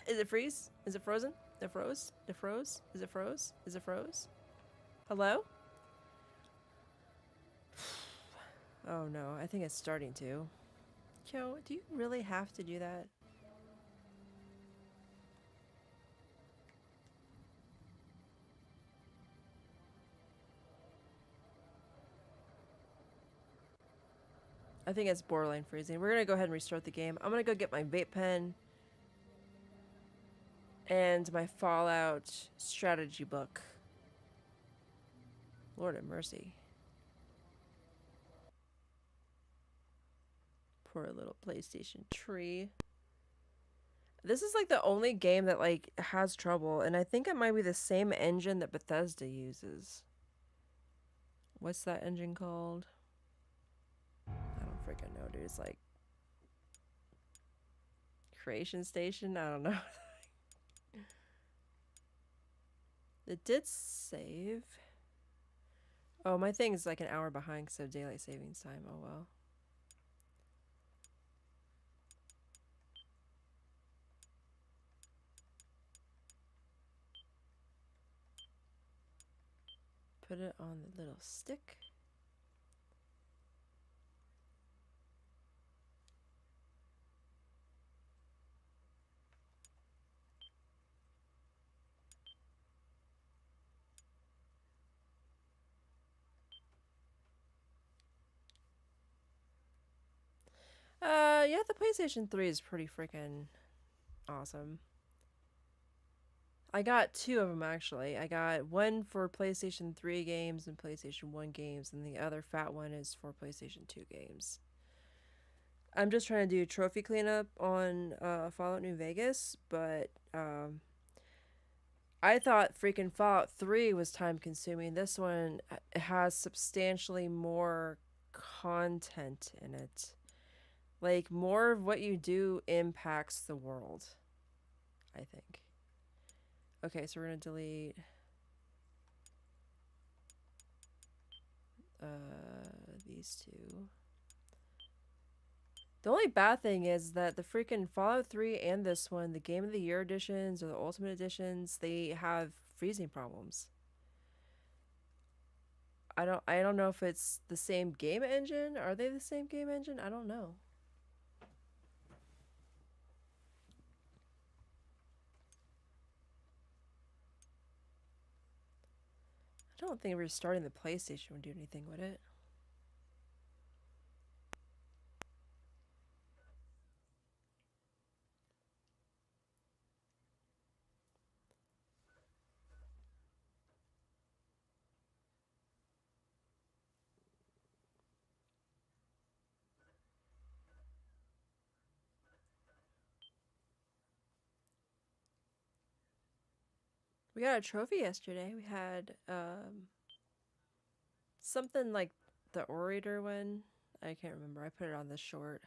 Is it freeze? Is it frozen? It froze? It froze? Is it froze? Is it froze? Hello? Oh no, I think it's starting to. Kyo, do you really have to do that? I think it's borderline freezing. We're gonna go ahead and restart the game. I'm gonna go get my vape pen and my Fallout strategy book. Lord have mercy. Poor little PlayStation tree. This is like the only game that like has trouble, and I think it might be the same engine that Bethesda uses. What's that engine called? I don't freaking know, dude. It's like Creation Station? I don't know. It did save. Oh, my thing is like an hour behind because of daylight savings time. Oh well. Put it on the little stick. Yeah, the PlayStation 3 is pretty freaking awesome. I got two of them actually. I got one for PlayStation 3 games and PlayStation 1 games, and the other fat one is for PlayStation 2 games. I'm just trying to do trophy cleanup on Fallout New Vegas, but I thought freaking Fallout 3 was time consuming. This one has substantially more content in it. Like, more of what you do impacts the world, I think. Okay, so we're going to delete these two. The only bad thing is that the freaking Fallout 3 and this one, the Game of the Year editions or the Ultimate editions, they have freezing problems. I don't know if it's the same game engine. Are they the same game engine? I don't know. I don't think restarting the PlayStation would do anything, would it? We got a trophy yesterday. We had something like the orator one. I can't remember. I put it on this short.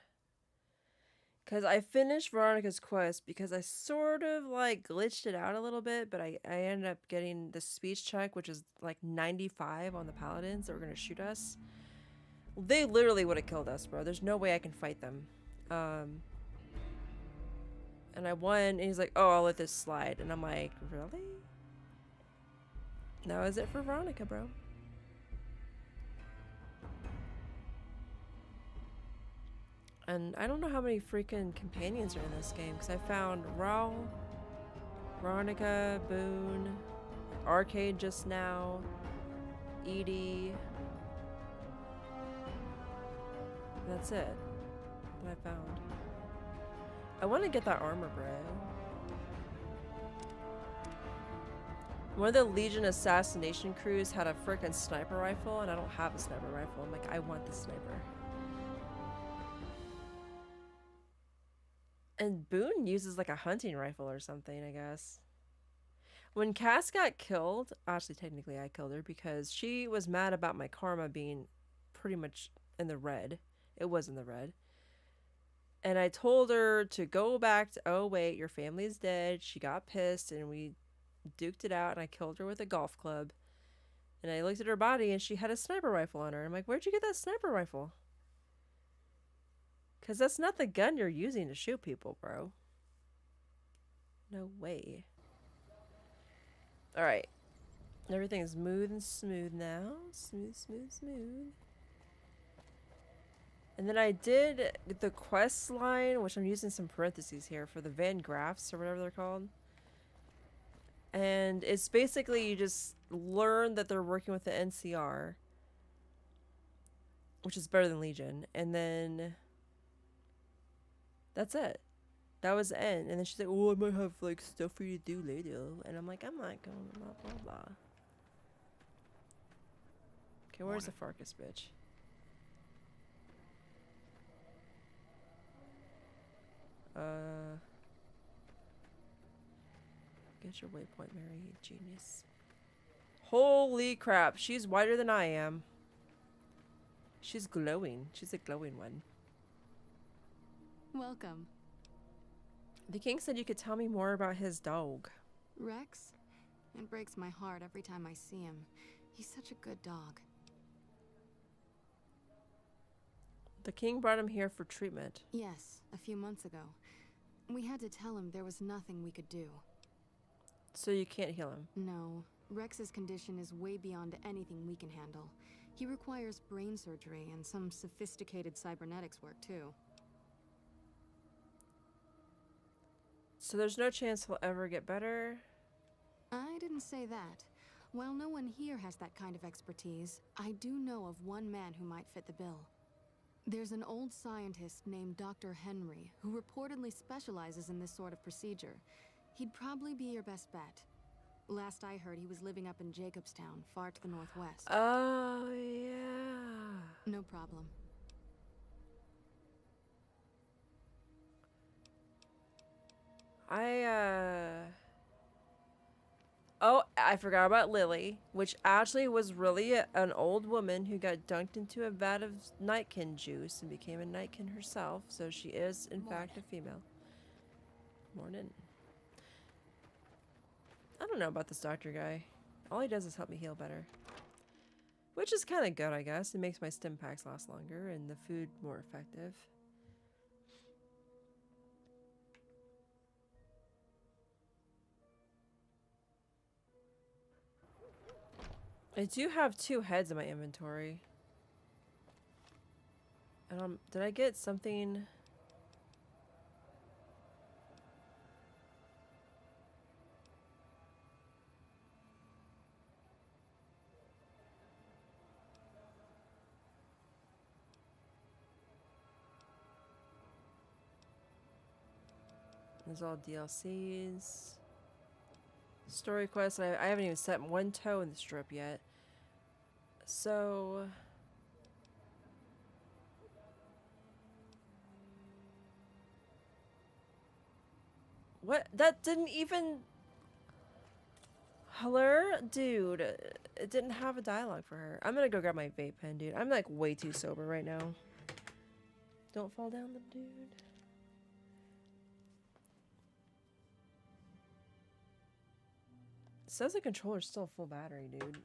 Because I finished Veronica's quest because I sort of like glitched it out a little bit, but I ended up getting the speech check, which is like 95 on the paladins that were going to shoot us. They literally would have killed us, bro. There's no way I can fight them. And I won, and he's like, oh, I'll let this slide. And I'm like, really? That was it for Veronica, bro. And I don't know how many freaking companions are in this game, because I found Raul, Veronica, Boone, Arcade just now, Edie. That's it that I found. I want to get that armor, bro. One of the Legion assassination crews had a freaking sniper rifle, and I don't have a sniper rifle. I'm like, I want the sniper. And Boone uses like a hunting rifle or something, I guess. When Cass got killed, actually technically I killed her because she was mad about my karma being pretty much in the red. It was in the red. And I told her to go back to, oh wait, your family's dead. She got pissed and we duked it out and I killed her with a golf club. And I looked at her body and she had a sniper rifle on her. I'm like, where'd you get that sniper rifle? Because that's not the gun you're using to shoot people, bro. No way. Alright. Everything's smooth and smooth now. Smooth, smooth, smooth. And then I did the quest line, which I'm using some parentheses here, for the Van Graffs or whatever they're called. And it's basically you just learn that they're working with the NCR, which is better than Legion. And then that's it. That was the end. And then she's like, oh, I might have like stuff for you to do later. And I'm like, I'm not going blah blah blah. Okay, where's the Farkas bitch? Get your waypoint, Mary, you genius. Holy crap, she's whiter than I am. She's glowing. She's a glowing one. Welcome. The king said you could tell me more about his dog. Rex? It breaks my heart every time I see him. He's such a good dog. The king brought him here for treatment. Yes, a few months ago. We had to tell him there was nothing we could do. So you can't heal him? No. Rex's condition is way beyond anything we can handle. He requires brain surgery and some sophisticated cybernetics work, too. So there's no chance he'll ever get better? I didn't say that. While no one here has that kind of expertise, I do know of one man who might fit the bill. There's an old scientist named Dr. Henry who reportedly specializes in this sort of procedure. He'd probably be your best bet. Last I heard, he was living up in Jacobstown, far to the northwest. Oh, yeah. No problem. Oh, I forgot about Lily, which actually was really an old woman who got dunked into a vat of nightkin juice and became a nightkin herself. So she is, in fact, a female. Morning. I don't know about this doctor guy. All he does is help me heal better. Which is kind of good, I guess. It makes my stim packs last longer and the food more effective. I do have 2 heads in my inventory. And did I get something? There's all DLCs. Story quests. I haven't even set one toe in the strip yet. So... What? That didn't even... Hello? Dude, it didn't have a dialogue for her. I'm gonna go grab my vape pen, dude. I'm like way too sober right now. Don't fall down the dude. It says the controller's still full battery, dude.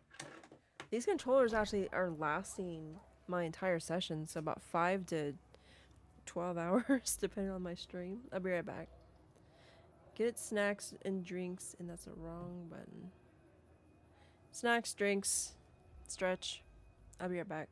These controllers actually are lasting my entire session, so about 5 to 12 hours, depending on my stream. I'll be right back. Get snacks and drinks, and that's a wrong button. Snacks, drinks, stretch. I'll be right back.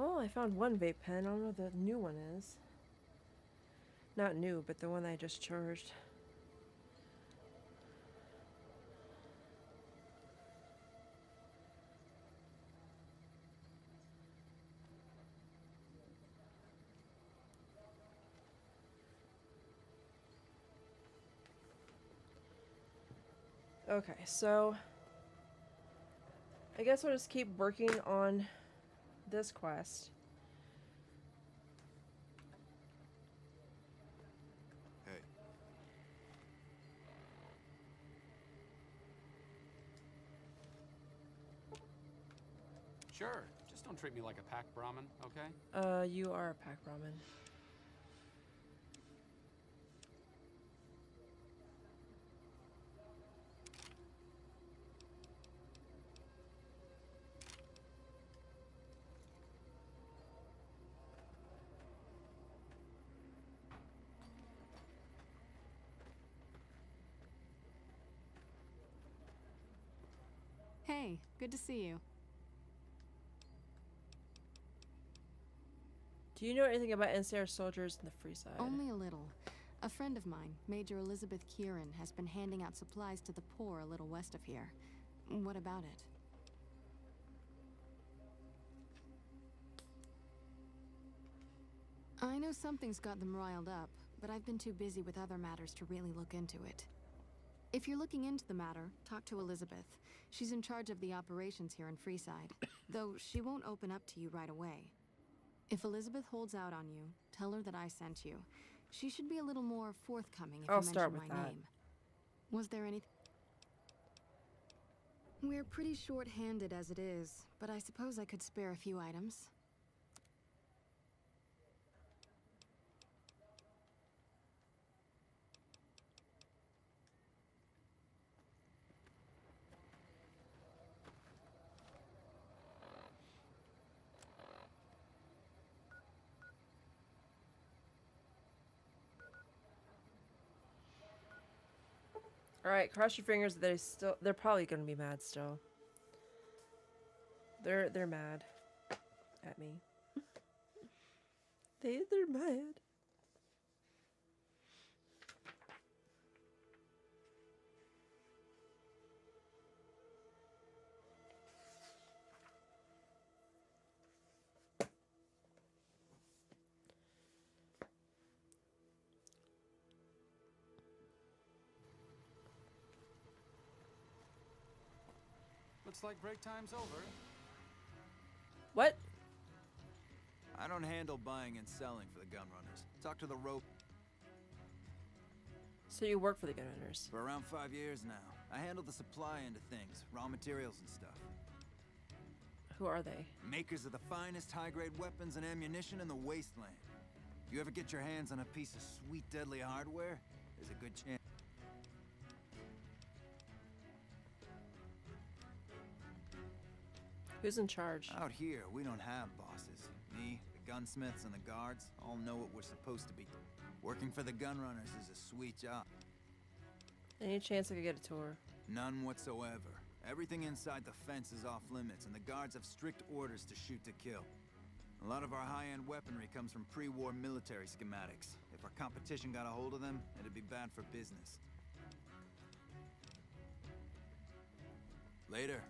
Oh, I found one vape pen. I don't know what the new one is. Not new, but the one I just charged. Okay, so I guess I'll just keep working on this quest. Hey. Sure. Just don't treat me like a pack Brahmin, okay? You are a pack ramen. Hey, good to see you. Do you know anything about NCR soldiers in the free side? Only a little. A friend of mine, Major Elizabeth Kieran, has been handing out supplies to the poor a little west of here. What about it? I know something's got them riled up, but I've been too busy with other matters to really look into it. If you're looking into the matter, talk to Elizabeth. She's in charge of the operations here in Freeside, though she won't open up to you right away. If Elizabeth holds out on you, tell her that I sent you. She should be a little more forthcoming if I'll you start mention with my that. name. Was there anything? We're pretty short-handed as it is, but I suppose I could spare a few items. Alright, cross your fingers that they're probably gonna be mad still. They're mad at me. They're mad. Looks like break time's over. What? I don't handle buying and selling for the gun runners. Talk to the rope. So you work for the gun runners? For around 5 years now. I handle the supply end of things, raw materials and stuff. Who are they? Makers of the finest high-grade weapons and ammunition in the wasteland. You ever get your hands on a piece of sweet, deadly hardware? There's a good chance. Who's in charge? Out here, we don't have bosses. Me, the gunsmiths, and the guards all know what we're supposed to be. Working for the gun runners is a sweet job. Any chance I could get a tour? None whatsoever. Everything inside the fence is off limits, and the guards have strict orders to shoot to kill. A lot of our high-end weaponry comes from pre-war military schematics. If our competition got a hold of them, it'd be bad for business. Later.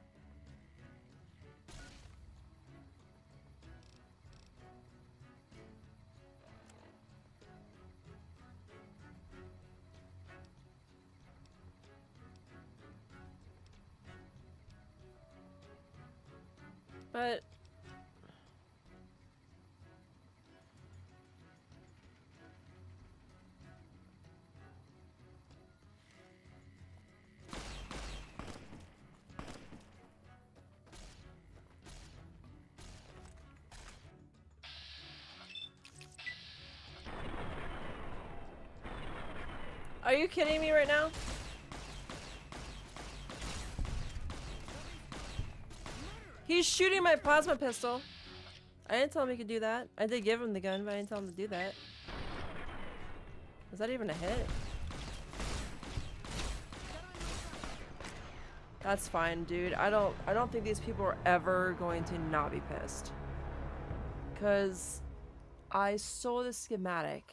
But are you kidding me right now? He's shooting my plasma pistol. I didn't tell him he could do that. I did give him the gun, but I didn't tell him to do that. Was that even a hit? That's fine, dude. I don't think these people are ever going to not be pissed. Because I saw the schematic.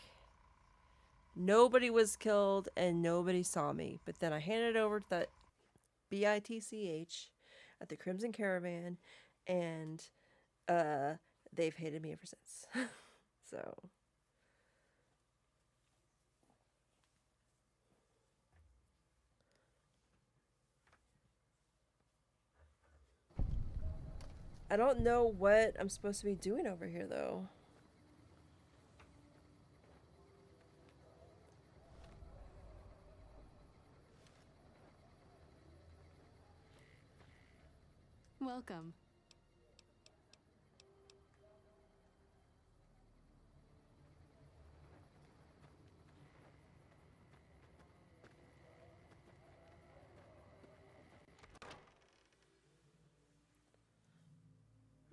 Nobody was killed and nobody saw me. But then I handed it over to that BITCH at the Crimson Caravan, and they've hated me ever since. So I don't know what I'm supposed to be doing over here though. Welcome.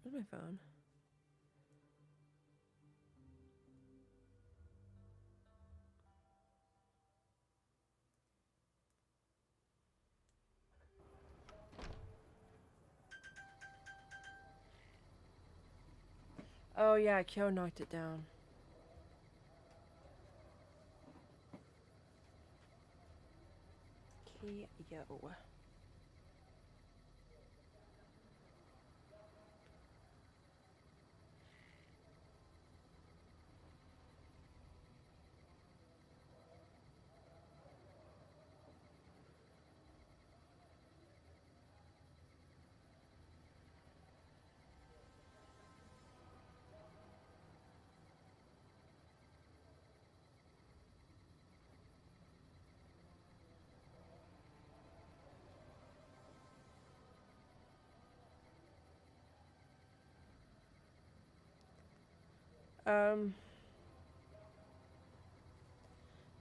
Where's my phone? Oh yeah, Kyo knocked it down. Kyo.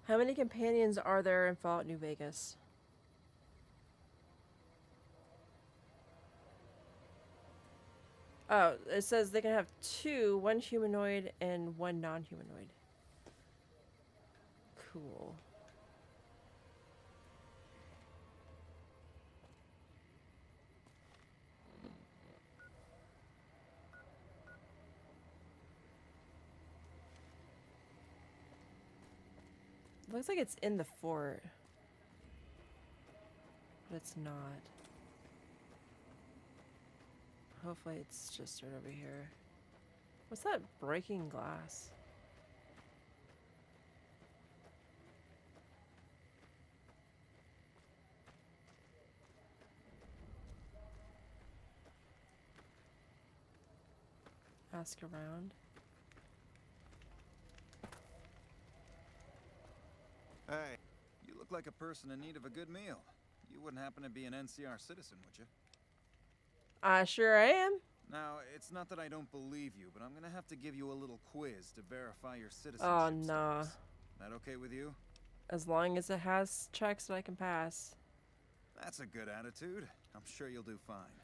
How many companions are there in Fallout New Vegas? Oh, it says they can have two, one humanoid and one non-humanoid. Cool. Looks like it's in the fort. But it's not. Hopefully it's just right over here. What's that breaking glass? Ask around. Hey, you look like a person in need of a good meal. You wouldn't happen to be an NCR citizen, would you? Sure I am. Now, it's not that I don't believe you, but I'm gonna have to give you a little quiz to verify your citizenship Oh, nah. status. That okay with you? As long as it has checks that I can pass. That's a good attitude. I'm sure you'll do fine.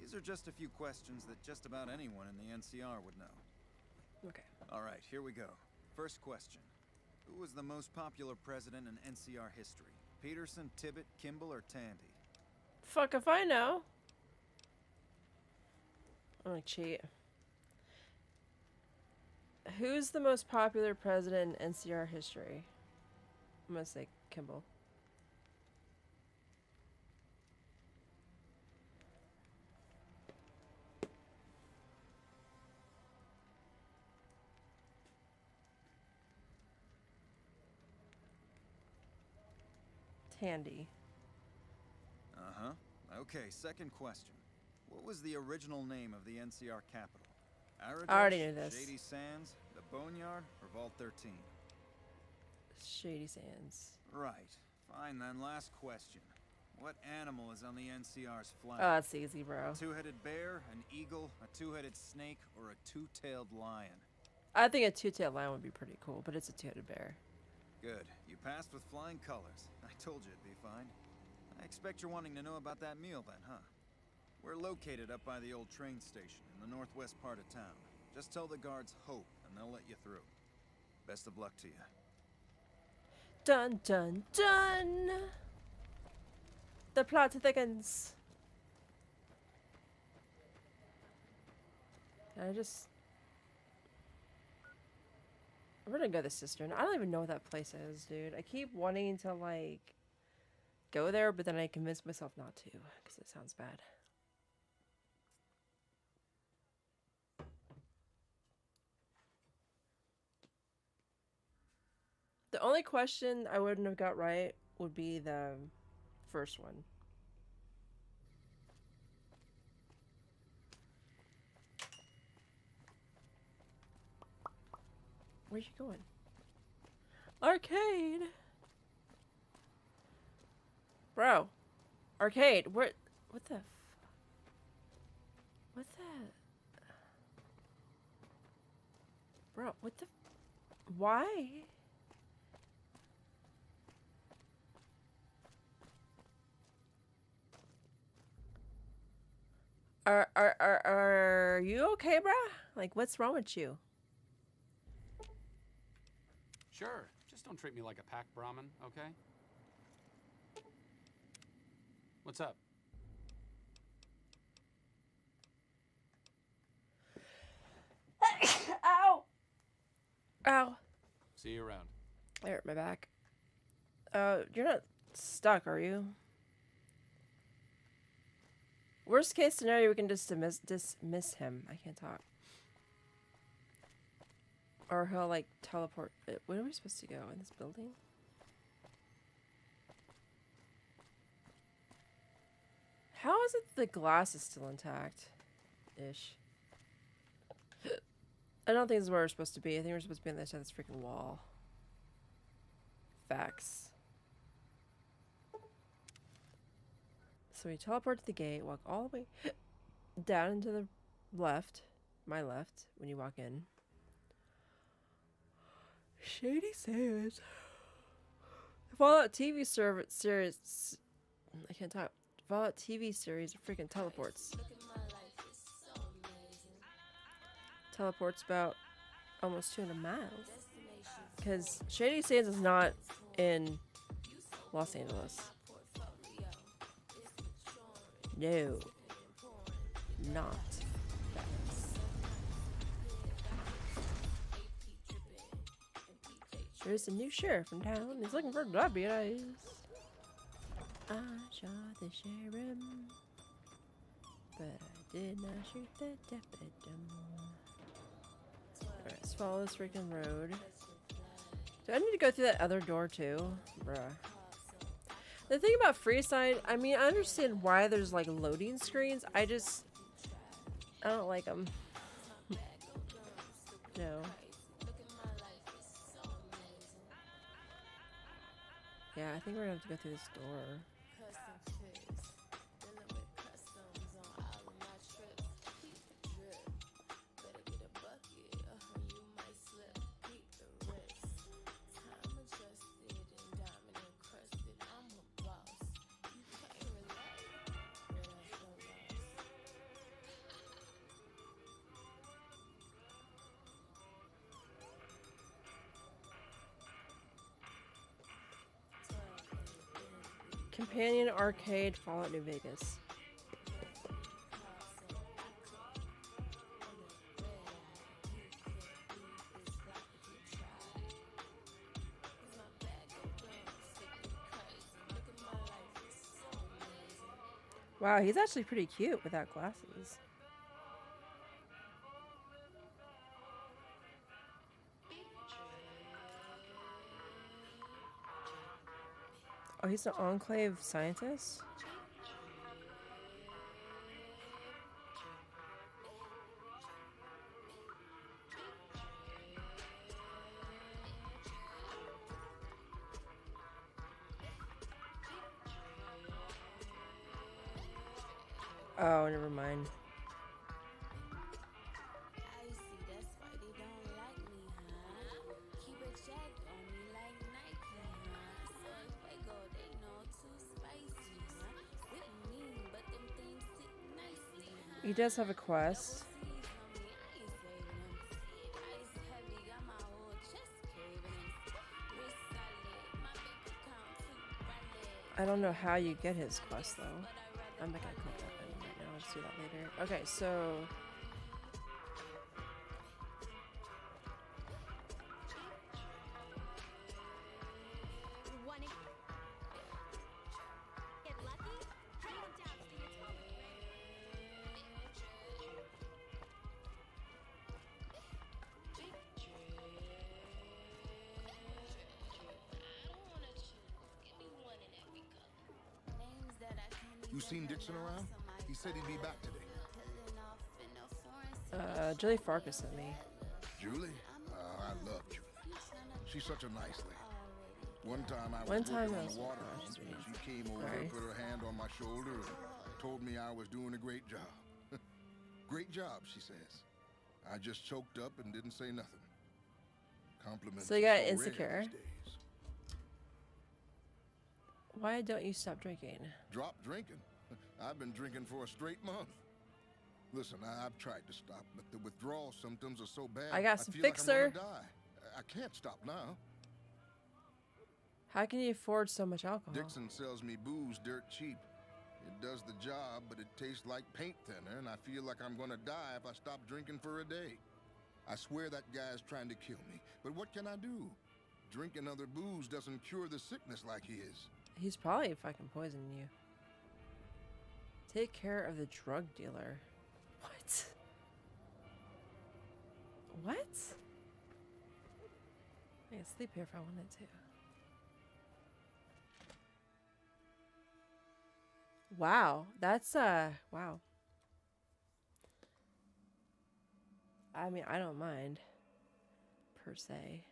These are just a few questions that just about anyone in the NCR would know. Okay. Alright, here we go. First question. Who was the most popular president in NCR history? Peterson, Tibbet, Kimball, or Tandy? Fuck if I know. I'm gonna cheat. Who's the most popular president in NCR history? I'm gonna say Kimball. Tandy. Uh-huh. Okay, second question. What was the original name of the NCR capital? Aradesh, I already knew this. Shady Sands, the Boneyard, or Vault 13? Shady Sands. Right. Fine then, last question. What animal is on the NCR's flag? Oh, that's easy, bro. A two-headed bear, an eagle, a two-headed snake, or a two-tailed lion? I think a two-tailed lion would be pretty cool, but it's a two-headed bear. Good. You passed with flying colors. I told you it'd be fine. I expect you're wanting to know about that meal then, huh? We're located up by the old train station in the northwest part of town. Just tell the guards Hope, and they'll let you through. Best of luck to you. Dun dun dun! The plot thickens. Can I just We're gonna go to the cistern. I don't even know what that place is, dude. I keep wanting to, like, go there, but then I convince myself not to, because it sounds bad. The only question I wouldn't have got right would be the first one. Where you going? Arcade! Bro. Arcade. What the What's that? Bro, what the why? Are you okay, bruh? Like, what's wrong with you? Sure, just don't treat me like a pack Brahmin, okay? What's up? Ow! Ow. See you around. I hurt my back. You're not stuck, are you? Worst case scenario, we can just dismiss him. I can't talk. Or he'll, like, teleport. Where are we supposed to go? In this building? How is it the glass is still intact? Ish. I don't think this is where we're supposed to be. I think we're supposed to be on the other side of this freaking wall. Facts. So we teleport to the gate, walk all the way down into the left, my left, when you walk in. Shady Sands. Fallout TV series. I can't talk. Fallout TV series freaking teleports. Teleports about almost 200 miles. Because Shady Sands is not in Los Angeles. No. Not. There's a new sheriff in town. He's looking for deputies. I shot the sheriff, but I did not shoot the deputy. Alright, let's follow this freaking road. Do I need to go through that other door too? Bruh. The thing about Freeside, I mean, I understand why there's like loading screens. I don't like them. No. Yeah, I think we're gonna have to go through this door. Companion Arcade, Fallout New Vegas. Wow, he's actually pretty cute without glasses. Oh, he's an Enclave scientist? Oh, never mind. He does have a quest. I don't know how you get his quest though. I'm not gonna click that button right now. I'll just do that later. Okay, so You seen Dixon around? He said he'd be back today. Julie Farkas sent me. Julie? I love Julie. She's such a nice lady. One time I was working on the water pump, and she came over and put her hand on my shoulder and told me I was doing a great job. Great job, she says. I just choked up and didn't say nothing. Compliments. So you got are so insecure. rare these days. Why don't you stop drinking? Drop drinking? I've been drinking for a straight month. Listen, I've tried to stop, but the withdrawal symptoms are so bad. I got some feel fixer. Like I'm gonna die. I can't stop now. How can you afford so much alcohol? Dixon sells me booze dirt cheap. It does the job, but it tastes like paint thinner, and I feel like I'm gonna die if I stop drinking for a day. I swear that guy's trying to kill me, but what can I do? Drinking other booze doesn't cure the sickness like he is. He's probably fucking poisoning you. Take care of the drug dealer. What? What? I can sleep here if I wanted to. Wow, that's wow. I mean, I don't mind per se.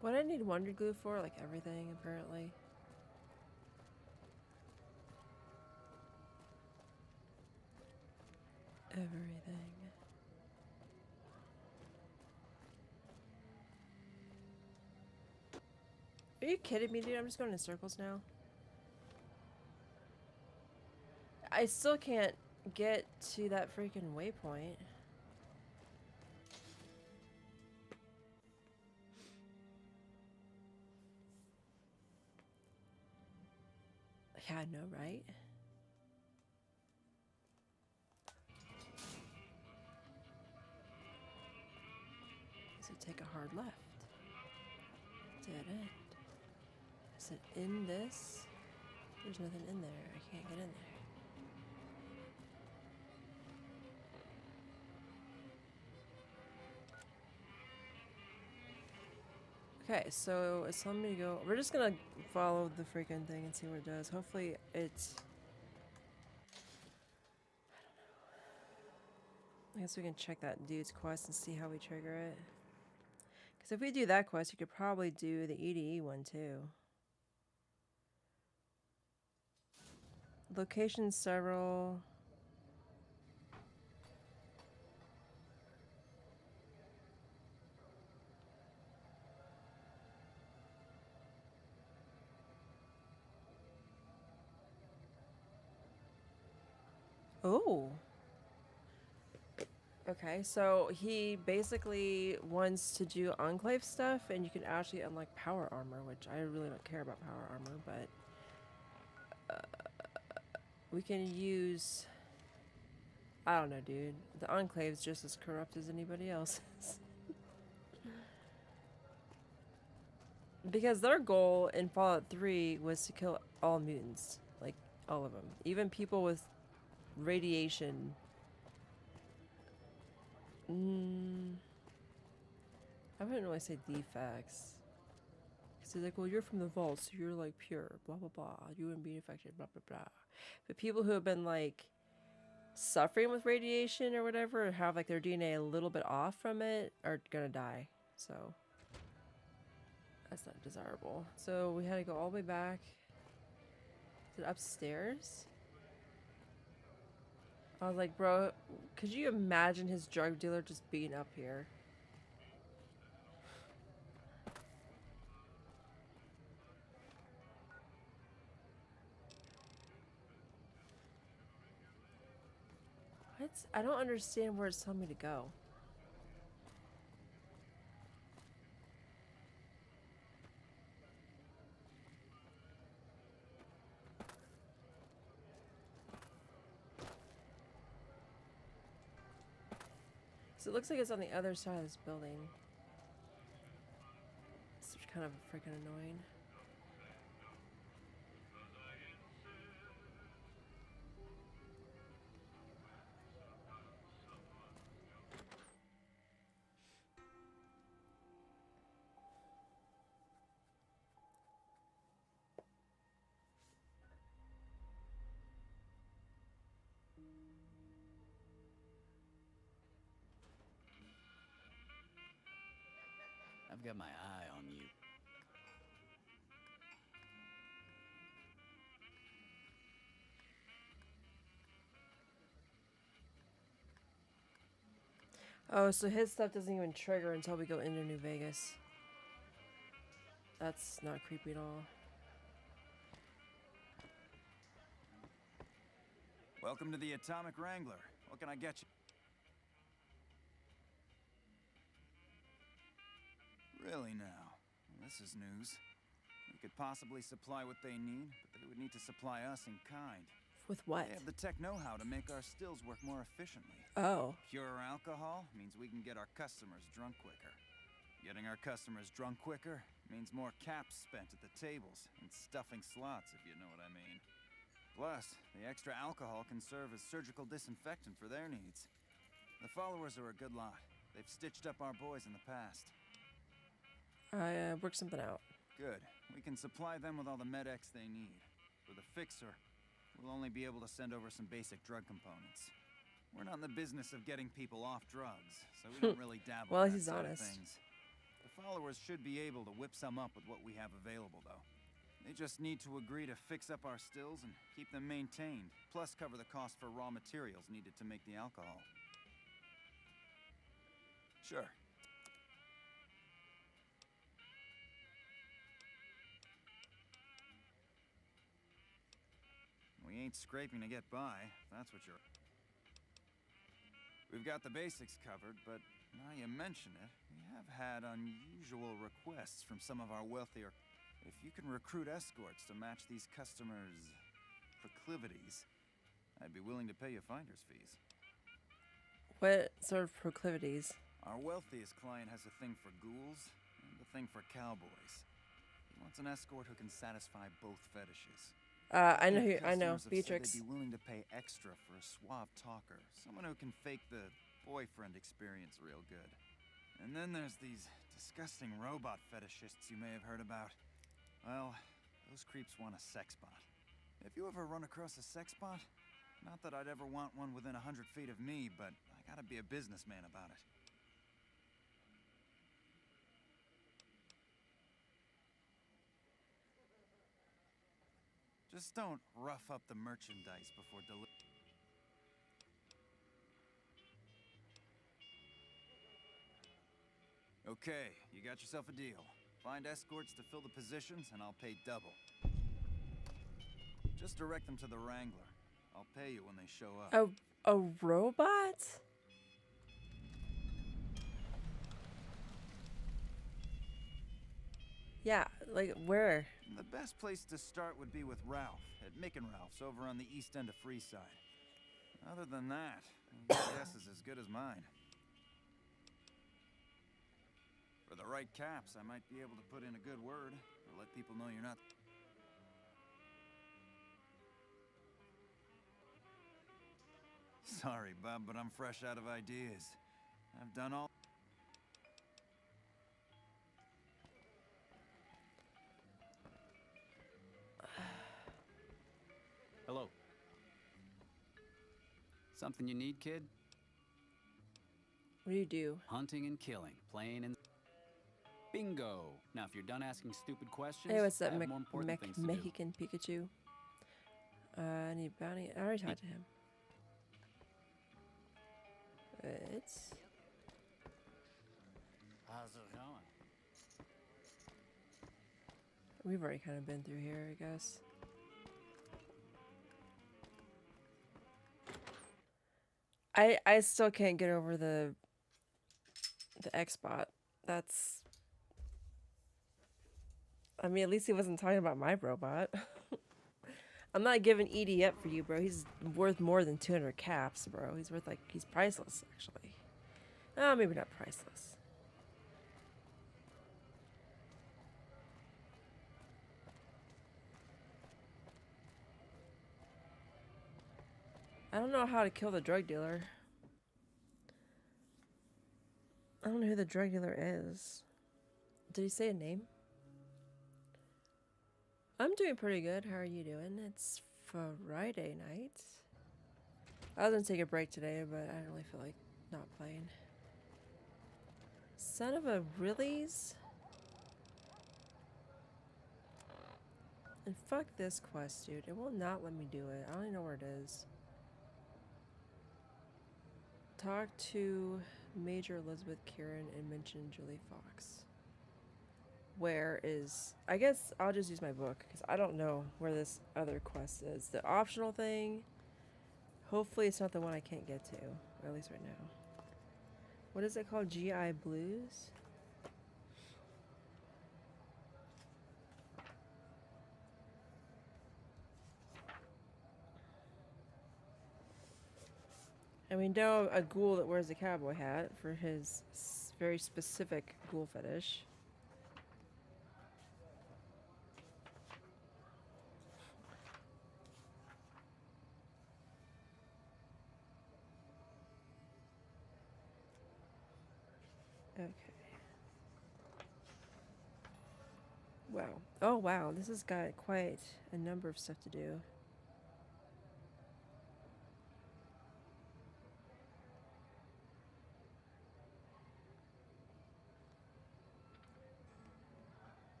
What I need Wonder Glue for? Like everything, apparently. Everything. Are you kidding me, dude? I'm just going in circles now. I still can't get to that freaking waypoint. Yeah, I know, right? So take a hard left. Dead end. Is it in this? There's nothing in there. I can't get in there. Okay, so it's telling me to go. We're just gonna follow the freaking thing and see what it does. Hopefully it's. I guess we can check that dude's quest and see how we trigger it. Because if we do that quest, you could probably do the EDE one too. Location several. Oh. Okay, so he basically wants to do Enclave stuff, and you can actually unlock power armor, which I really don't care about power armor, but we can use. I don't know, dude. The Enclave's just as corrupt as anybody else's. Because their goal in Fallout 3 was to kill all mutants. Like, all of them. Even people with radiation. I wouldn't really say defects. Because they're like, well, you're from the vault, so you're, like, pure. Blah, blah, blah. You wouldn't be infected. Blah, blah, blah. But people who have been, like, suffering with radiation or whatever, or have, like, their DNA a little bit off from it, are gonna die. So that's not desirable. So we had to go all the way back. Is it upstairs? I was like, bro, could you imagine his drug dealer just being up here? What? I don't understand where it's telling me to go. So it looks like it's on the other side of this building. It's kind of freaking annoying. I've got my eye on you. Oh, so his stuff doesn't even trigger until we go into New Vegas. That's not creepy at all. Welcome to the Atomic Wrangler. What can I get you? Really now? Well, this is news. We could possibly supply what they need, but they would need to supply us in kind. With what? They have the tech know-how to make our stills work more efficiently. Oh. Pure alcohol means we can get our customers drunk quicker. Getting our customers drunk quicker means more caps spent at the tables and stuffing slots, if you know what I mean. Plus, the extra alcohol can serve as surgical disinfectant for their needs. The followers are a good lot. They've stitched up our boys in the past. I worked something out. Good. We can supply them with all the med-X they need. For the fixer, we'll only be able to send over some basic drug components. We're not in the business of getting people off drugs, so we don't really dabble Well, in that he's side honest. of things. The followers should be able to whip some up with what we have available, though. They just need to agree to fix up our stills and keep them maintained, plus cover the cost for raw materials needed to make the alcohol. Sure. We ain't scraping to get by, if that's what you're... We've got the basics covered, but now you mention it, we have had unusual requests from some of our wealthier... If you can recruit escorts to match these customers' proclivities, I'd be willing to pay you finder's fees. What sort of proclivities? Our wealthiest client has a thing for ghouls and a thing for cowboys. He wants an escort who can satisfy both fetishes. I know who. I know. Customers have said Beatrix. they'd be willing to pay extra for a suave talker, someone who can fake the boyfriend experience real good. And then there's these disgusting robot fetishists you may have heard about. Well, those creeps want a sex bot. If you ever run across a sex bot, not that I'd ever want one within 100 feet of me, but I gotta be a businessman about it. Just don't rough up the merchandise before delivery. Okay, you got yourself a deal. Find escorts to fill the positions, and I'll pay double. Just direct them to the Wrangler. I'll pay you when they show up. A robot? Yeah, like where? The best place to start would be with Ralph, at Mick and Ralph's over on the east end of Freeside. Other than that, your guess is as good as mine. For the right caps, I might be able to put in a good word, or let people know you're not... Sorry, Bob, but I'm fresh out of ideas. I've done all... Hello. Something you need, kid? What do you do? Hunting and killing, playing and... Bingo! Now, if you're done asking stupid questions, Hey, what's that? I have more important things to do. Mexican Pikachu. I need bounty. I already talked to him. It's... How's it going? We've already kind of been through here, I guess. I still can't get over the X-Bot. That's... I mean, at least he wasn't talking about my robot. I'm not giving ED up for you, bro. He's worth more than 200 caps, bro. He's worth, like, he's priceless, actually. Oh, maybe not priceless. I don't know how to kill the drug dealer. I don't know who the drug dealer is. Did he say a name? I'm doing pretty good. How are you doing? It's Friday night. I was gonna take a break today, but I don't really feel like not playing. Son of a really's? And fuck this quest, dude. It will not let me do it. I don't even know where it is. Talk to Major Elizabeth Kieran and mention Julie Fox. Where is... I guess I'll just use my book, because I don't know where this other quest is. The optional thing... Hopefully it's not the one I can't get to. Or at least right now. What is it called? GI Blues? And we know a ghoul that wears a cowboy hat for his very specific ghoul fetish. Okay. Wow. Oh, wow. This has got quite a number of stuff to do.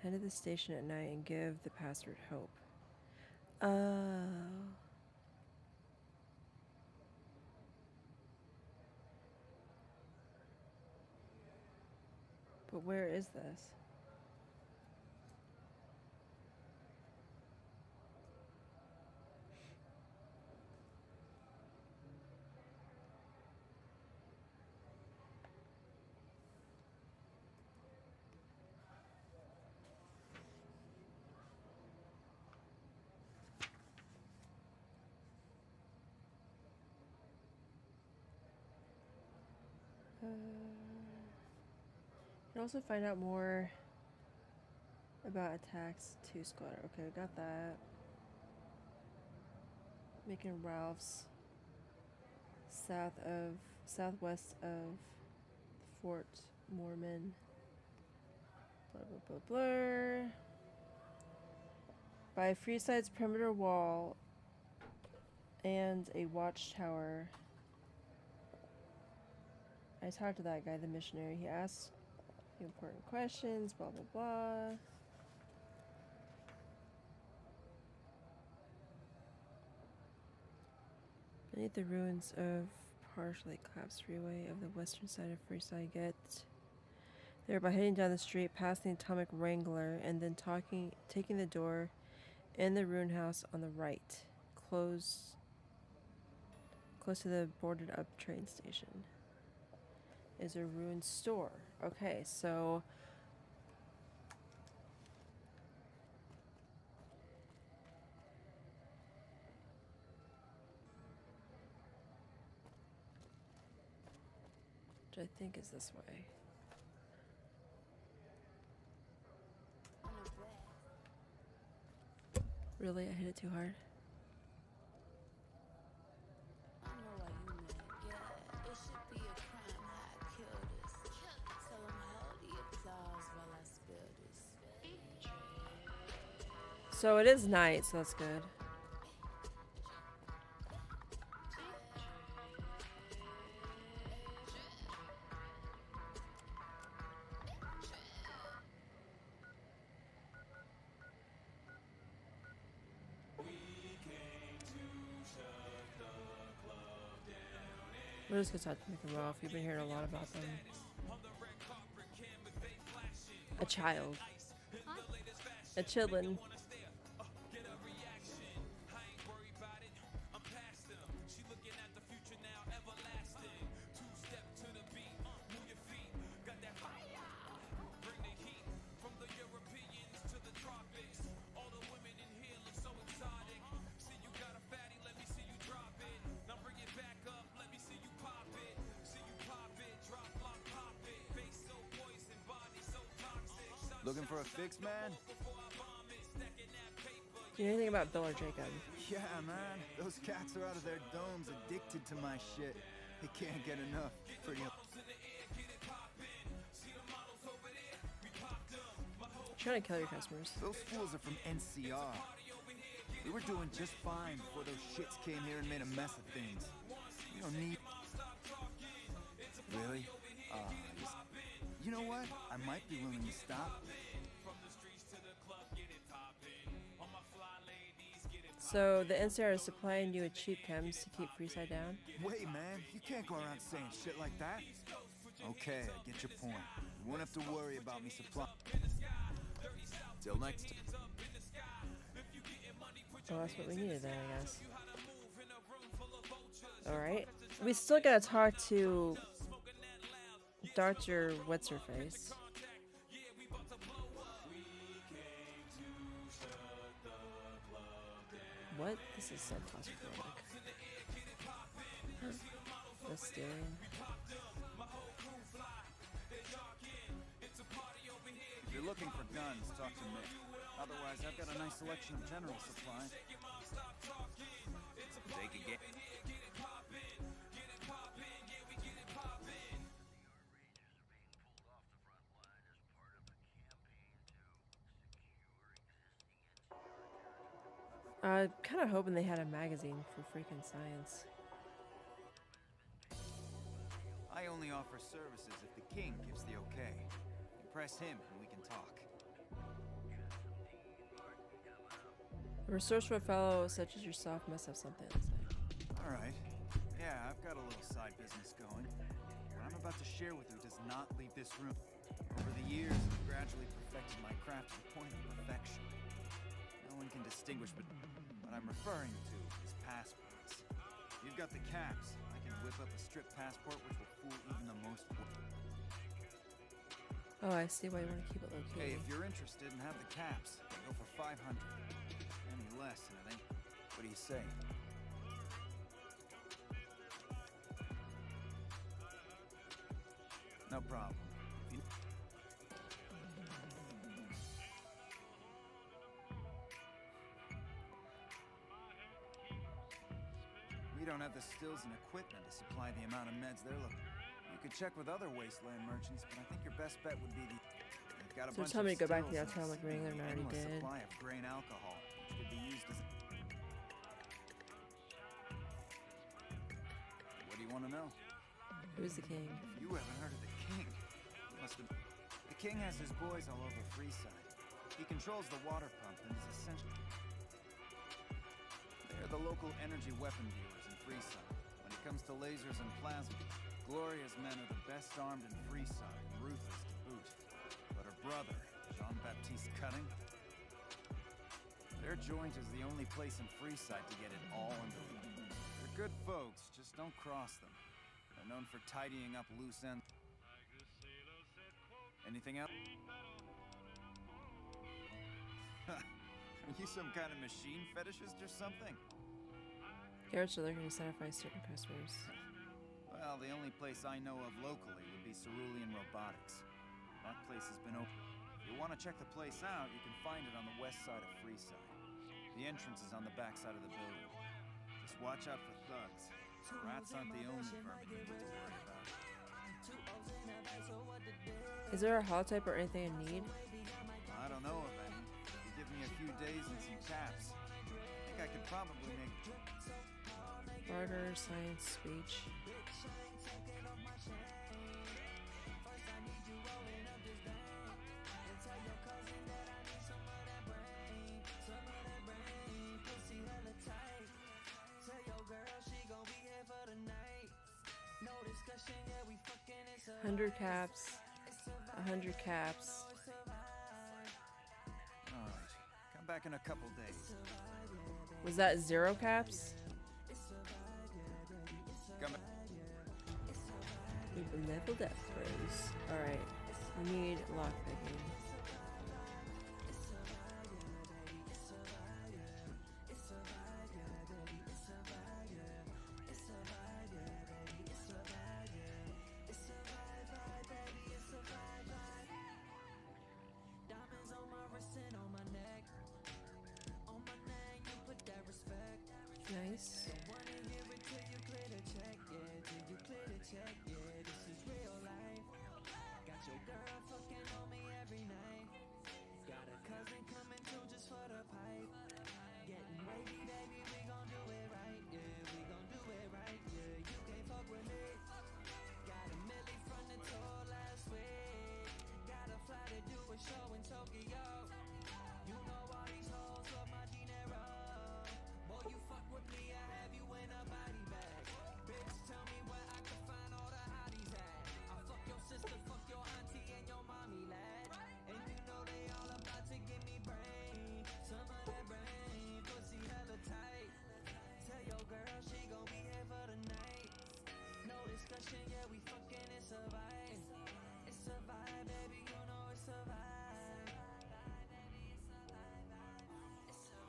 Head to the station at night and give the password Hope. Oh. But where is this? You can also find out more about attacks to Squatter. Okay, got that. Making Ralph's southwest of Fort Mormon. Blah blah blah blah. By Freeside's perimeter wall and a watchtower. I talked to that guy, the missionary. He asked the important questions, blah blah blah. Beneath the ruins of partially collapsed freeway of the western side of Freeside, get there by heading down the street past the Atomic Wrangler and then taking the door in the ruin house on the right, close to the boarded up train station, is a ruined store. Okay, so which I think is this way. Really, I hit it too hard. So it is night, so that's good. We're just gonna talk to Mick and Ralph. You've been hearing a lot about them. A child. A chillin'. Looking for a fix, man? Do you know anything about Bill or Jacob? Yeah, man. Those cats are out of their domes addicted to my shit. They can't get enough. Pretty... Trying to kill your customers. Those fools are from NCR. We were doing just fine before those shits came here and made a mess of things. We don't need... Really? You know what? I might be willing to stop. So the NCR is supplying you with cheap chems to keep Freeside down? Wait, man. You can't go around saying shit like that. Okay, I get your point. You won't have to worry about me supplying. Till next time. Oh, that's what we needed then, I guess. Alright. We still gotta talk to Dr. What's-Her-Face. What? This is so claustrophobic. The steering. If you're looking for guns, talk to Mick. Otherwise, I've got a nice selection of general supplies. Take a game. Kind of hoping they had a magazine for freaking science. I only offer services if the king gives the okay. Impress him and we can talk. A resourceful fellow such as yourself must have something to say. Alright. Yeah, I've got a little side business going. What I'm about to share with you does not leave this room. Over the years, I've gradually perfected my craft to the point of perfection. No one can distinguish but what I'm referring to is passports. You've got the caps. I can whip up a strip passport which will fool even the most... Oh, I see why you want to keep it low key. Hey, if you're interested and have the caps, I'll go for 500. Any less, and it ain't... What do you say? No problem. If you... We don't have the stills and equipment to supply the amount of meds they're looking. You could check with other wasteland merchants, but I think your best bet would be the... They've got a bunch tell me of to go back to stills the town like and Wrangler and I already endless did. supply of grain alcohol, which could be used as... What do you want to know? Who's the king? You haven't heard of the king. You must have... The king has his boys all over Freeside. He controls the water pump and is essentially... They're the local energy weapon dealers in Freeside. When it comes to lasers and plasma, Gloria's men are the best armed in Freeside, ruthless to boot. But her brother, Jean-Baptiste Cutting, their joint is the only place in Freeside to get it all under one. They're good folks, just don't cross them. They're known for tidying up loose ends. Anything else? Are you some kind of machine fetishist or something? Garrett's are looking to satisfy certain customers. Well, the only place I know of locally would be Cerulean Robotics. That place has been open. If you want to check the place out, you can find it on the west side of Freeside. The entrance is on the back side of the building. Just watch out for thugs. Rats aren't the only vermin you need to worry about. Is there a holotype or anything I need? I don't know of any. If you give me a few days and some caps, I think I could probably make... Barter, science, speech. $100 caps. 100 caps. Alright. Come back in a couple days. Was that 0 caps? Come back. We've been leveled up, bros. Alright. We need lockpicking.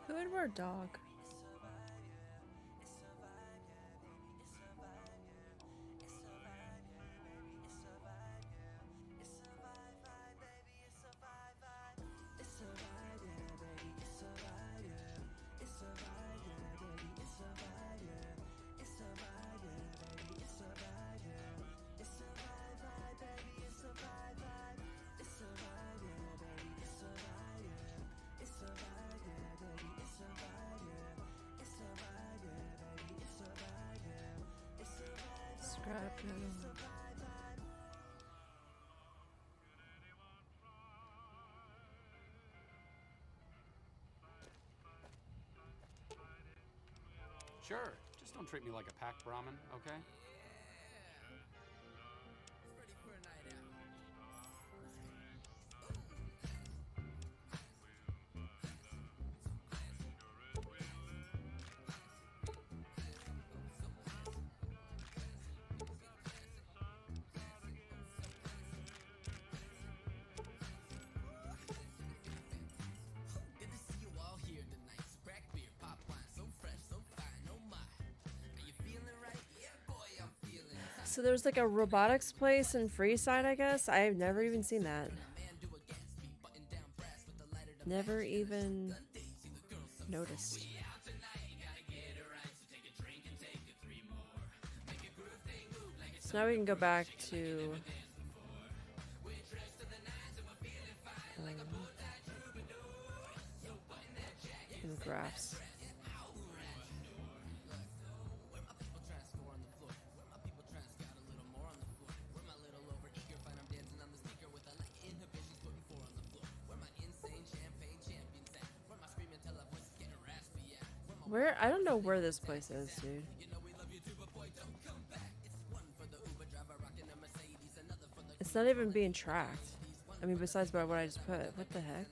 Who would wear dog? Scrap metal. Sure, just don't treat me like a packed Brahmin, okay? So there's like a robotics place in Freeside, I guess. I've never even seen that. Never even noticed. So now we can go back to graphs. Where? I don't know where this place is, dude. It's not even being tracked. I mean, besides by what I just put. What the heck?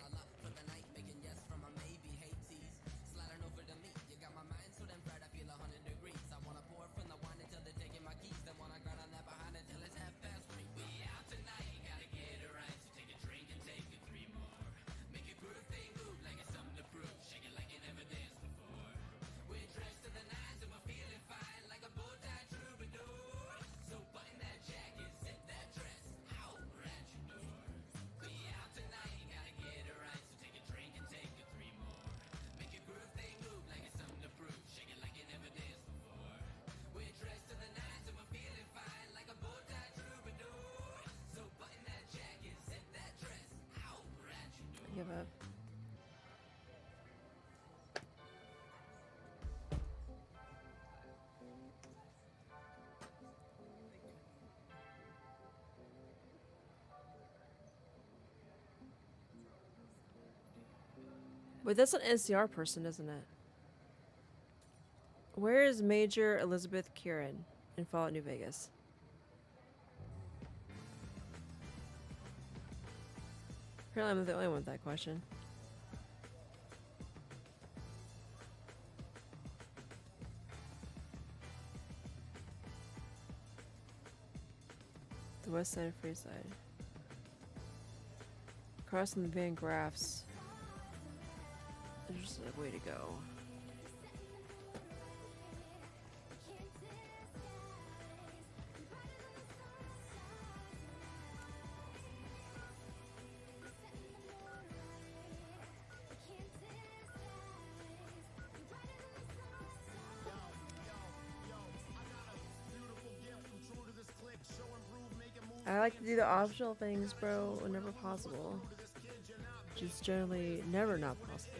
Give up. Wait, that's an NCR person, isn't it? Where is Major Elizabeth Kieran in Fallout New Vegas? Apparently I'm the only one with that question. The west side of Freeside. Crossing the Van Graffs. There's a way to go. I like to do the optional things, bro, whenever possible. Which is generally never not possible.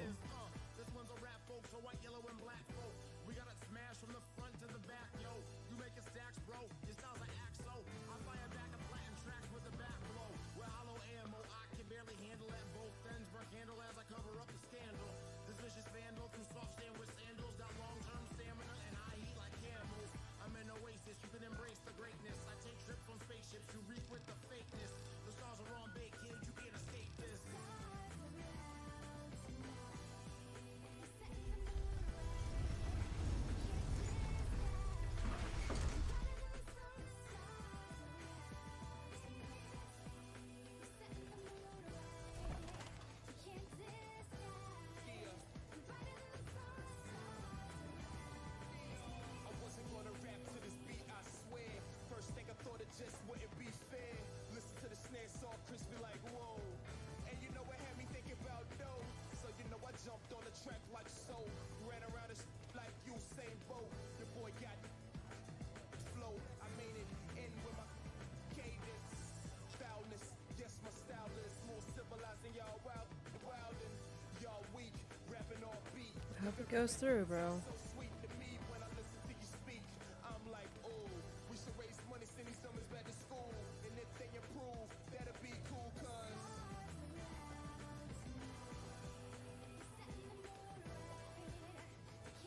I hope it goes through, bro.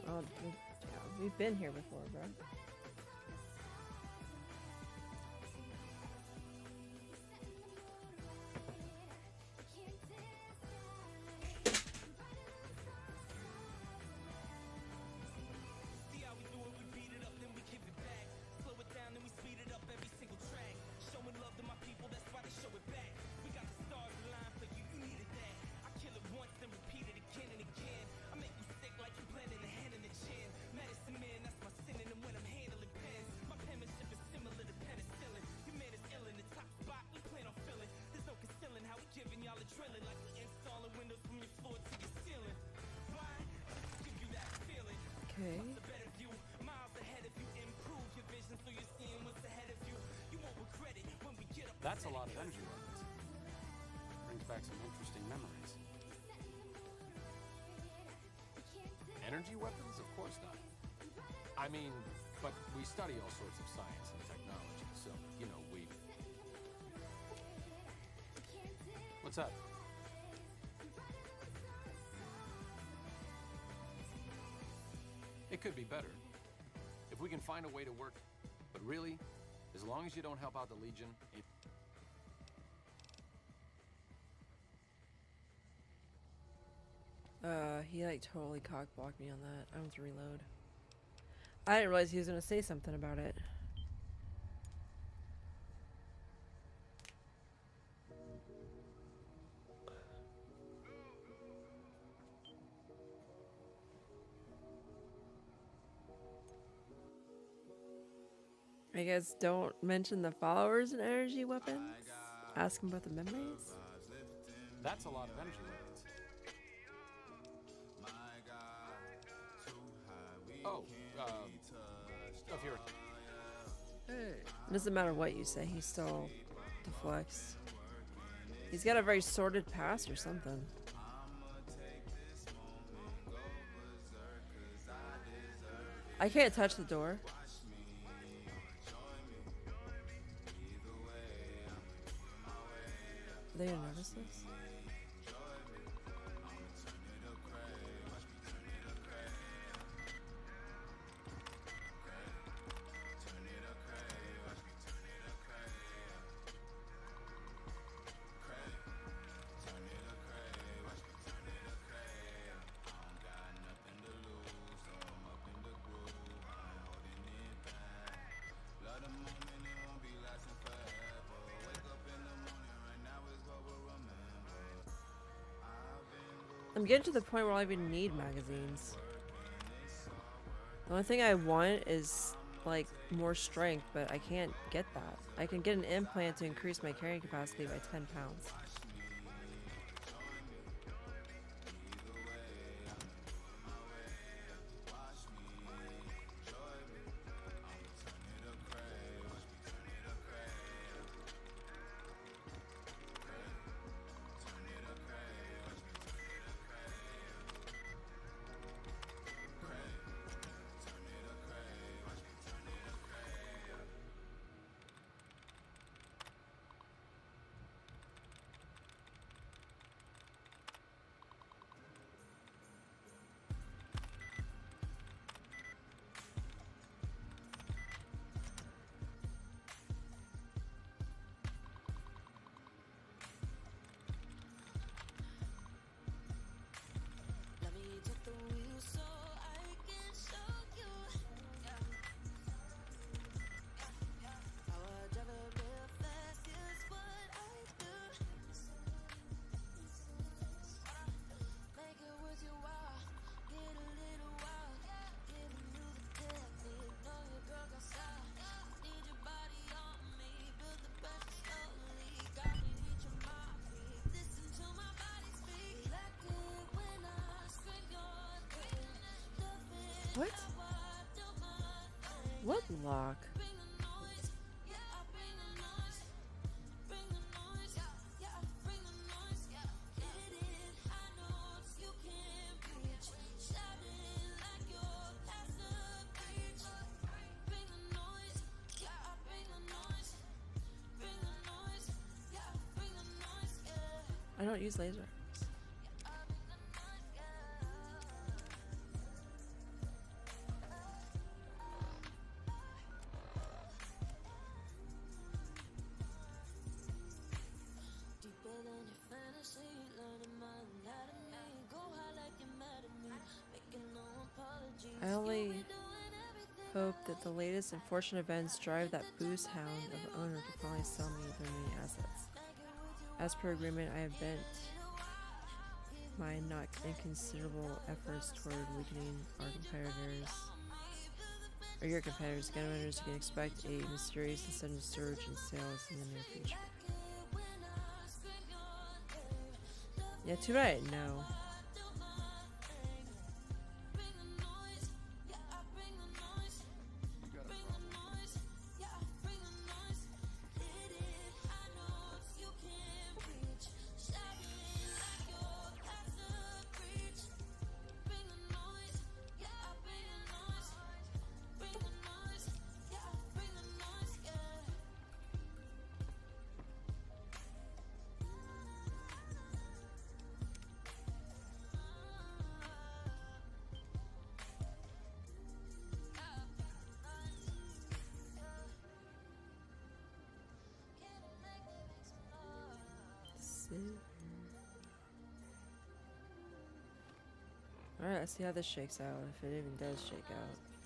Oh, yeah, we've been here before, bro. Okay. That's a lot of energy weapons. Brings back some interesting memories. Energy weapons? Of course not. I mean, but we study all sorts of science and technology, so, you know, we... What's up? It could be better. If we can find a way to work... But really, as long as you don't help out the Legion, it... He like totally cock-blocked me on that. I want to reload. I didn't realize he was gonna say something about it. I guess don't mention the followers and energy weapons. Ask him about the memories. That's a lot of energy weapons. Oh, if you're... It doesn't matter what you say, he still deflects. He's got a very sordid past or something. I can't touch the door. Are they gonna notice this? I'm getting to the point where I don't even need magazines. The only thing I want is like more strength, but I can't get that. I can get an implant to increase my carrying capacity by 10 pounds. I don't use laser. I only hope that the latest unfortunate events drive that booze hound of an owner to finally sell me their many assets. As per agreement, I have bent my not inconsiderable efforts toward weakening our competitors, or your competitors, gun owners. You can expect a mysterious and sudden surge in sales in the near future. Yeah, too bad. No. Alright, let's see how this shakes out, if it even does shake out.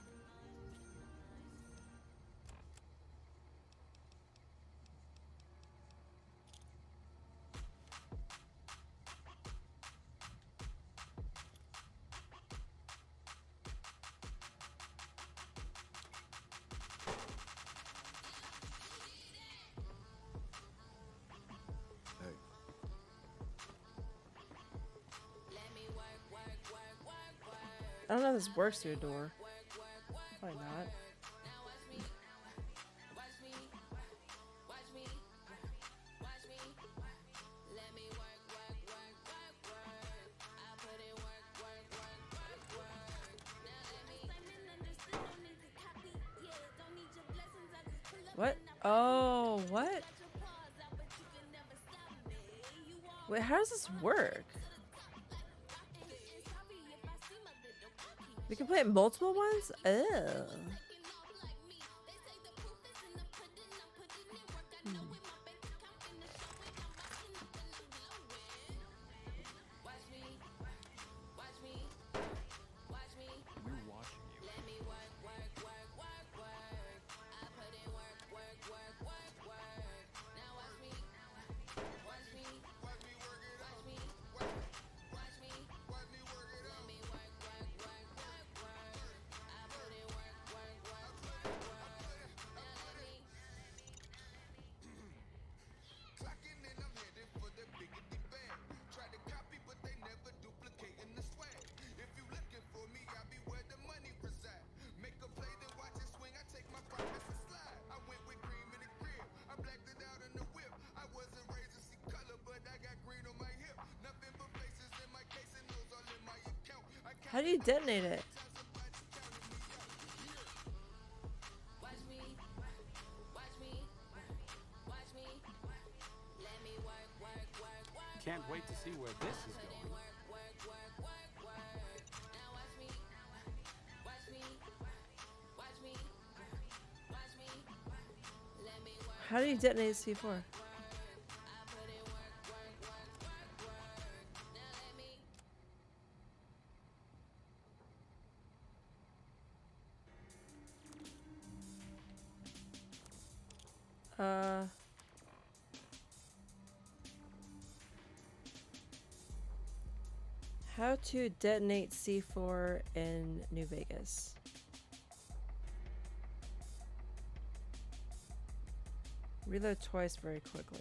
I don't know if this works through a door. Probably not. What? Oh, what? Wait, how does this work? We can play multiple ones? Oh. How do you detonate it? Can't wait to see where this is going. How do you detonate C4? How to detonate C4 in New Vegas. Reload twice very quickly.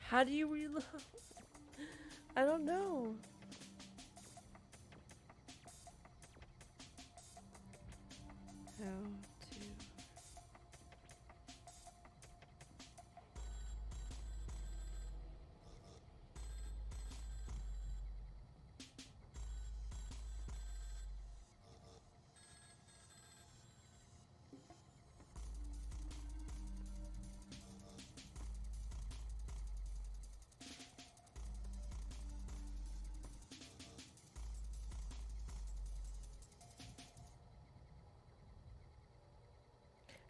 How do you reload? I don't know. How to...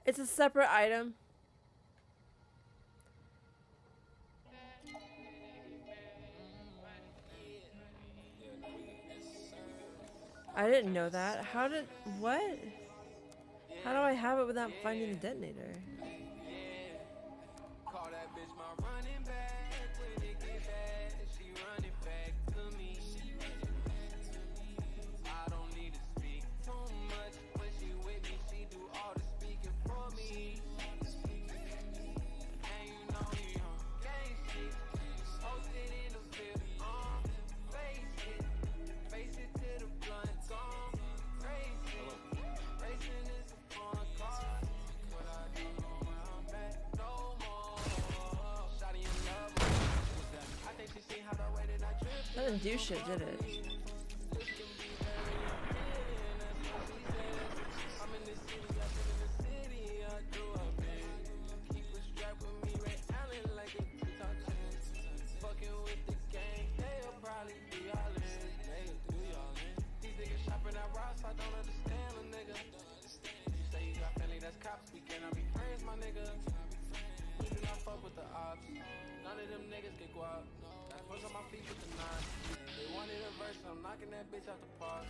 It's a separate item. I didn't know that. How did... What? How do I have it without finding the detonator? Call that bitch my running back. When it get bad, she running back to me. I don't need to speak too much. When she with me, she do all the speaking for me. And you know we on gang shit. Posted in the field, face it to the blunt gone. Racing is a fun car. What I do when I'm back, no more. Shawty in love with me. I think she seen how the way that I drift. That didn't do shit, did it? I'm in the city, I've been in the city, I grew up in. Keep a strap with me, Ray Allen like a guitar chain. Fucking with the gang, they'll probably do y'all in. They'll do y'all in. These niggas shopping at Ross, I don't understand a nigga. You say you got family that's cops, we cannot be friends, my nigga. We do not fuck with the ops. None of them niggas get guap. That's what's on my feet with the nine. They wanted a verse, I'm knocking that bitch out the park.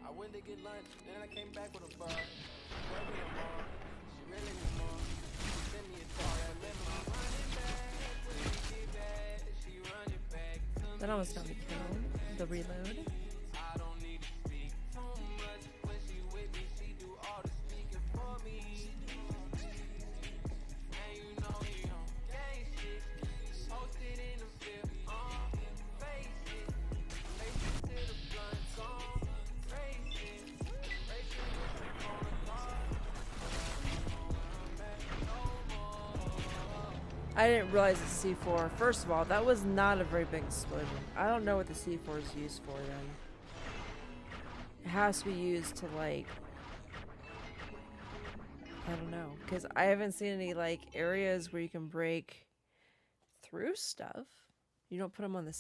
I went to get lunch, then I came back with a bar. She worked me no more, she really need more. She sent me a car that left me running back. When it get bad, she running back to me. That almost got me killed. The reload. I don't need to speak too much. When she with me, she do all the speaking for me. And you know we on gang shit. Posted in the field, face it to the blunt gone. Racing on the car. No more. I didn't realize it's C4. First of all, that was not a very big explosion. I don't know what the C4 is used for then. It has to be used to, like... I don't know. Because I haven't seen any, like, areas where you can break through stuff. You don't put them on the...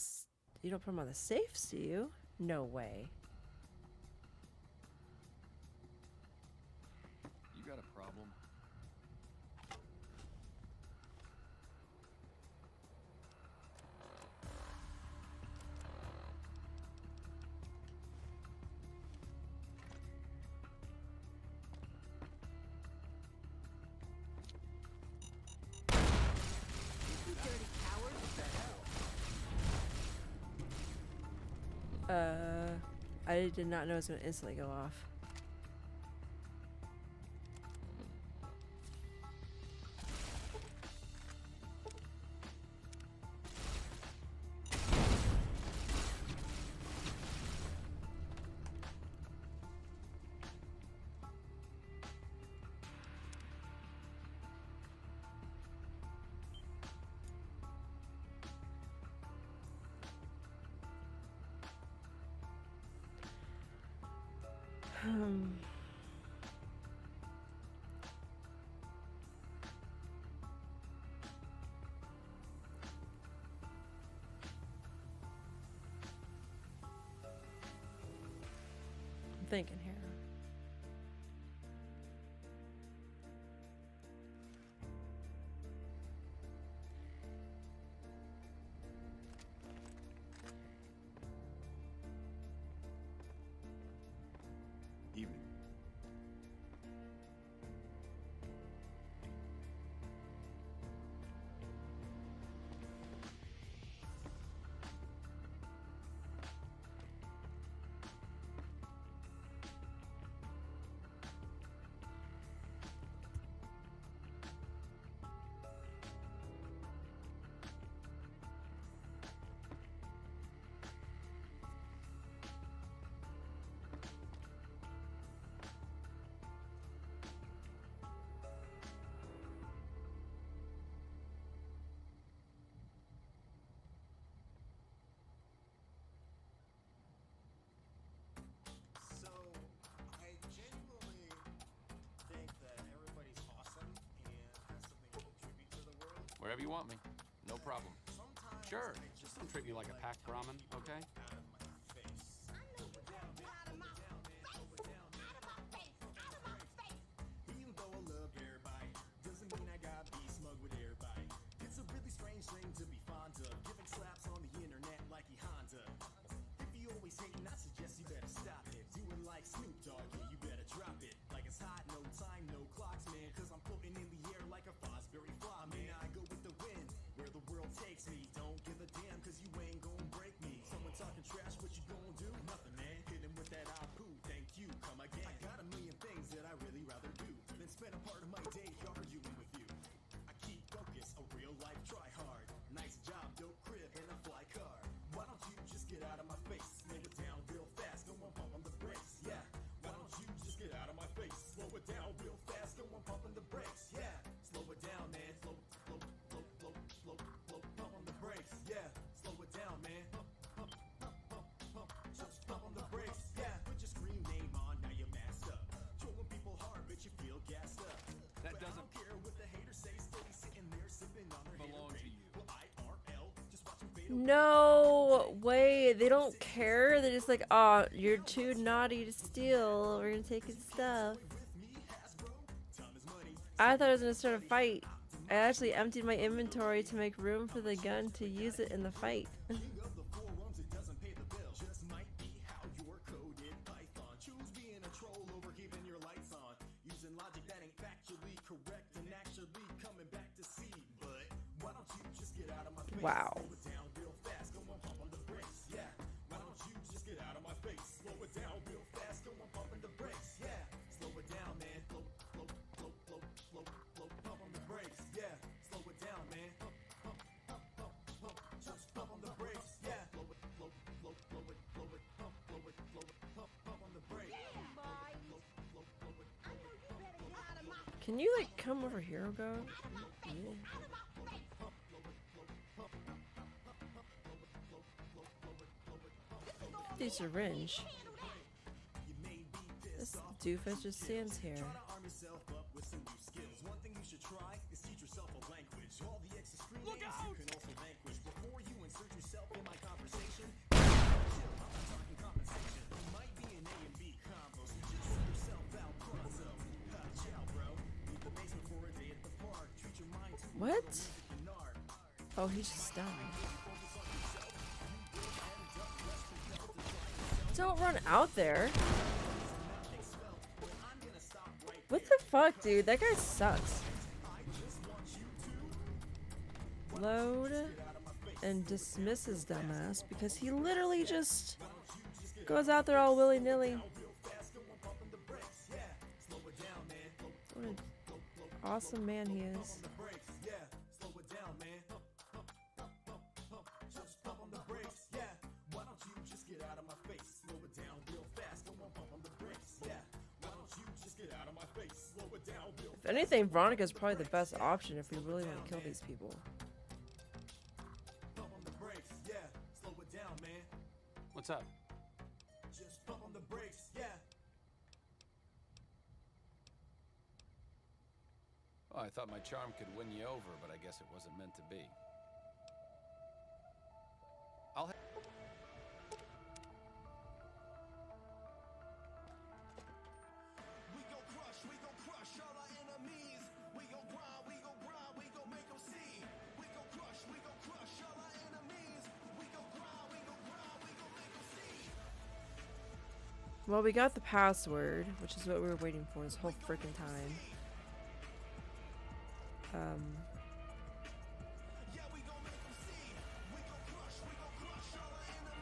You don't put them on the safes, do you? No way. You got a problem? You dirty coward. What the hell? I did not know it was going to instantly go off. I'm thinking here. Evening. Wherever you want me. No problem. Sure, just don't treat me like a packed Brahmin, okay? Even though I love everybody, doesn't mean I gotta be smug with everybody. It's a really strange thing to be fond of, giving slaps on the internet like he Honda. If you always hating, I suggest you better stop it. Doing like Snoop Dogg, yeah, you better drop it. Like it's hot, no time, no clocks, man. Cause I'm floating in the air like a Fosbury fly, man. I go with the wind, where the world takes me. Don't give a damn, cause you ain't gon' break me. Someone talking trash, what you gon' do? Nothing, man. Hit him with that poo, thank you, come again. I got a million things that I really rather do than spend a part of my day arguing with you. I keep focused, a real life try hard. Nice job, dope crib, and a fly car. Why don't you just get out of my face? Slow it down real fast, go on, pump on the brakes, yeah. Why don't you just get out of my face? Slow it down real fast, go on, pump on the brakes, yeah. Slow it down, man. Slow, pump on the brakes, yeah. Slow it down, man. Pump, just pump on the brakes, yeah. Put your screen name on, now you're masked up. Trolling people hard, but you feel gassed up. That But I doesn't don't care what the haters say, still be sitting there sipping on their belong to you. Well, IRL, just watch them fade No way. They don't care. They're just like, oh, you're too naughty to steal. We're gonna take his stuff. I thought I was gonna start a fight. I actually emptied my inventory to make room for the gun to use it in the fight. King of the forums, it doesn't pay the bill. Just might be how you're coded Python. Choose being a troll over keeping your lights on. Using logic that ain't factually correct and actually coming back to see. But why don't you just get out of my face? Wow. Slow it down real fast, go on, pump on the brakes, yeah. Why don't you just get out of my face? Slow it down real fast, go on, pump on the brakes, yeah. Slow it down, man. Slow, pump on the brakes, yeah. Slow it down, man. Pump, just pump on the brakes, yeah. Blow it, pump on the brakes. Can you like come over here, go? Yeah. The syringe. This doofus just stands here. Try to arm yourself up with some new skills. One thing you should try is teach yourself a language. All the extra screen names you can also vanquish. Before you insert yourself in my conversation, chill, I'm not talking compensation. You might be an A and B combo, so just sort yourself out pronto. Ciao, bro. Leave the basement for a day at the park. Treat your mind to What? a little music and art. Oh, he's just stunned. Don't run out there. What the fuck, dude? That guy sucks. Load and dismisses dumbass because he literally just goes out there all willy-nilly. What an awesome man he is. If anything, Veronica's probably the best option if we really want to kill these people. What's up? Just pump on the brakes, yeah. Oh, I thought my charm could win you over, but I guess it wasn't meant to be. I'll We gon' crush all our enemies. We gon' grind, we gon' make them see. We gon' crush all our enemies. We gon' grind, we gon' make them see. Well, we got the password, which is what we were waiting for this whole freaking time.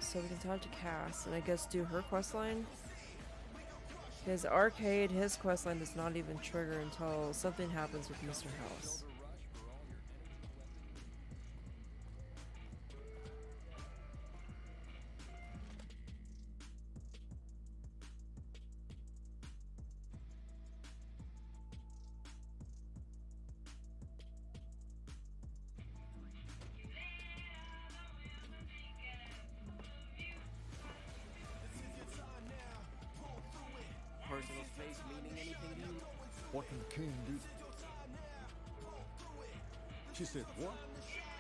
So we can talk to Cass and I guess do her questline. Because Arcade, his questline does not even trigger until something happens with Mr. House. Personal space meaning anything to you? What can the king do? She said, what?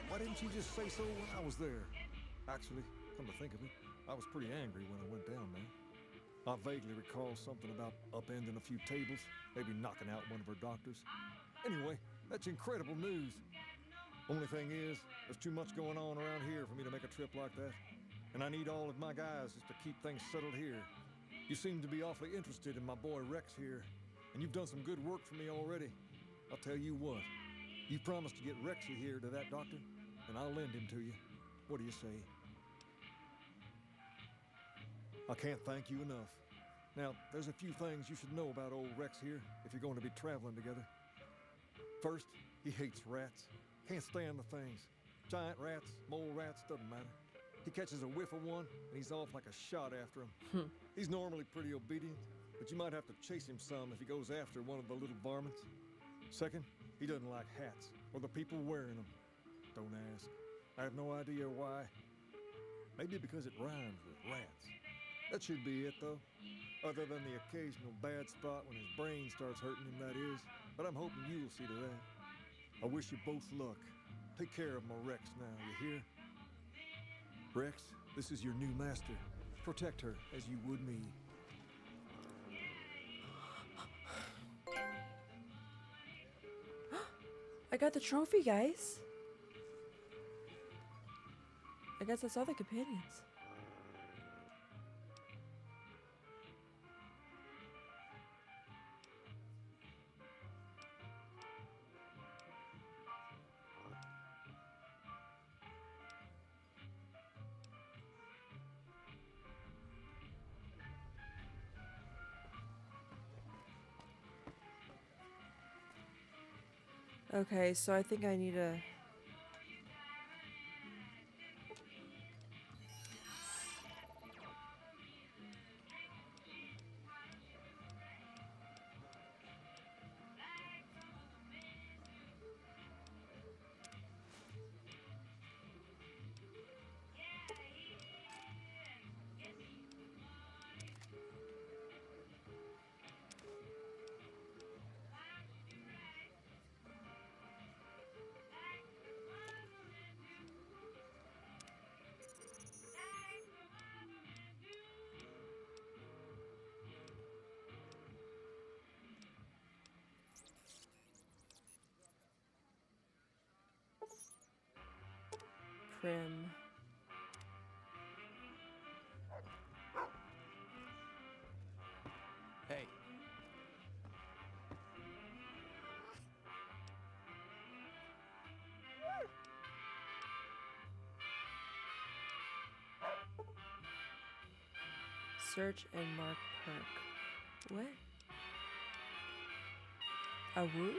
Why didn't you just say so when I was there? Actually, come to think of it, I was pretty angry when I went down there. I vaguely recall something about upending a few tables, maybe knocking out one of her doctors. Anyway, that's incredible news. Only thing is, there's too much going on around here for me to make a trip like that. And I need all of my guys just to keep things settled here. You seem to be awfully interested in my boy Rex here, and you've done some good work for me already. I'll tell you what, you promised to get Rexy here to that doctor, and I'll lend him to you. What do you say? I can't thank you enough. Now, there's a few things you should know about old Rex here if you're going to be traveling together. First, he hates rats. Can't stand the things. Giant rats, mole rats, doesn't matter. He catches a whiff of one, and he's off like a shot after him. He's normally pretty obedient, but you might have to chase him some if he goes after one of the little varmints. Second, he doesn't like hats, or the people wearing them. Don't ask. I have no idea why. Maybe because it rhymes with rats. That should be it, though. Other than the occasional bad spot when his brain starts hurting him, that is. But I'm hoping you'll see to that. I wish you both luck. Take care of my Rex now, you hear? Rex, this is your new master. Protect her as you would me. I got the trophy, guys. I guess that's all the companions. Okay, so I think I need to... Prim. Hey. Search and mark perk. What? A woo?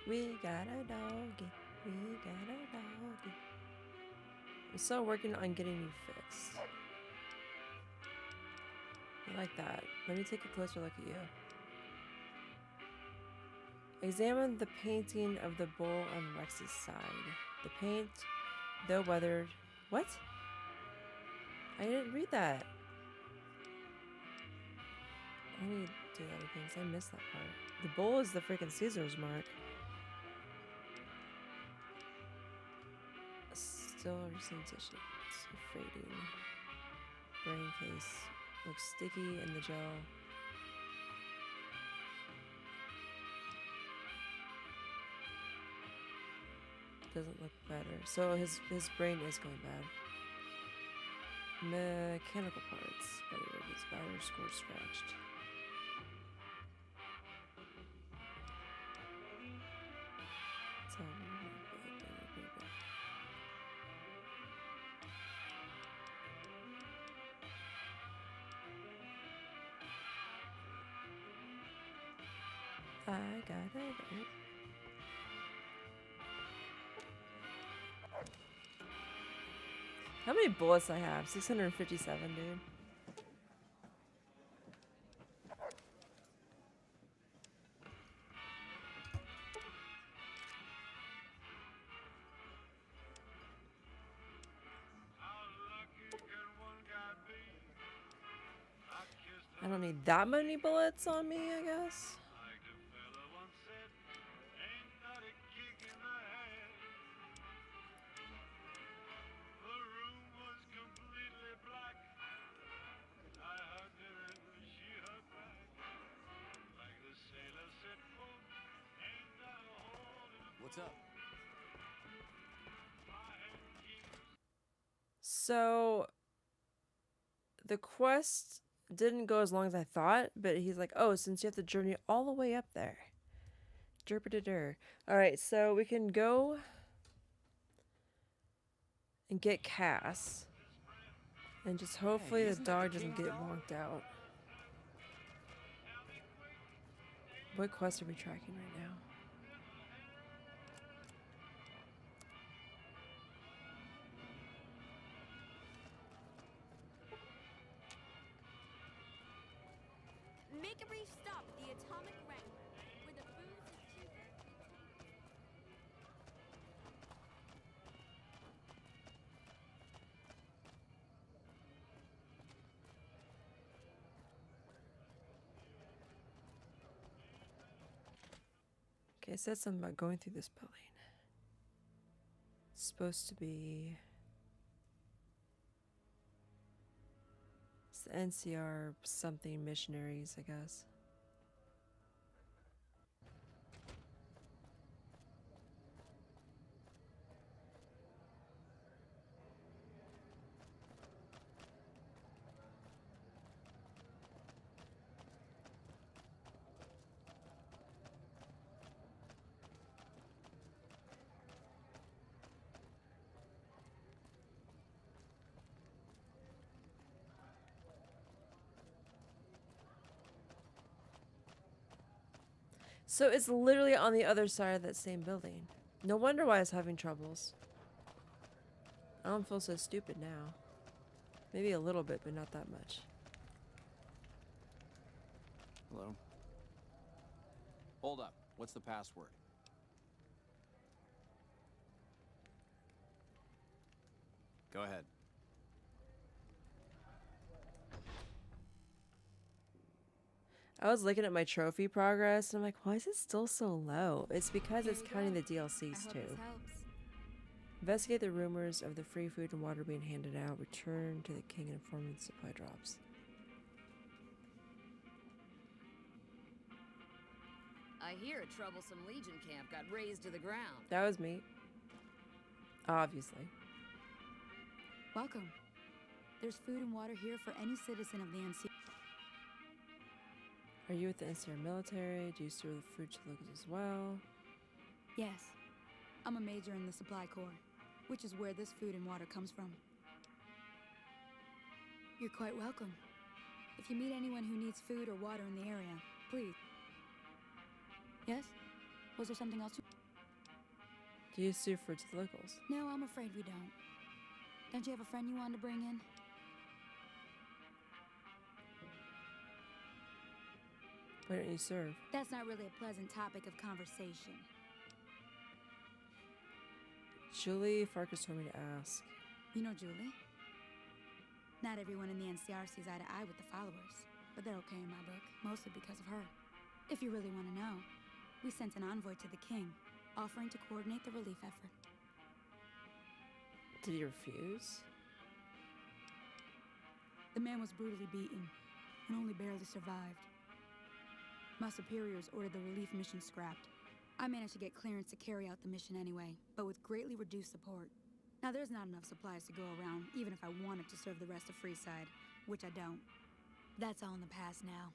We got a doggy. We got a doggy. I'm still working on getting you fixed. I like that. Let me take a closer look at you. Examine the painting of the bull on Rex's side. The paint, though weathered... What? I didn't read that. I need to do other things. I missed that part. The bull is the freaking Caesar's mark. Still sensation. Fading. Brain case. Looks sticky in the gel. Doesn't look better. So his brain is going bad. Mechanical parts. Better his battery score scratched. It's all I got it. How many bullets I have? 657, dude. I don't need that many bullets on me, I guess. What's up? So the quest didn't go as long as I thought, but he's like, oh, since you have to journey all the way up there. Derp-a-da-der. All right, so we can go and get Cass. And just hopefully the dog doesn't get wonked out. What quest are we tracking right now? Make a brief stop at the Atomic Wrangler, where the foods is cheaper. Okay, it said something about going through this building. It's supposed to be... It's the NCR something missionaries, I guess. So it's literally on the other side of that same building. No wonder why I was having troubles. I don't feel so stupid now. Maybe a little bit, but not that much. Hello? Hold up. What's the password? Go ahead. I was looking at my trophy progress and I'm like, why is it still so low? It's because it's counting the DLCs too. Investigate the rumors of the free food and water being handed out. Return to the king and inform of the supply drops. I hear a troublesome Legion camp got razed to the ground. That was me. Obviously. Welcome. There's food and water here for any citizen of the NC. Are you with the NCR military? Do you serve the food to locals as well? Yes. I'm a major in the Supply Corps, which is where this food and water comes from. You're quite welcome. If you meet anyone who needs food or water in the area, please. Yes? Was there something else you... Do you serve food to the locals? No, I'm afraid we don't. Don't you have a friend you wanted to bring in? Why don't you serve? That's not really a pleasant topic of conversation. Julie Farkas told me to ask. You know Julie? Not everyone in the NCR sees eye to eye with the followers, but they're okay in my book, mostly because of her. If you really want to know, we sent an envoy to the king, offering to coordinate the relief effort. Did he refuse? The man was brutally beaten and only barely survived. My superiors ordered the relief mission scrapped. I managed to get clearance to carry out the mission anyway, but with greatly reduced support. Now there's not enough supplies to go around, even if I wanted to serve the rest of Freeside, which I don't. That's all in the past now.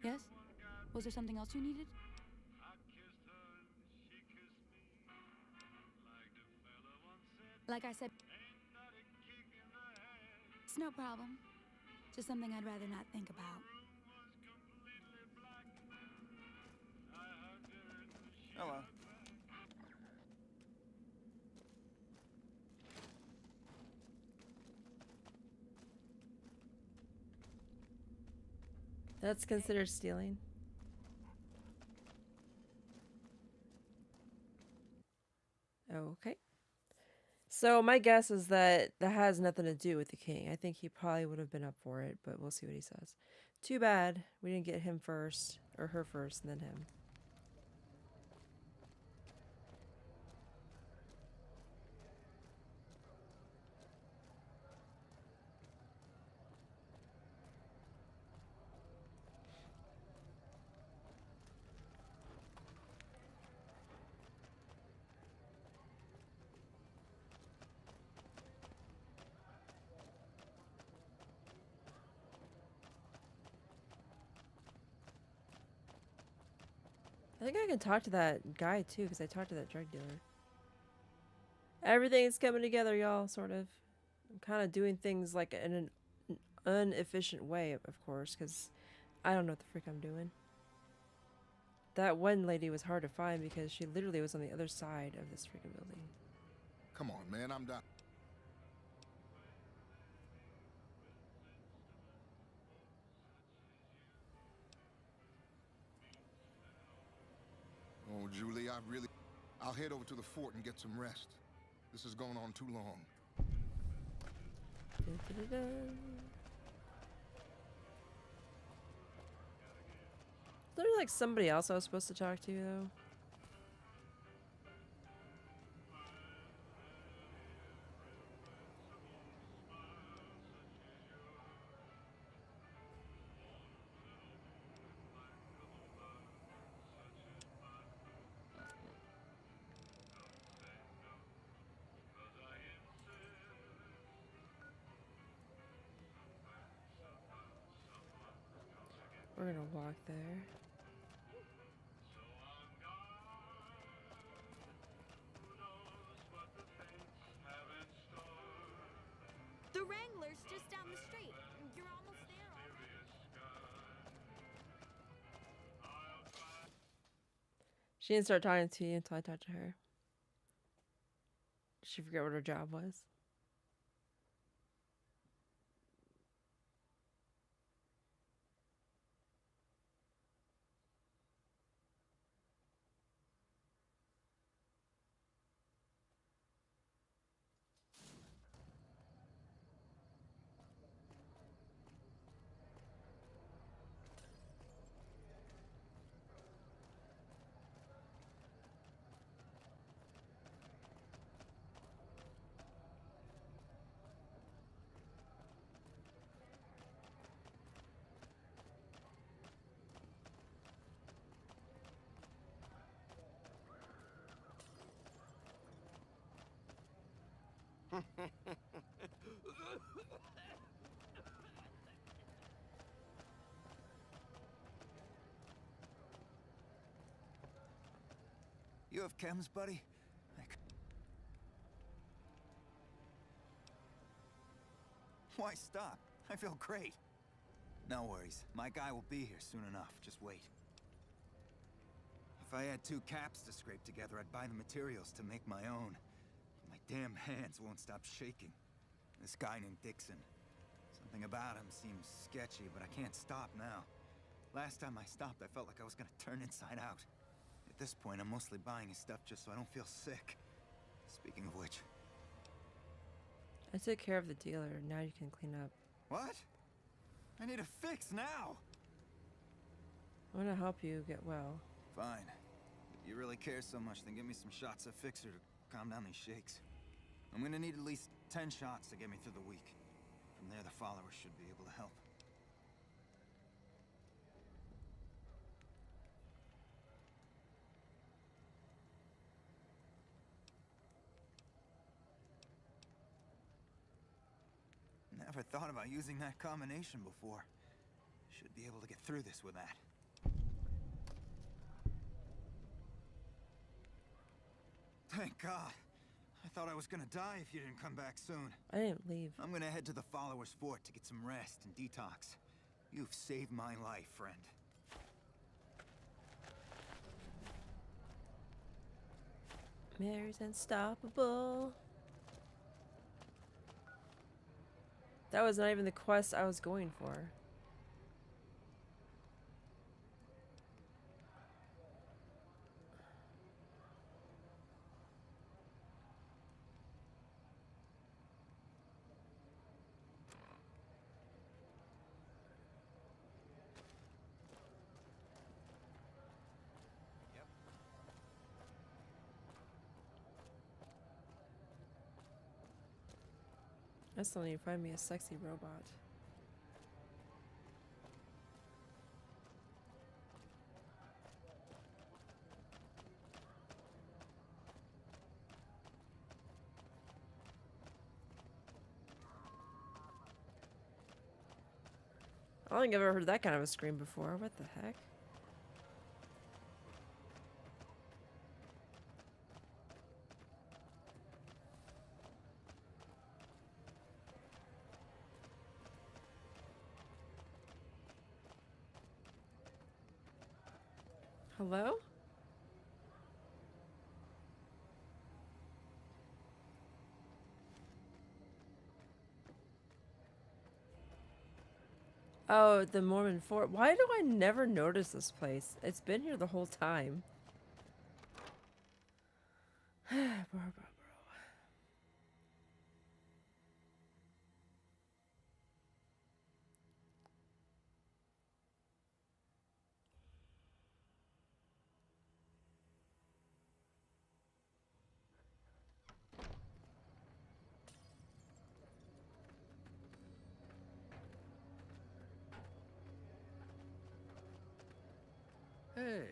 Yes? Was there something else you needed? Like I said, it's no problem. Just something I'd rather not think about. Hello. That's considered stealing. Okay. So my guess is that that has nothing to do with the king. I think he probably would have been up for it, but we'll see what he says. Too bad we didn't get him first, or her first, and then him. I think I can talk to that guy too, because I talked to that drug dealer. Everything's coming together, y'all, sort of. I'm kind of doing things like in an inefficient way, of course, because I don't know what the frick I'm doing. That one lady was hard to find because she literally was on the other side of this freaking building. Come on, man, I'm done. Oh, Julie, I'll head over to the fort and get some rest. This has gone on too long. There's like somebody else I was supposed to talk to, though. We're gonna walk there. The Wrangler's just down the street. You're almost there already. She didn't start talking to you until I talked to her. Did she forget what her job was? You have chems, buddy? Why stop? I feel great. No worries. My guy will be here soon enough. Just wait. If I had 2 caps to scrape together, I'd buy the materials to make my own. My damn hands won't stop shaking. This guy named Dixon. Something about him seems sketchy, but I can't stop now. Last time I stopped, I felt like I was gonna turn inside out. At this point, I'm mostly buying his stuff just so I don't feel sick. Speaking of which... I took care of the dealer. Now you can clean up. What? I need a fix now! I want to help you get well. Fine. If you really care so much, then give me some shots of Fixer to calm down these shakes. I'm gonna need at least 10 shots to get me through the week. From there, the followers should be able to help. Never thought about using that combination before. Should be able to get through this with that. Thank God. I thought I was gonna die if you didn't come back soon. I didn't leave. I'm gonna head to the Followers' Fort to get some rest and detox. You've saved my life, friend. Mary's unstoppable. That was not even the quest I was going for. I still need to find me a sexy robot. I don't think I've ever heard that kind of a scream before. What the heck? Hello? Oh, the Mormon fort. Why do I never notice this place? It's been here the whole time. Bro. Hey.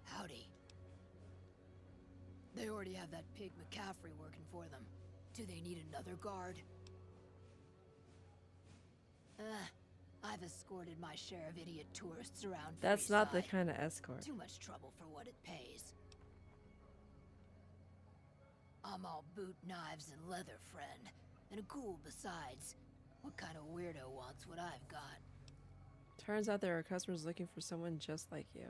Howdy. They already have that pig McCaffrey working for them. Do they need another guard? I've escorted my share of idiot tourists around. That's not the Freeside. kind of escort. Too much trouble for what it pays. I'm all boot, knives, and leather, friend. And a ghoul besides. What kind of weirdo wants what I've got? Turns out there are customers looking for someone just like you.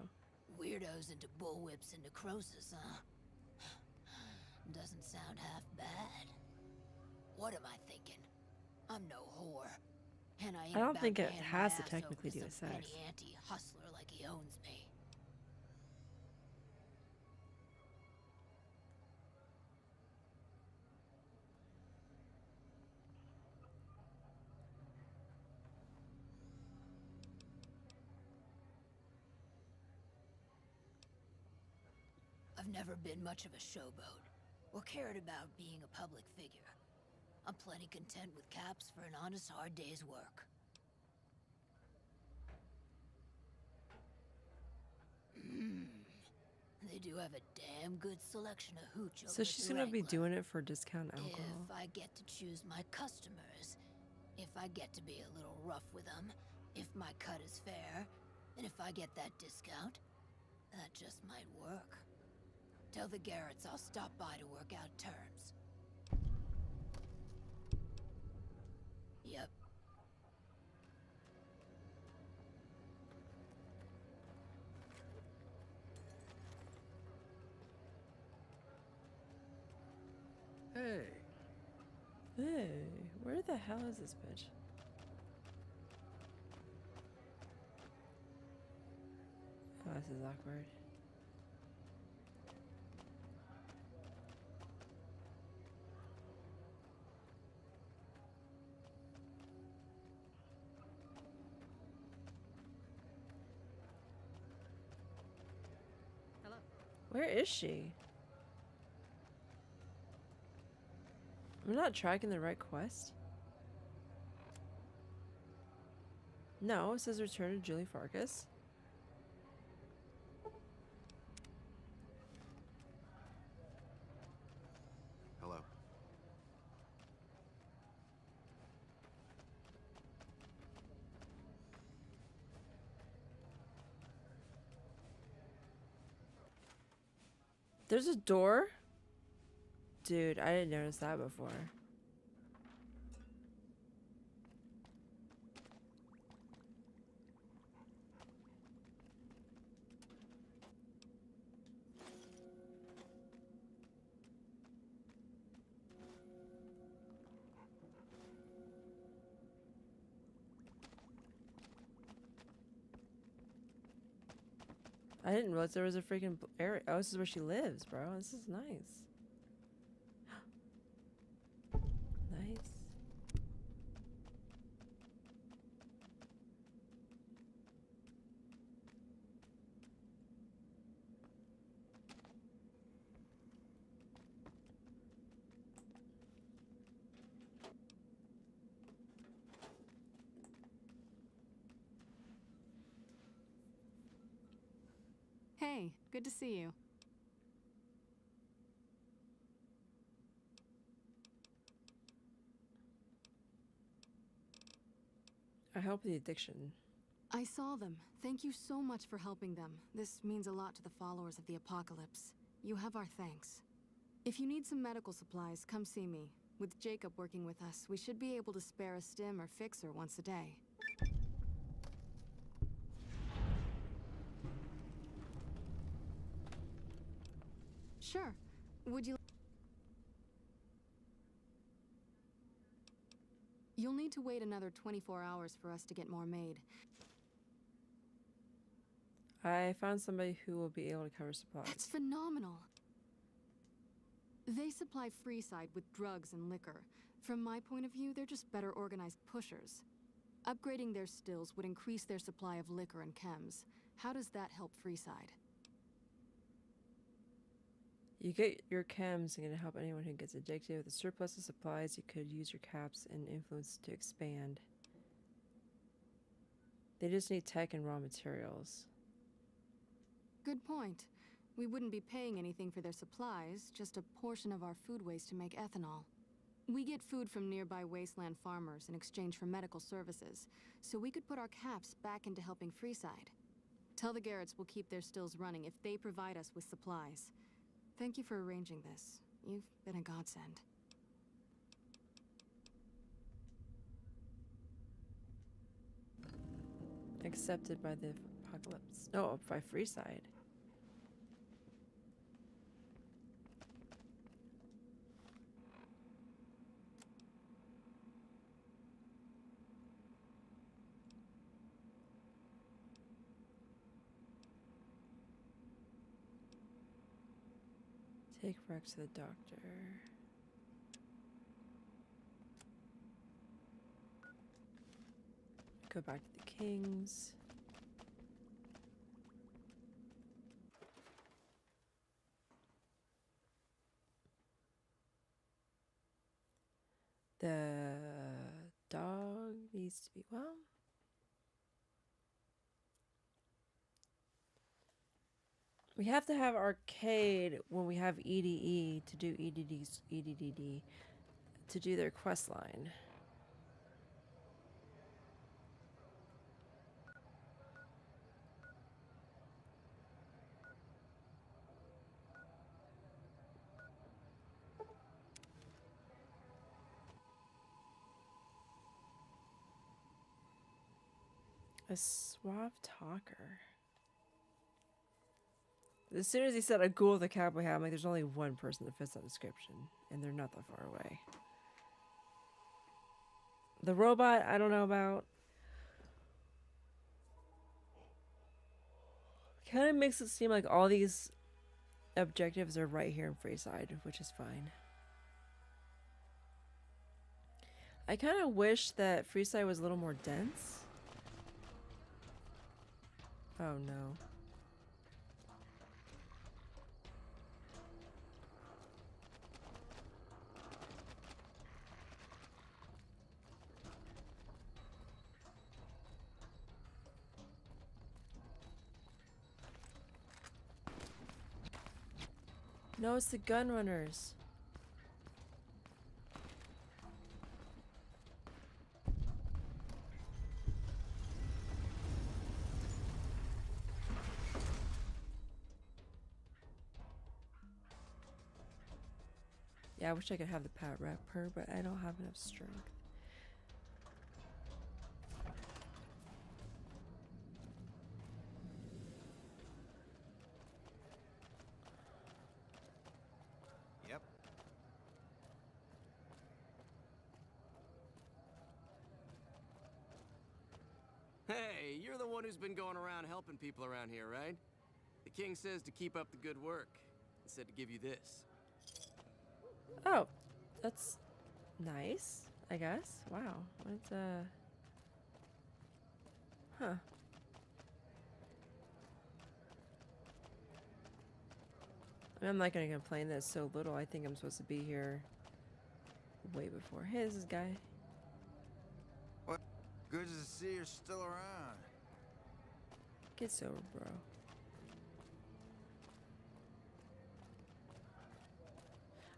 Weirdos into bullwhips and necrosis, huh? Doesn't sound half bad. What am I thinking? I'm no whore. And I ain't I don't about think it hand my has to ass technically over do with some sex. penny ante hustler like he owns me. I've never been much of a showboat, or cared about being a public figure. I'm plenty content with caps for an honest, hard day's work. They do have a damn good selection of hooch over So at she's the gonna be Wrangler. doing it for discount alcohol. If I get to choose my customers, if I get to be a little rough with them, if my cut is fair, and if I get that discount, that just might work. Tell the Garretts I'll stop by to work out terms. Yep. Hey. Hey, where the hell is this bitch? Oh, this is awkward. Hello. Where is she? I'm not tracking the right quest. No, it says return to Julie Farkas. Hello. There's a door? Dude, I didn't notice that before. I didn't realize there was a freaking area. Oh, this is where she lives, bro. This is nice. Nice. Hey, good to see you. I help the addiction. I saw them. Thank you so much for helping them. This means a lot to the followers of the apocalypse. You have our thanks. If you need some medical supplies, come see me. With Jacob working with us, we should be able to spare a stim or fixer once a day. Sure. Would you... You'll need to wait another 24 hours for us to get more made. I found somebody who will be able to cover supplies. That's phenomenal. They supply Freeside with drugs and liquor. From my point of view, they're just better organized pushers. Upgrading their stills would increase their supply of liquor and chems. How does that help Freeside? You get your chems and can help anyone who gets addicted. With a surplus of supplies, you could use your caps and influence to expand. They just need tech and raw materials. Good point. We wouldn't be paying anything for their supplies, just a portion of our food waste to make ethanol. We get food from nearby wasteland farmers in exchange for medical services, so we could put our caps back into helping Freeside. Tell the Garretts we'll keep their stills running if they provide us with supplies. Thank you for arranging this. You've been a godsend. Accepted by the apocalypse. No, by Freeside. Take Rex to the doctor. Go back to the Kings. The dog needs to be well. We have to have arcade when we have EDE to do EDD to do their quest line. A suave talker. As soon as he said a ghoul with a cowboy hat, I'm like, there's only one person that fits that description, and they're not that far away. The robot, I don't know about. Kind of makes it seem like all these objectives are right here in Freeside, which is fine. I kind of wish that Freeside was a little more dense. Oh no. No, it's the gun runners. Yeah, I wish I could have the Pat Rapper, but I don't have enough strength. Yep. Hey, you're the one who's been going around helping people around here, right? The king says to keep up the good work. He said to give you this. Oh, that's nice, I guess. Wow, what's huh. I mean, I'm not gonna complain that it's so little. I think I'm supposed to be here way before. Hey, this is Guy. What? Good to see you're still around. Get sober, bro.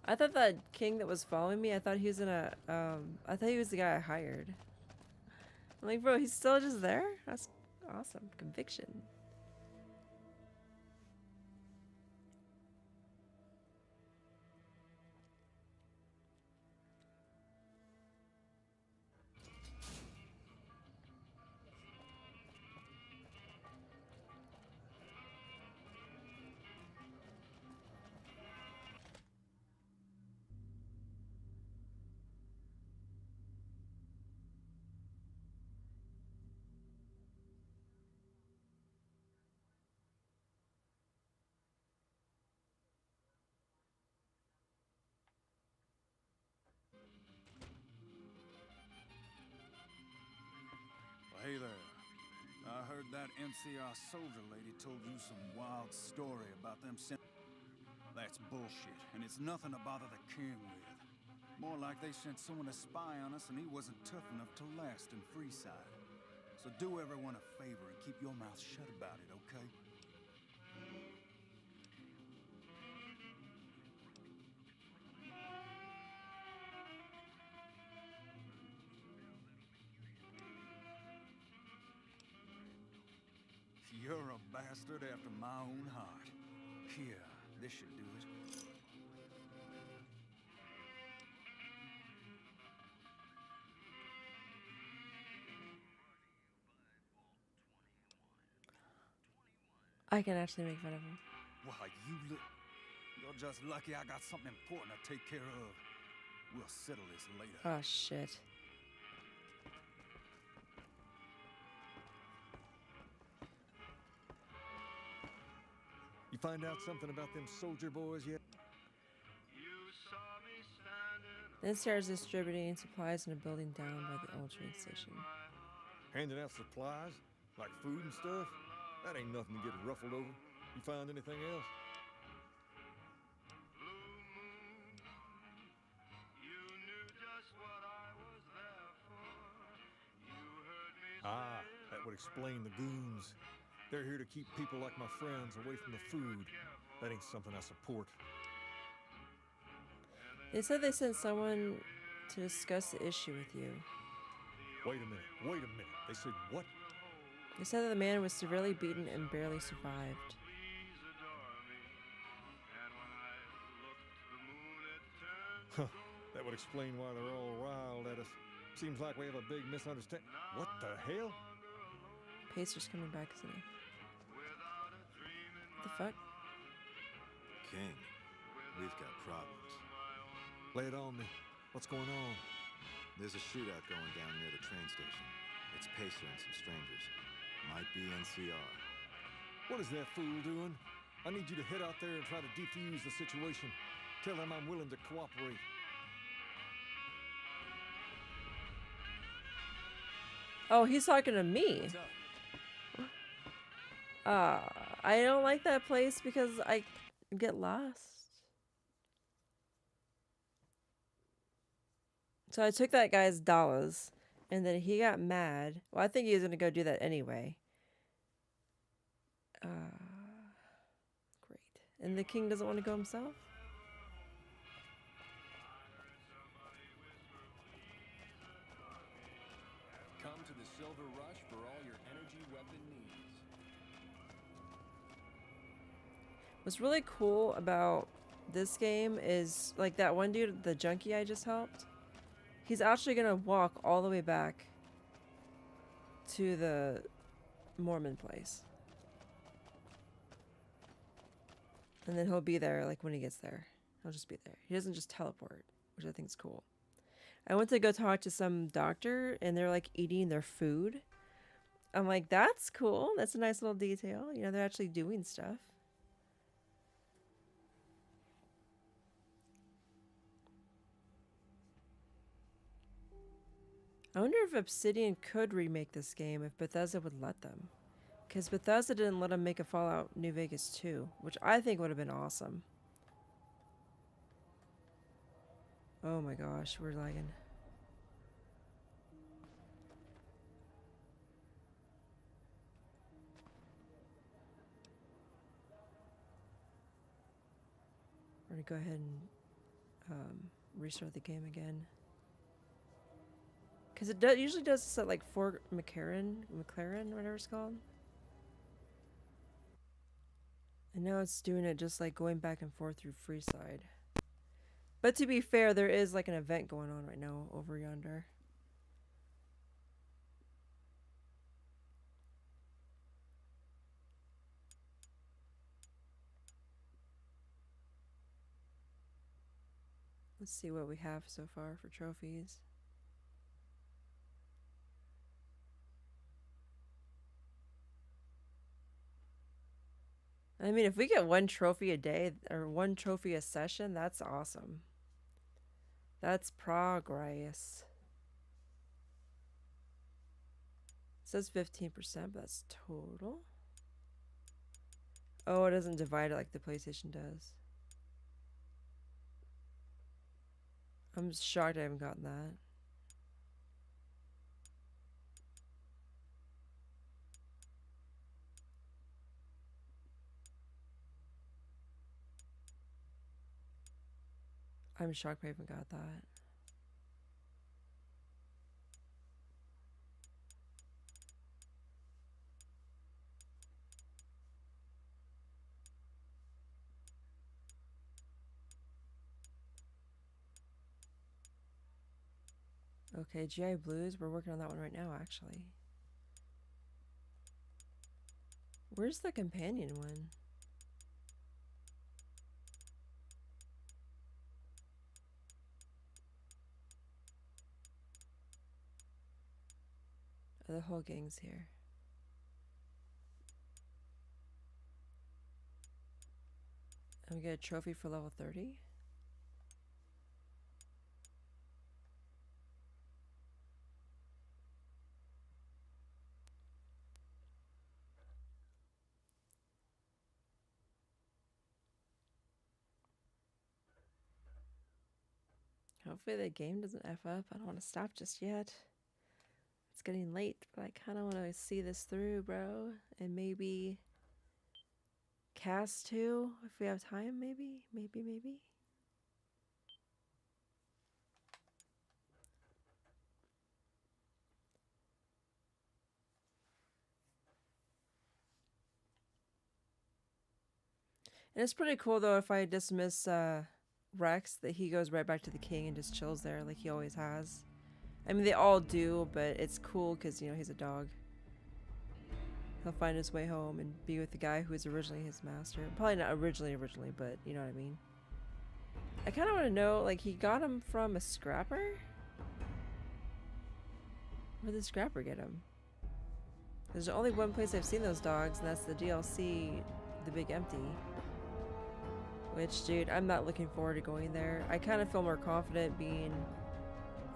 I thought that king that was following me, I thought he was in a, I thought he was the guy I hired. I'm like, bro, he's still just there? That's awesome. Conviction. Well, hey there. I heard that NCR soldier lady told you some wild story about them That's bullshit, and it's nothing to bother the king with. More like they sent someone to spy on us and he wasn't tough enough to last in Freeside. So do everyone a favor and keep your mouth shut about it, okay? You're a bastard after my own heart. Here, this should do it. I can actually make fun of him. Why, you're just lucky I got something important to take care of. We'll settle this later. Oh, shit. You find out something about them soldier boys yet? NCR is distributing supplies in a building down by the old train station. Handing out supplies? Like food and stuff? That ain't nothing to get ruffled over. You find anything else? Ah, that would explain the goons. They're here to keep people like my friends away from the food. That ain't something I support. They said they sent someone to discuss the issue with you. Wait a minute. They said what? They said that the man was severely beaten and barely survived. Huh. That would explain why they're all riled at us. Seems like we have a big misunderstanding. What the hell? Pacer's coming back, isn't he? What the fuck? King, we've got problems. Lay it on me. What's going on? There's a shootout going down near the train station. It's Pacer and some strangers. Might be NCR. What is that fool doing? I need you to head out there and try to defuse the situation. Tell them I'm willing to cooperate. Oh, he's talking to me. I don't like that place because I get lost. So I took that guy's dollars, and then he got mad. Well, I think he was going to go do that anyway. Great. And the king doesn't want to go himself? Come to the Silver Rush for all your energy weapon needs. What's really cool about this game is, like, that one dude, the junkie I just helped, he's actually going to walk all the way back to the Mormon place. And then he'll be there, like, when he gets there. He'll just be there. He doesn't just teleport, which I think is cool. I went to go talk to some doctor, and they're, like, eating their food. I'm like, that's cool. That's a nice little detail. You know, they're actually doing stuff. I wonder if Obsidian could remake this game if Bethesda would let them. Because Bethesda didn't let them make a Fallout New Vegas 2, which I think would have been awesome. Oh my gosh, we're lagging. We're gonna go ahead and restart the game again. Because it usually does this at like Fort McLaren, whatever it's called. And now it's doing it just like going back and forth through Freeside. But to be fair, there is like an event going on right now over yonder. Let's see what we have so far for trophies. I mean, if we get 1 trophy a day or 1 trophy a session, that's awesome. That's progress. It says 15%, but that's total. Oh, it doesn't divide it like the PlayStation does. I'm shocked I haven't gotten that. I'm shocked I haven't got that. Okay, GI Blues, we're working on that one right now, actually. Where's the companion one? Oh, the whole gang's here. And we get a trophy for level 30. Hopefully the game doesn't F up. I don't want to stop just yet. It's getting late, but I kind of want to see this through, bro. And maybe cast 2 if we have time, maybe. And it's pretty cool, though, if I dismiss Rex, that he goes right back to the king and just chills there like he always has. I mean, they all do, but it's cool because, you know, he's a dog. He'll find his way home and be with the guy who was originally his master. Probably not originally, but you know what I mean. I kind of want to know, like, he got him from a scrapper? Where did the scrapper get him? There's only one place I've seen those dogs, and that's the DLC, the Big Empty. Which, dude, I'm not looking forward to going there. I kind of feel more confident being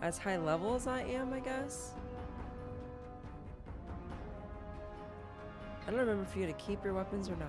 as high level as I am, I guess. I don't remember if you had to keep your weapons or not.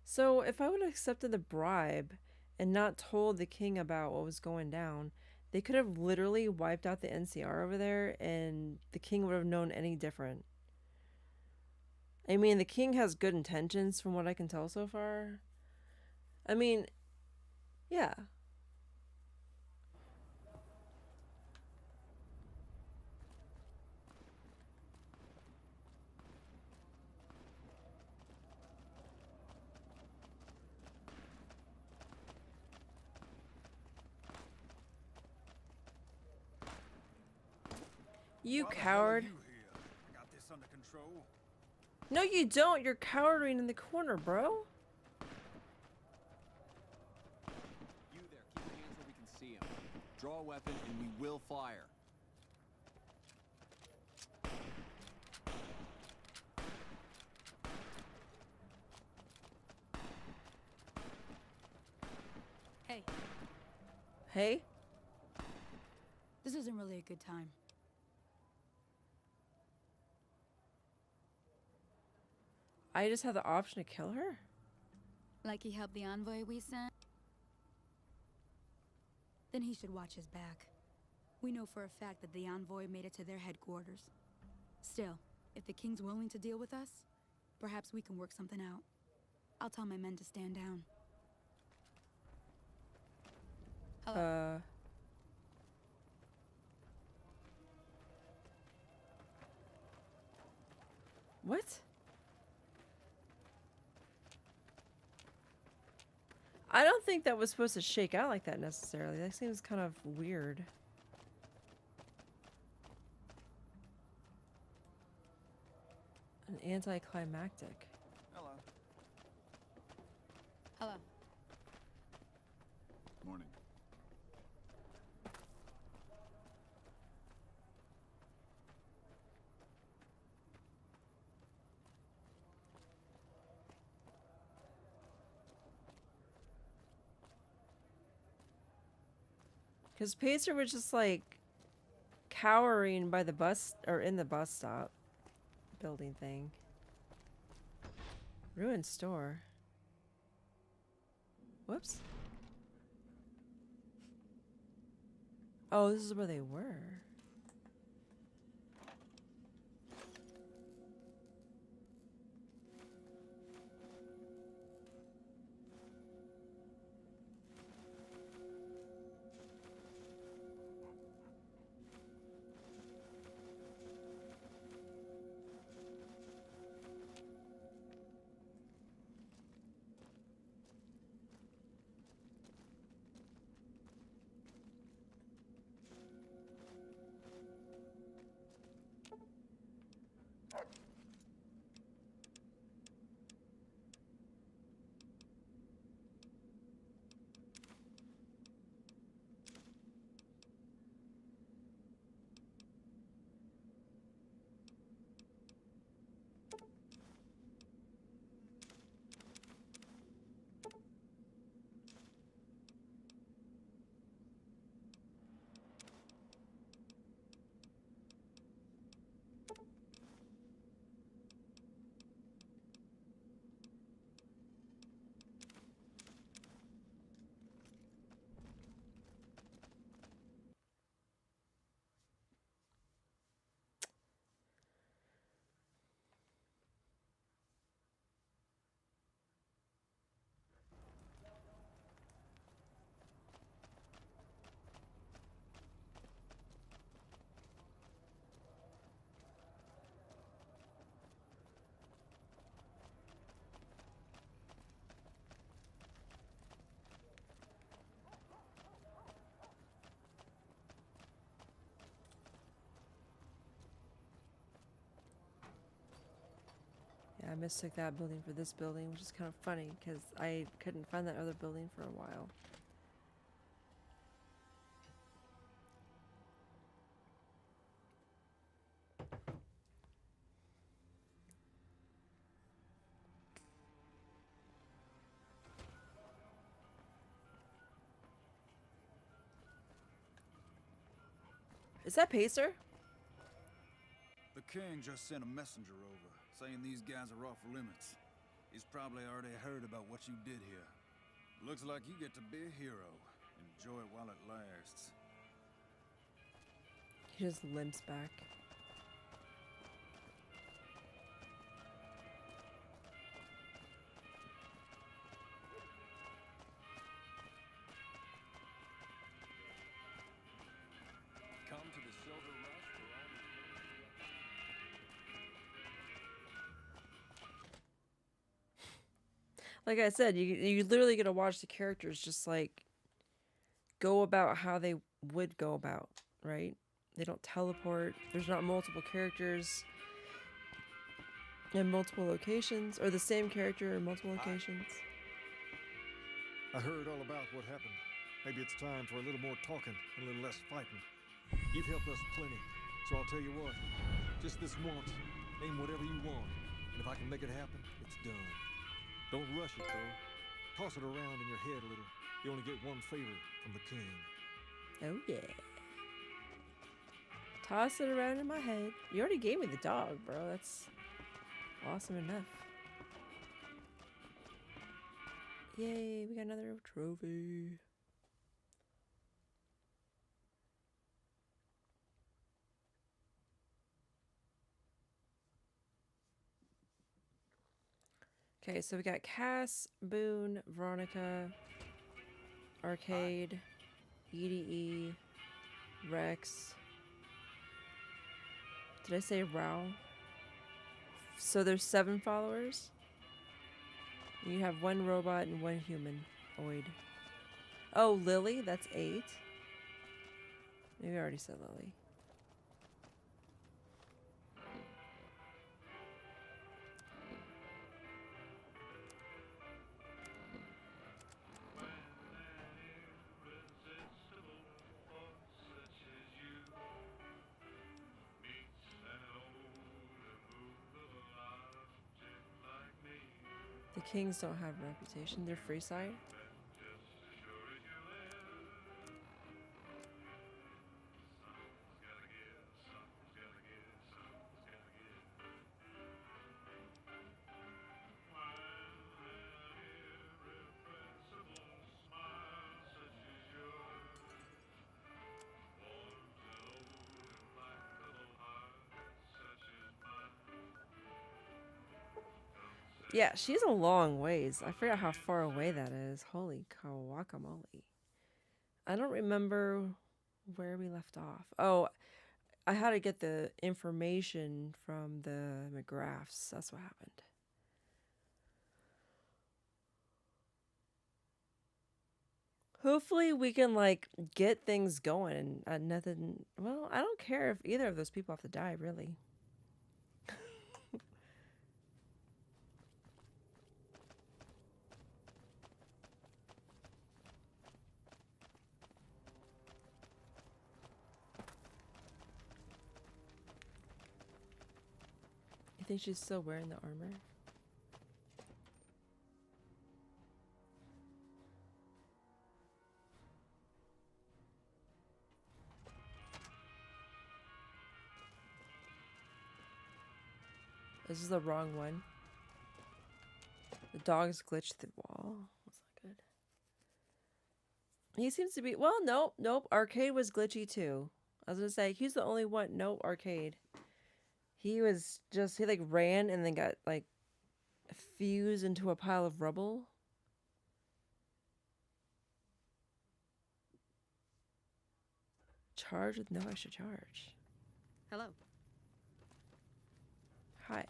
So if I would have accepted the bribe and not told the king about what was going down, they could have literally wiped out the NCR over there and the king would have known any different. I mean, the king has good intentions from what I can tell so far. I mean, yeah. You coward. I got this under control. No, you don't. You're cowering in the corner, bro. You there, keep your hands where we can see him. Draw a weapon and we will fire. Hey. Hey? This isn't really a good time. I just have the option to kill her? Like he helped the envoy we sent? Then he should watch his back. We know for a fact that the envoy made it to their headquarters. Still, if the king's willing to deal with us, perhaps we can work something out. I'll tell my men to stand down. Hello. What? I don't think that was supposed to shake out like that necessarily. That seems kind of weird. An anticlimactic. Hello. Hello. Morning. Because Pacer was just like cowering by the bus or in the bus stop building thing. Ruined store. Whoops. Oh, this is where they were. Yeah, I mistook that building for this building, which is kind of funny because I couldn't find that other building for a while. Is that Pacer? The king just sent a messenger over, saying these guys are off limits. He's probably already heard about what you did here. Looks like you get to be a hero. Enjoy it while it lasts. He just limps back. Come to the Silver Rush for all Like I said, you literally get to watch the characters just like go about how they would go about, right? They don't teleport. There's not multiple characters in multiple locations, or the same character in multiple locations. I heard all about what happened. Maybe it's time for a little more talking and a little less fighting. You've helped us plenty, so I'll tell you what. Just this once, aim whatever you want, and if I can make it happen, it's done. Don't rush it, though. Toss it around in your head a little. You only get one favor from the king. Oh, yeah. Toss it around in my head. You already gave me the dog, bro. That's awesome enough. Yay, we got another trophy. Okay, so we got Cass, Boone, Veronica, Arcade, EDE, Rex. Did I say Rao? So there's 7 followers. You have 1 robot and 1 humanoid. Oh, Lily, that's 8. Maybe I already said Lily. The Kings don't have a reputation. They're free side. Yeah, she's a long ways. I forgot how far away that is. Holy guacamole. I don't remember where we left off. Oh, I had to get the information from the McGraths. That's what happened. Hopefully we can, like, get things going and nothing... Well, I don't care if either of those people have to die, really. You think she's still wearing the armor? This is the wrong one. The dogs glitched the wall. That's not good. He seems to be... Well, nope. Arcade was glitchy too. I was gonna say, he's the only one. Nope, Arcade. He was just... He, like, ran and then got, like, fused into a pile of rubble. Charge with no extra charge. Hello. Hi.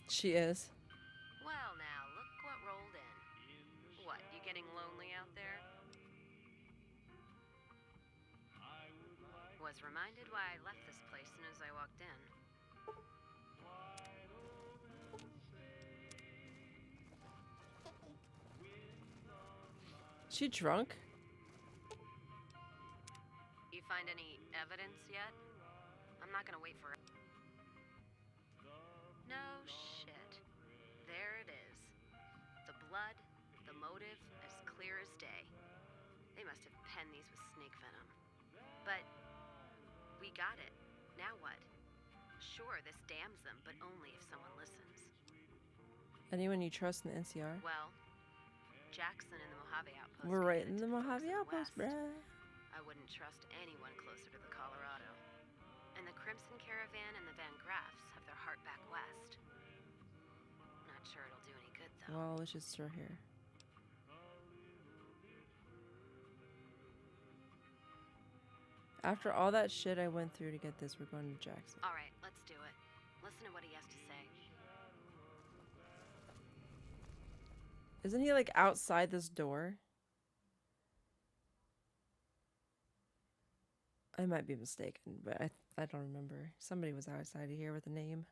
She is. Well, now, look what rolled in. What, you getting lonely out there? Was reminded why I left this place soon as I walked in. She drunk? You find any evidence yet? I'm not gonna wait for it. No shit. There it is. The blood, the motive, as clear as day. They must have penned these with snake venom. But we got it. Now what? Sure, this damns them, but only if someone listens. Anyone you trust in the NCR? Well, Jackson and the Mojave Outpost. We're right in the Mojave Outpost, bruh. I wouldn't trust anyone closer to the Colorado. And the Crimson Caravan and the Van Graffs have their heart back west. Not sure it'll do any good, though. Well, let's just throw here. After all that shit I went through to get this, we're going to Jackson. All right, let's do it. Listen to what he has to say. Isn't he, like, outside this door? I might be mistaken, but I don't remember. Somebody was outside of here with a name.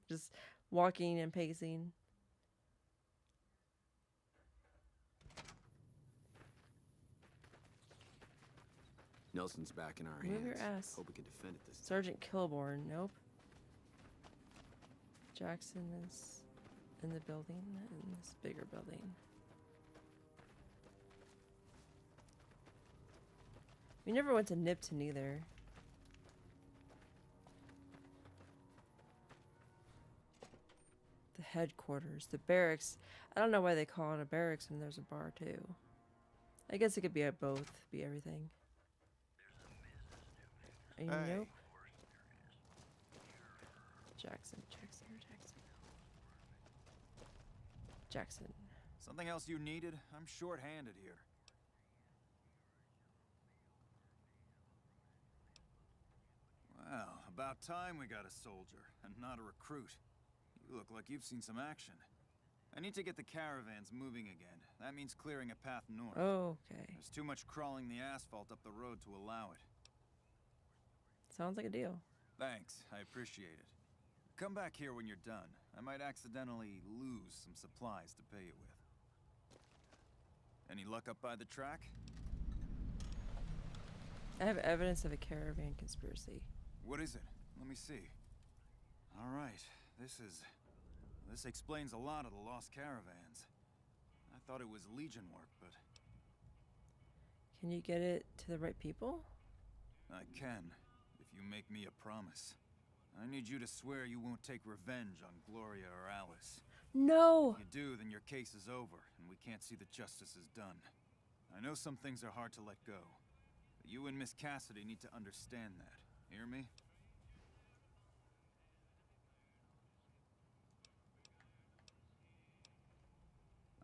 Just walking and pacing. Nelson's back in our Move hands. your ass. Hope we can defend it this time. Sergeant Kilborn. Nope. Jackson is in the building, in this bigger building. We never went to Nipton either. The headquarters, the barracks. I don't know why they call it a barracks when there's a bar too. I guess it could be at both, be everything. Nope. Jackson. Jackson. Something else you needed? I'm short-handed here. Well, about time we got a soldier, and not a recruit. You look like you've seen some action. I need to get the caravans moving again. That means clearing a path north. Okay. There's too much crawling the asphalt up the road to allow it. Sounds like a deal. Thanks, I appreciate it. Come back here when you're done. I might accidentally lose some supplies to pay you with. Any luck up by the track? I have evidence of a caravan conspiracy. What is it? Let me see. All right, this explains a lot of the lost caravans. I thought it was Legion work, but... Can you get it to the right people? I can, if you make me a promise. I need you to swear you won't take revenge on Gloria or Alice. No! If you do, then your case is over, and we can't see that justice is done. I know some things are hard to let go, but you and Miss Cassidy need to understand that. Hear me?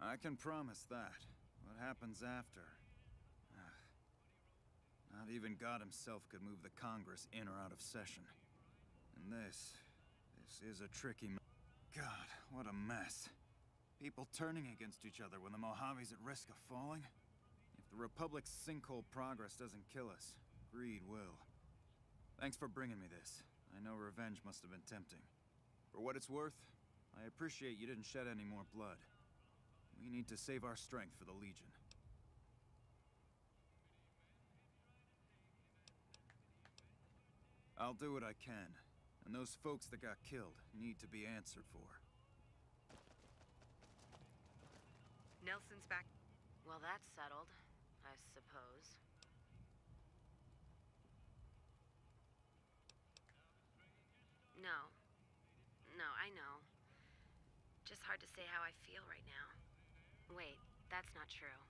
I can promise that. What happens after? Not even God himself could move the Congress in or out of session. And this is a tricky... God, what a mess. People turning against each other when the Mojave's at risk of falling. If the Republic's sinkhole progress doesn't kill us, greed will. Thanks for bringing me this. I know revenge must have been tempting. For what it's worth, I appreciate you didn't shed any more blood. We need to save our strength for the Legion. I'll do what I can, and those folks that got killed need to be answered for. Nelson's back. Well, that's settled, I suppose. No. No, I know. Just hard to say how I feel right now. Wait, that's not true.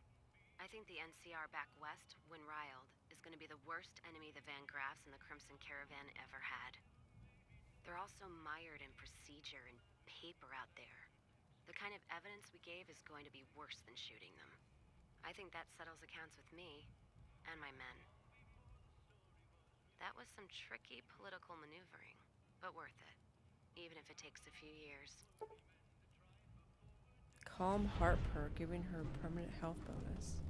I think the NCR back west, when riled, is going to be the worst enemy the Van Graffs and the Crimson Caravan ever had. They're also mired in procedure and paper out there. The kind of evidence we gave is going to be worse than shooting them. I think that settles accounts with me and my men. That was some tricky political maneuvering, but worth it, even if it takes a few years. Calm heart perk, giving her permanent health bonus.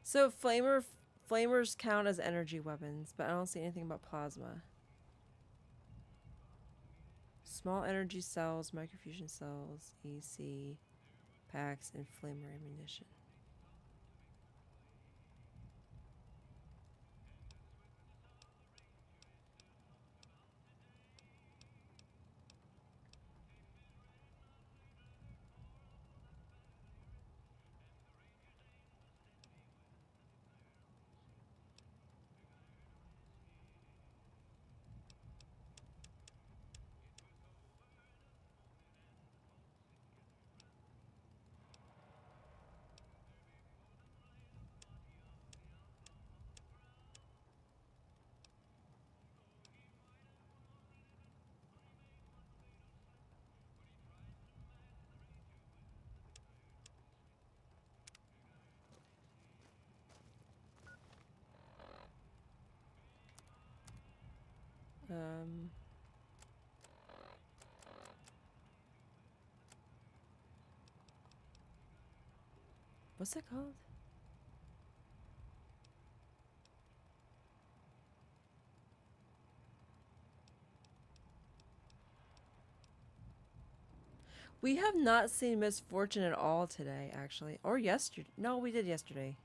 So flamers count as energy weapons, but I don't see anything about plasma. Small energy cells, microfusion cells, EC, packs, and flamer ammunition. Um, what's it called? We have not seen Miss Fortune at all today, actually. Or yesterday. No, we did yesterday.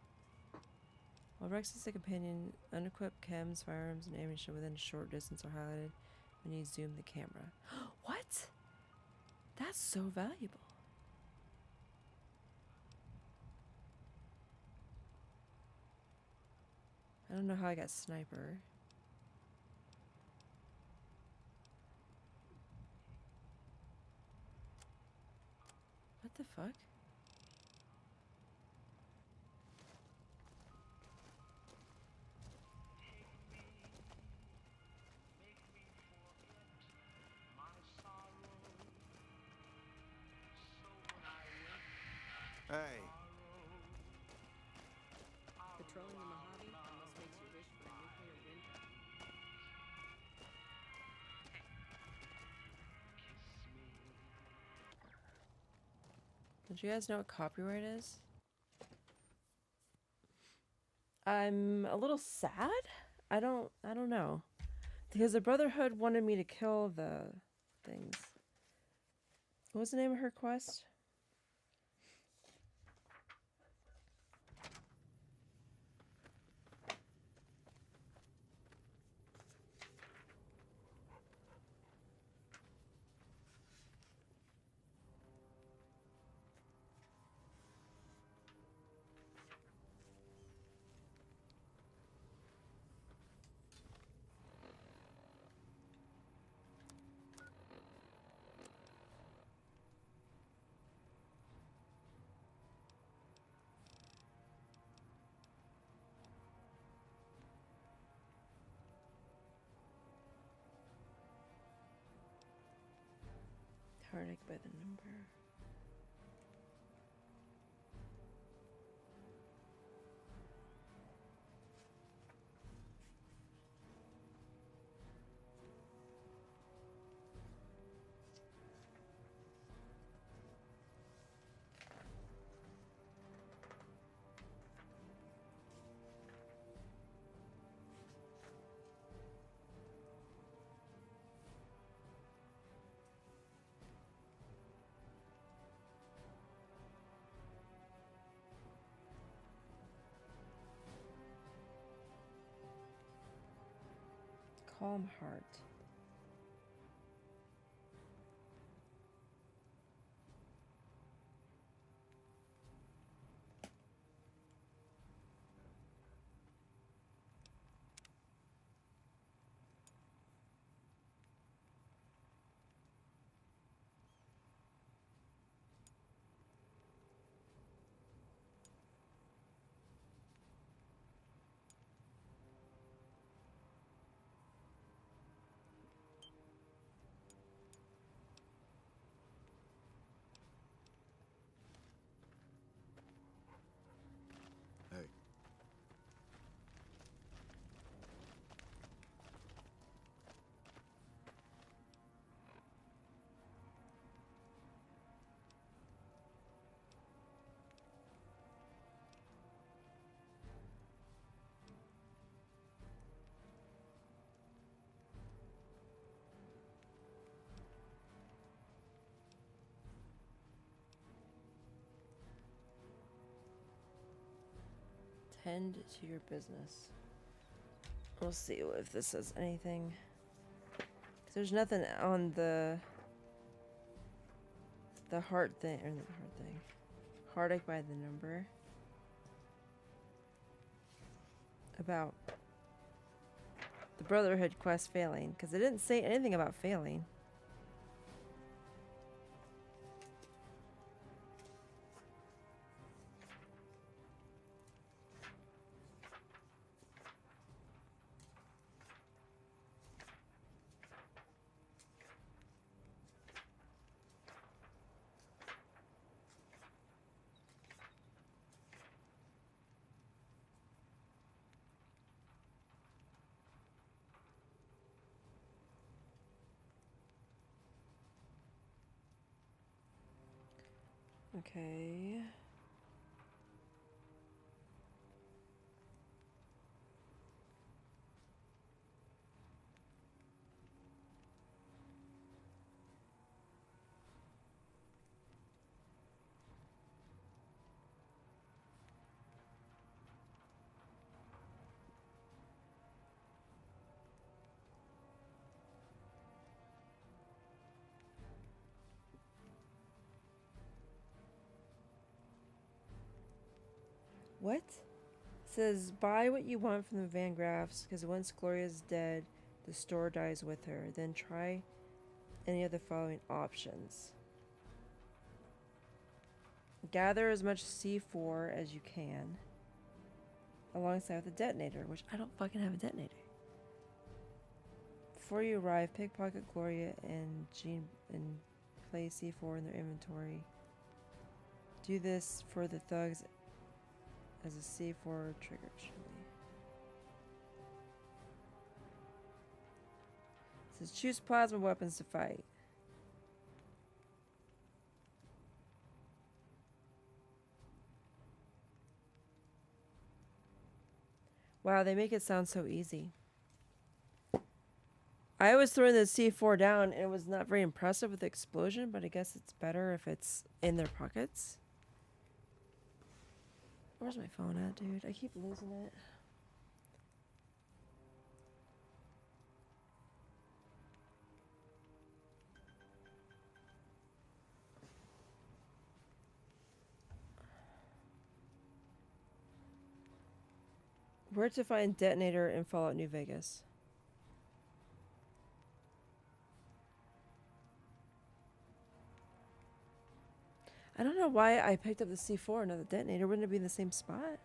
While Rex is a companion, unequipped chems, firearms, and ammunition within a short distance are highlighted when you zoom the camera. What? That's so valuable. I don't know how I got sniper. What the fuck? Hey. Patrolling the Mojave almost makes you wish for a nuclear winter. Don't you guys know what copyright is? I'm a little sad. I don't know. Because the Brotherhood wanted me to kill the things. What was the name of her quest? Heartache by the number. Calm heart. Hey. Tend to your business. We'll see if this says anything. 'Cause there's nothing on the heart thing, or not the heart thing. Heartache by the number. About the Brotherhood quest failing. Because it didn't say anything about failing. Okay. What? It says buy what you want from the Van Graffs, because once Gloria's dead, the store dies with her. Then try any of the following options. Gather as much C4 as you can, alongside with a detonator, which I don't fucking have a detonator. Before you arrive, pickpocket Gloria and Jean and place C4 in their inventory. Do this for the thugs as a C4 trigger chili. It says choose plasma weapons to fight. Wow, they make it sound so easy. I was throwing the C4 down and it was not very impressive with the explosion, but I guess it's better if it's in their pockets. Where's my phone at, dude? I keep losing it. Where to find detonator in Fallout New Vegas? I don't know why I picked up the C4 and not the detonator. Wouldn't it be in the same spot?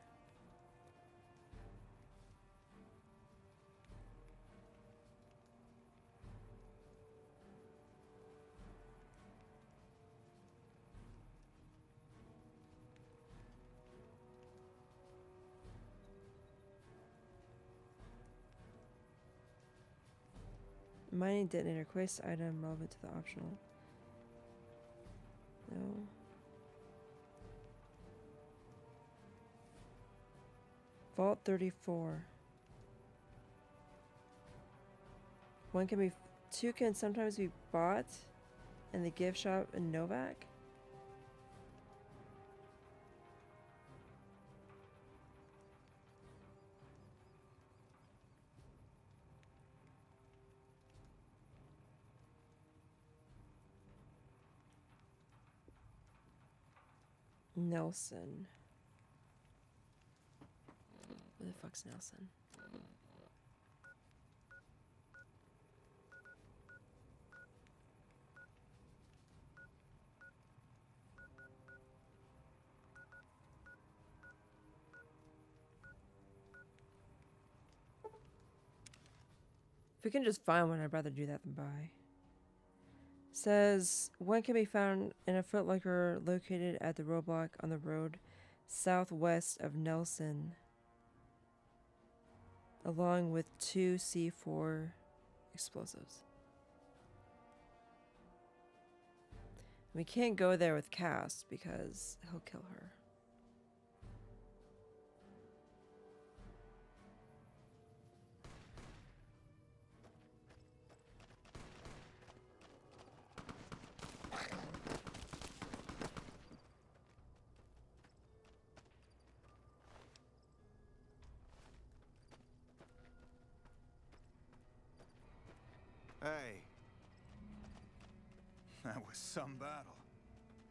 Mining detonator quest item relevant to the optional. No. Vault 34. Two can sometimes be bought in the gift shop in Novak. Nelson. Where the fuck's Nelson? If we can just find one, I'd rather do that than buy. Says one can be found in a Foot Locker located at the roadblock on the road southwest of Nelson, along with 2 C4 explosives. We can't go there with Cass because he'll kill her. Hey. That was some battle.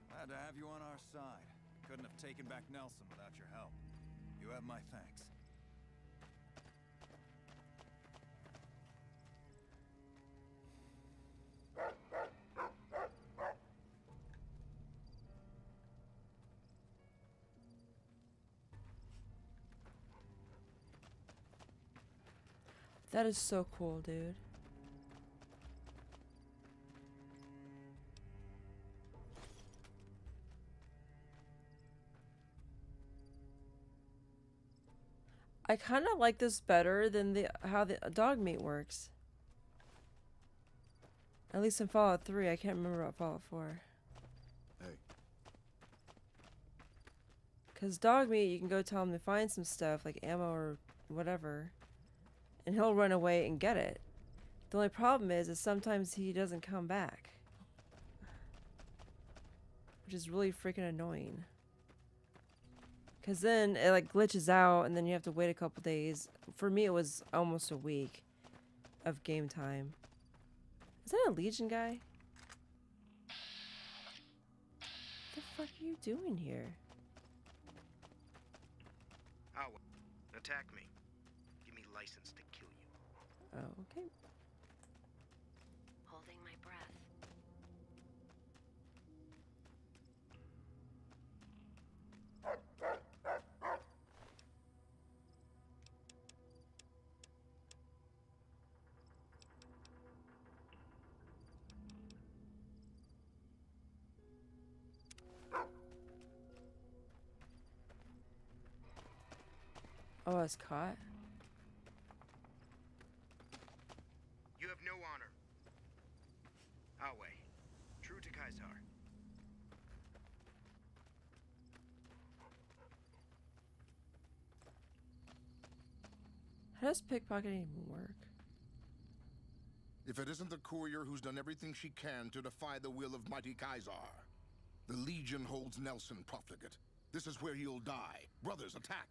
Glad to have you on our side. Couldn't have taken back Nelson without your help. You have my thanks. That is so cool, dude. I kind of like this better than how the dog meat works. At least in Fallout 3. I can't remember about Fallout 4. Hey. Because dog meat, you can go tell him to find some stuff, like ammo or whatever, and he'll run away and get it. The only problem is sometimes he doesn't come back. Which is really freaking annoying. Because then it like glitches out and then you have to wait a couple days. For me, it was almost a week of game time. Is that a Legion guy? What the fuck are you doing here? Oh, attack me. Give me license to kill you. Oh, okay. Holding my breath. Oh, I was caught? You have no honor. Awe, true to Kaisar. How does pickpocketing even work? If it isn't the courier who's done everything she can to defy the will of mighty Kaisar. The Legion holds Nelson profligate. This is where he'll die. Brothers, attack!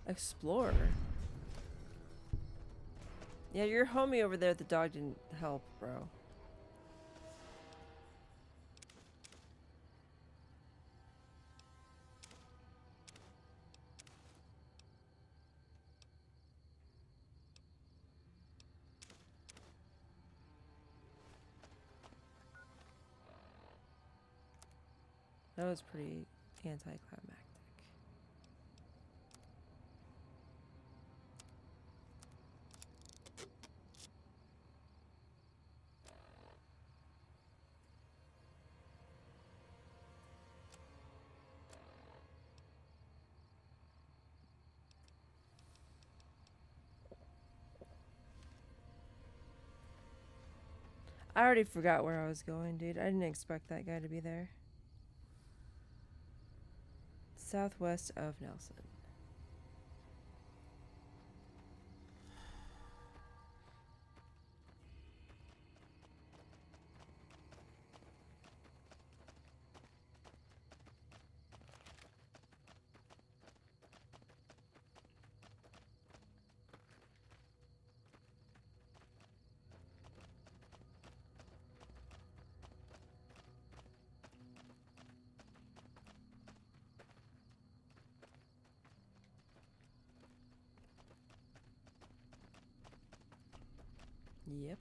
Explorer? Yeah, your homie over there, the dog didn't help, bro. That was pretty anticlimactic. I already forgot where I was going, dude. I didn't expect that guy to be there. Southwest of Nelson. Yep.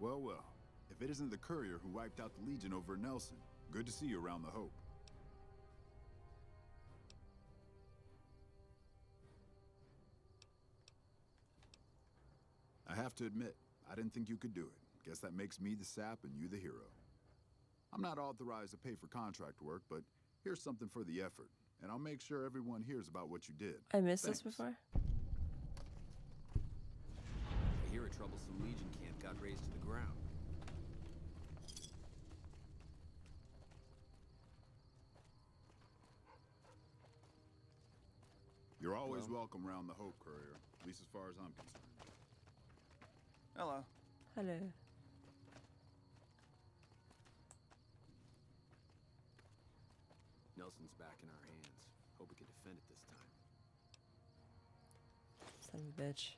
Well, well. If it isn't the courier who wiped out the Legion over Nelson, good to see you around the Hope. I have to admit, I didn't think you could do it. Guess that makes me the sap and you the hero. I'm not authorized to pay for contract work, but here's something for the effort, and I'll make sure everyone hears about what you did. I missed this before? I hear a troublesome Legion camp got razed to the ground. You're always welcome around the Hope, courier, at least as far as I'm concerned. Hello. Hello. Nelson's back in our hands. Hope we can defend it this time. Son of a bitch.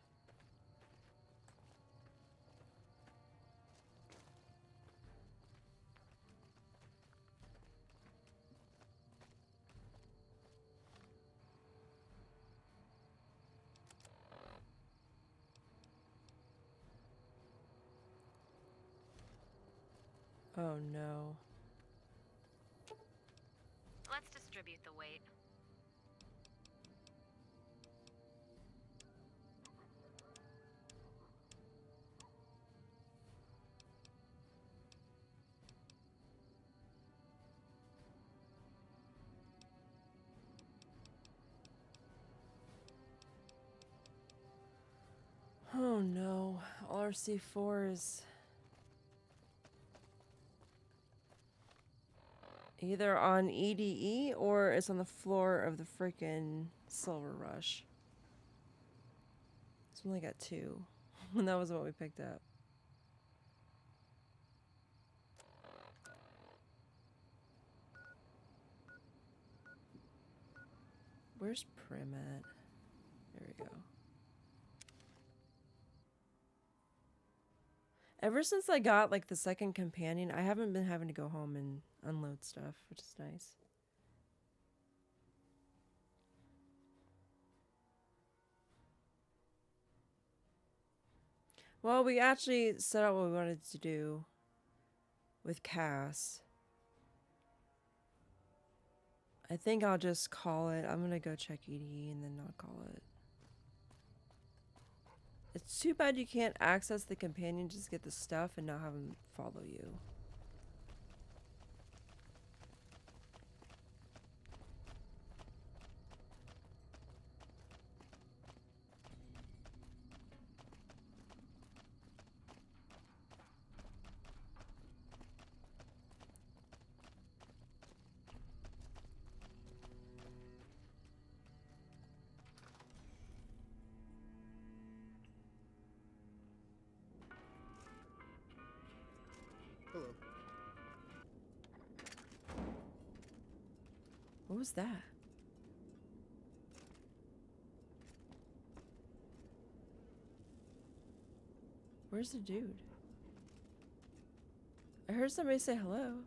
Oh no. Let's distribute the weight. Oh no. RC4 is either on EDE or it's on the floor of the freaking Silver Rush. It's only got 2. And that was what we picked up. Where's Prim at? There we go. Ever since I got like the second companion, I haven't been having to go home and unload stuff, which is nice. Well, we actually set out what we wanted to do with Cass. I think I'll just call it. I'm gonna go check EDE and then not call it. It's too bad you can't access the companion, just get the stuff and not have him follow you. Hello. What was that? Where's the dude? I heard somebody say hello.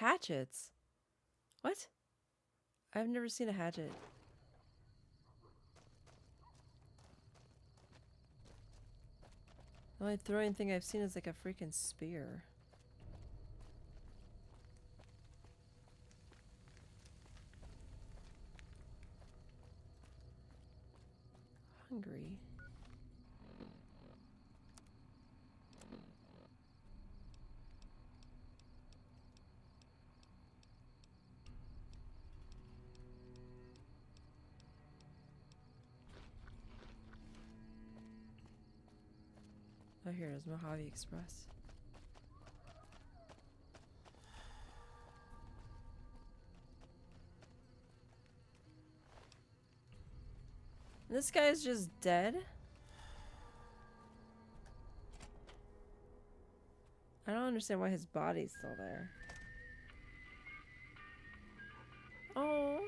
Hatchets? What? I've never seen a hatchet. The only throwing thing I've seen is like a freaking spear. Hungry. Oh, here it is, Mojave Express. This guy's just dead? I don't understand why his body's still there. Oh.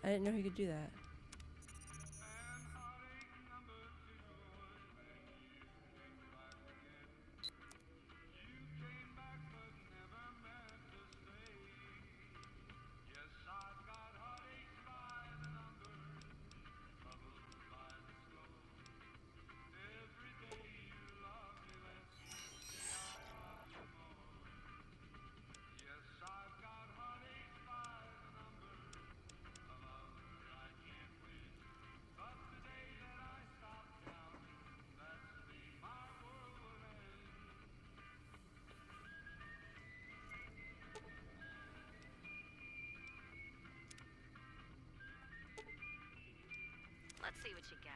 I didn't know he could do that. Let's see what you got.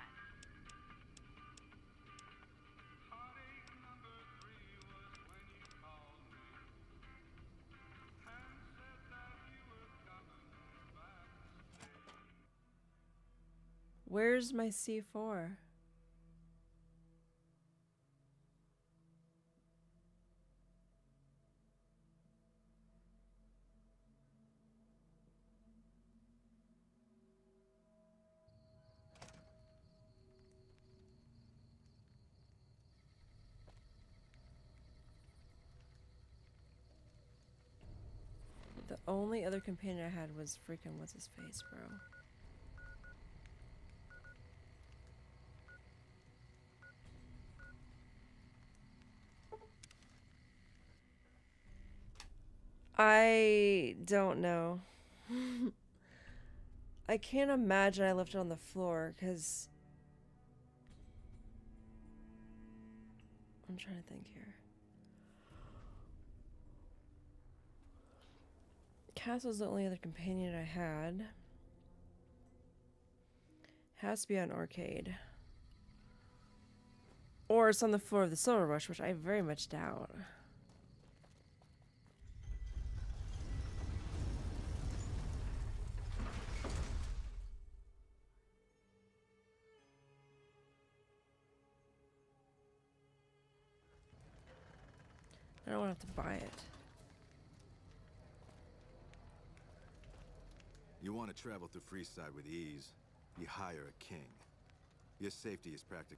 Where's my C4? The only other companion I had was freaking what's his face, bro. I don't know. I can't imagine I left it on the floor because I'm trying to think here. Castle's the only other companion I had. Has to be on arcade. Or it's on the floor of the Silver Rush, which I very much doubt. I don't want to have to buy it. You want to travel through Freeside with ease, you hire a king. Your safety is practical.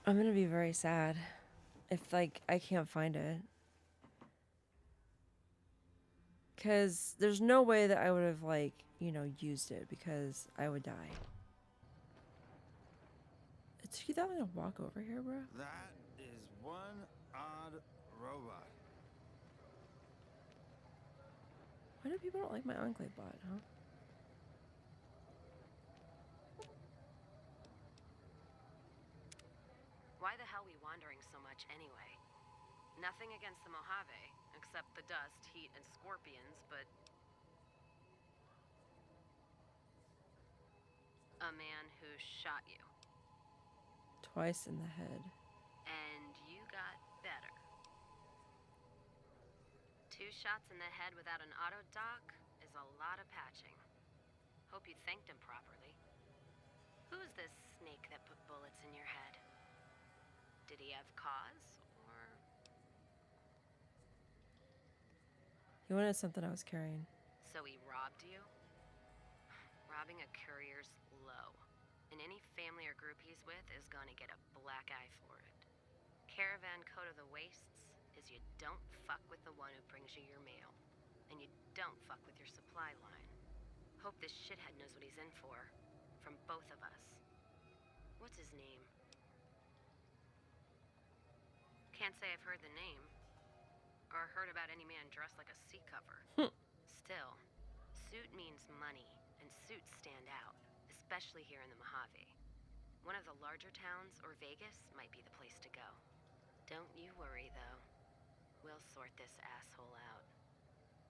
I'm gonna be very sad if, like, I can't find it. Because there's no way that I would have, like, you know, used it because I would die. It took you that long to walk over here, bro? That is one odd robot. Why do people not like my Enclave bot, huh? Why the hell we wandering so much anyway? Nothing against the Mojave, except the dust, heat, and scorpions, but... a man who shot you. Twice in the head. And you got better. 2 shots in the head without an auto dock is a lot of patching. Hope you thanked him properly. Who's this snake that put bullets in your head? Did he have cause, or... He wanted something I was carrying. So he robbed you? Robbing a courier's low. And any family or group he's with is gonna get a black eye for it. Caravan code of the wastes is you don't fuck with the one who brings you your mail. And you don't fuck with your supply line. Hope this shithead knows what he's in for. From both of us. What's his name? Can't say I've heard the name. Or heard about any man dressed like a sea cover. Still, suit means money, and suits stand out. Especially here in the Mojave. One of the larger towns, or Vegas, might be the place to go. Don't you worry, though. We'll sort this asshole out.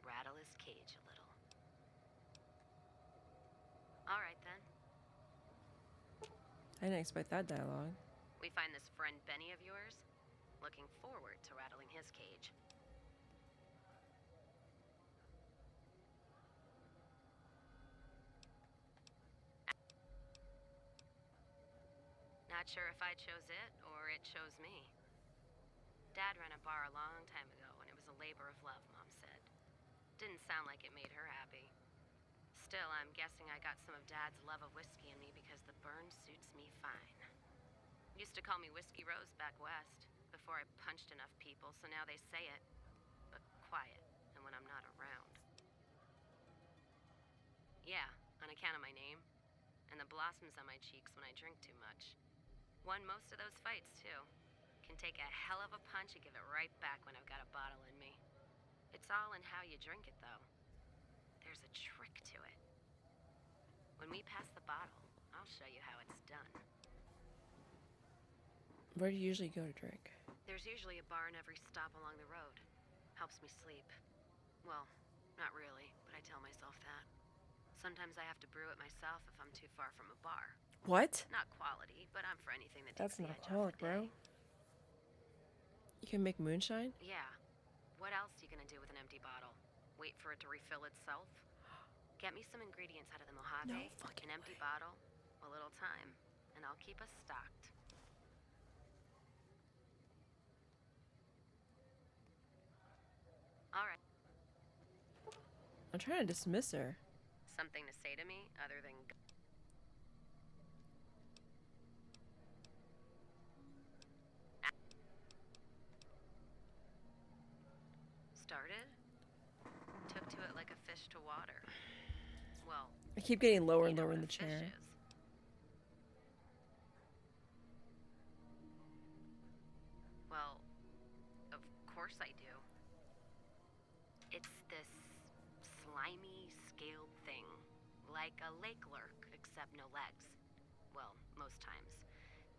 Rattle his cage a little. All right, then. I didn't expect that dialogue. We find this friend Benny of yours? Looking forward to rattling his cage. Not sure if I chose it, or it chose me. Dad ran a bar a long time ago, and it was a labor of love, Mom said. Didn't sound like it made her happy. Still, I'm guessing I got some of Dad's love of whiskey in me because the burn suits me fine. Used to call me Whiskey Rose back west, before I punched enough people, so now they say it. But quiet, and when I'm not around. Yeah, on account of my name. And the blossoms on my cheeks when I drink too much. Won most of those fights, too. Can take a hell of a punch and give it right back when I've got a bottle in me. It's all in how you drink it, though. There's a trick to it. When we pass the bottle, I'll show you how it's done. Where do you usually go to drink? There's usually a bar in every stop along the road. Helps me sleep. Well, not really, but I tell myself that. Sometimes I have to brew it myself if I'm too far from a bar. What? Not quality, but I'm for anything that That's takes an the edge off alcoholic, the day. bro. You can make moonshine? Yeah. What else are you gonna do with an empty bottle? Wait for it to refill itself? Get me some ingredients out of the Mojave, an empty bottle, a little time, and I'll keep us stocked. All right. I'm trying to dismiss her. Something to say to me other than... Started? Took to it like a fish to water. Well, I keep getting lower and lower in the chair. Well, of course I do. It's this slimy, scaled thing. Like a lake lurk, except no legs. Well, most times.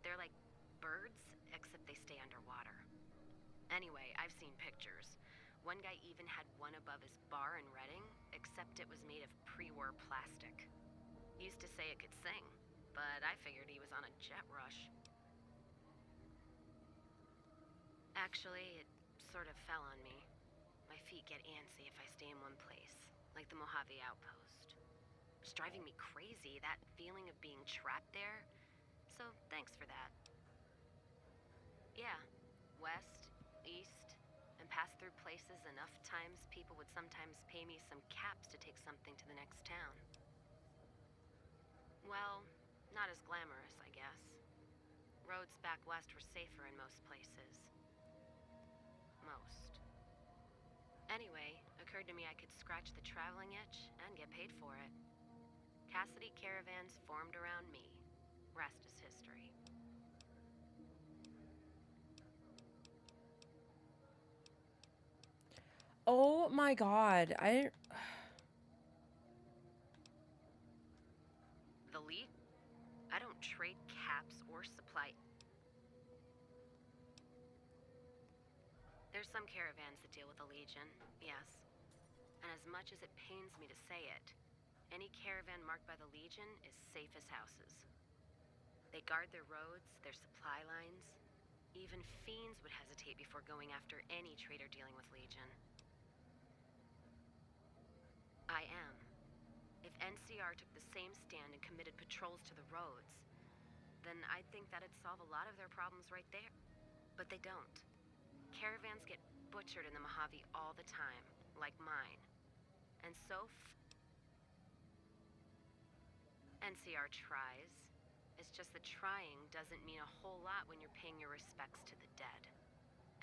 They're like birds, except they stay underwater. Anyway, I've seen pictures. One guy even had one above his bar in Reading, except it was made of pre-war plastic. Used to say it could sing, but I figured he was on a jet rush. Actually, it sort of fell on me. My feet get antsy if I stay in one place, like the Mojave outpost. It's driving me crazy, that feeling of being trapped there. So, thanks for that. Yeah, west, east, and pass through places enough times people would sometimes pay me some caps to take something to the next town. Well, not as glamorous, I guess. Roads back west were safer in most places. Most. Anyway, occurred to me I could scratch the traveling itch and get paid for it. Cassidy caravans formed around me. Rest is history. Oh my god, I... The lead? I don't trade caps or supply. There's some caravans that deal with the Legion, yes. And as much as it pains me to say it, any caravan marked by the Legion is safe as houses. They guard their roads, their supply lines. Even fiends would hesitate before going after any trader dealing with Legion. I am. If NCR took the same stand and committed patrols to the roads, then I'd think that'd solve a lot of their problems right there. But they don't. Caravans get butchered in the Mojave all the time, like mine. And so NCR tries. It's just that trying doesn't mean a whole lot when you're paying your respects to the dead.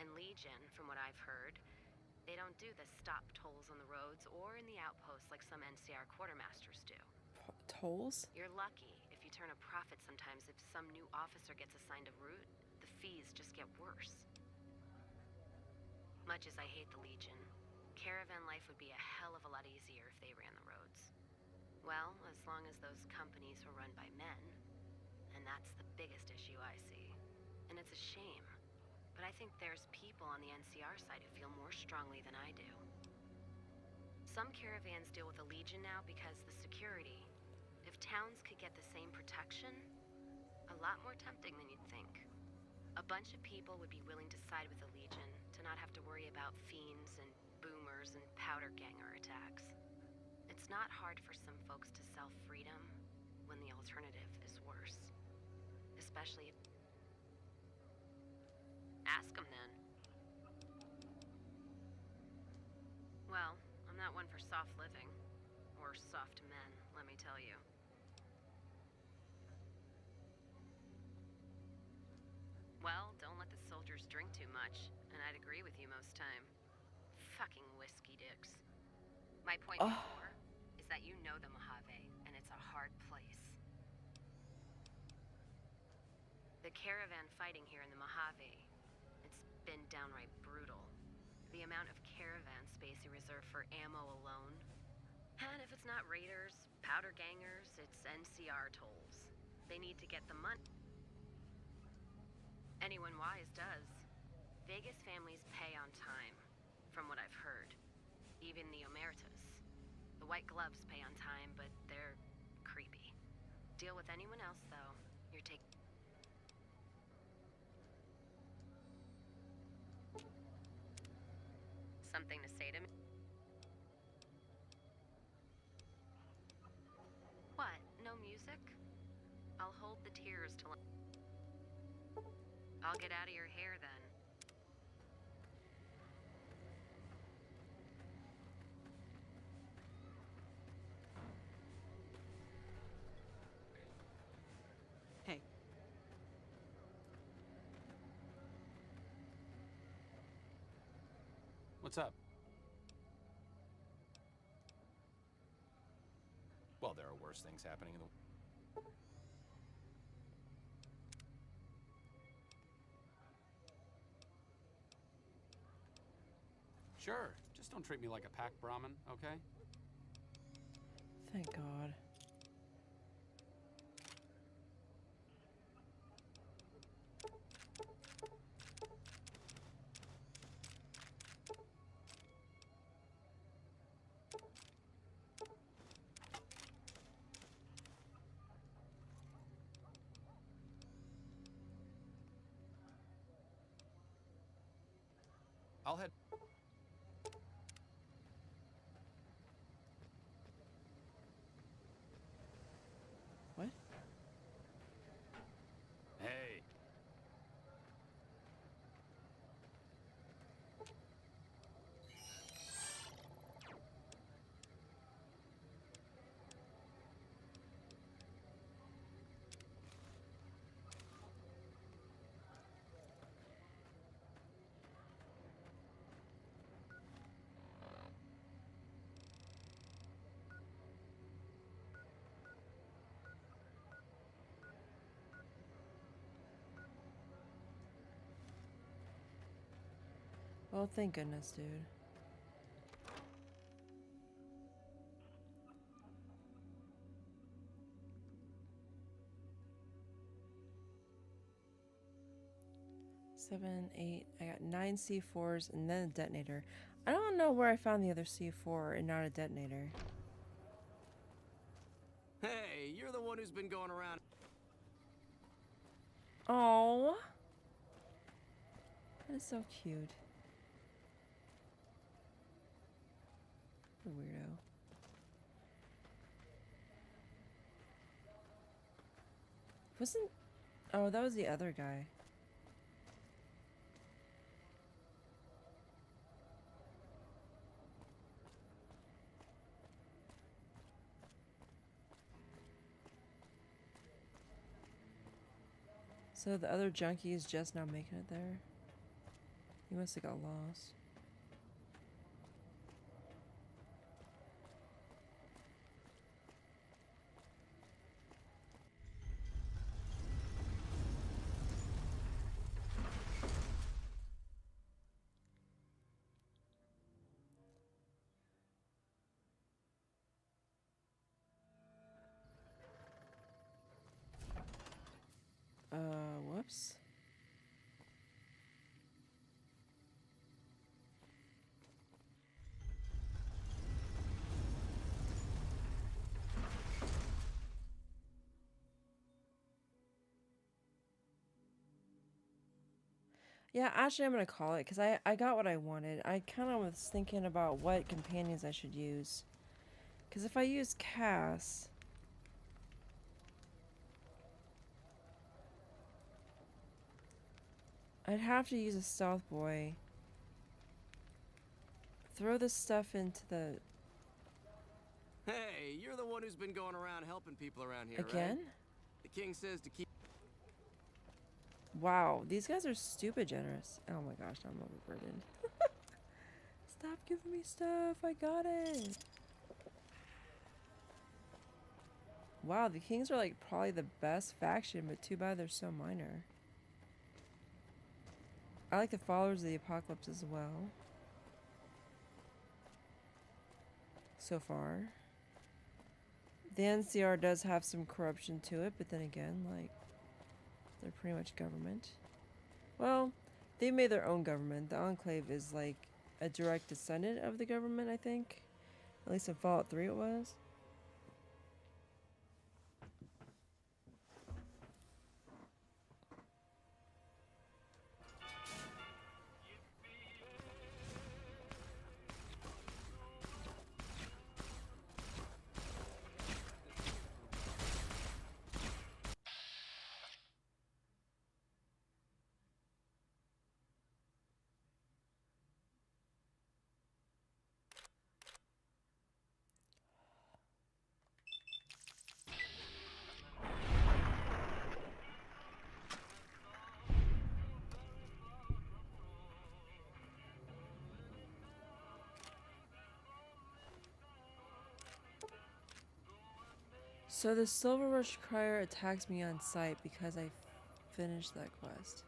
And Legion, from what I've heard, they don't do the stop tolls on the roads or in the outposts like some NCR quartermasters do. Tolls? You're lucky if you turn a profit sometimes if some new officer gets assigned a route. The fees just get worse. Much as I hate the Legion, caravan life would be a hell of a lot easier if they ran the roads. Well, as long as those companies were run by men. And that's the biggest issue I see. And it's a shame. But I think there's people on the NCR side who feel more strongly than I do. Some caravans deal with the Legion now because the security. If towns could get the same protection, a lot more tempting than you'd think. A bunch of people would be willing to side with the Legion to not have to worry about fiends and boomers and powder ganger attacks. It's not hard for some folks to sell freedom when the alternative is worse. Especially if... Ask them then. Well, I'm not one for soft living. Or soft men, let me tell you. Well, don't let the soldiers drink too much, and I'd agree with you most time. Fucking whiskey dicks. My point before is that you know the Mojave, and it's a hard place. The caravan fighting here in the Mojave, it's been downright brutal. The amount of caravan space you reserve for ammo alone. And if it's not raiders, powder gangers, it's NCR tolls. They need to get the money. Anyone wise does. Vegas families pay on time, from what I've heard. Even the Emeritus. The White Gloves pay on time, but they're creepy. Deal with anyone else, though. You're taking... Something to say to me? What? No music? I'll hold the tears till... I'll get out of your hair then. Hey. What's up? Well, there are worse things happening in the... Sure. Just don't treat me like a pack Brahmin, okay? Thank God. I'll head... What? Hey. Well, thank goodness, dude. Seven, 8. I got 9 C4s and then a detonator. I don't know where I found the other C4 and not a detonator. Hey, you're the one who's been going around. Oh, that is so cute. What a weirdo. Wasn't... Oh, that was the other guy. So the other junkie is just now making it there? He must have got lost. Whoops. Yeah, actually I'm gonna call it because I got what I wanted. I kind of was thinking about what companions I should use. Because if I use Cass... I'd have to use a stealth boy. Throw this stuff into the... Hey, you're the one who's been going around helping people around here, Again? right? The king says to keep... Wow, these guys are stupid generous. Oh my gosh, I'm overburdened. Stop giving me stuff, I got it. Wow, the Kings are like probably the best faction, but too bad they're so minor. I like the followers of the apocalypse as well. so far. The NCR does have some corruption to it, but then again, like, they're pretty much government. Well, they made their own government. The Enclave is like a direct descendant of the government, I think. At least in Fallout 3 it was. So the Silver Rush Crier attacks me on sight because I finished that quest.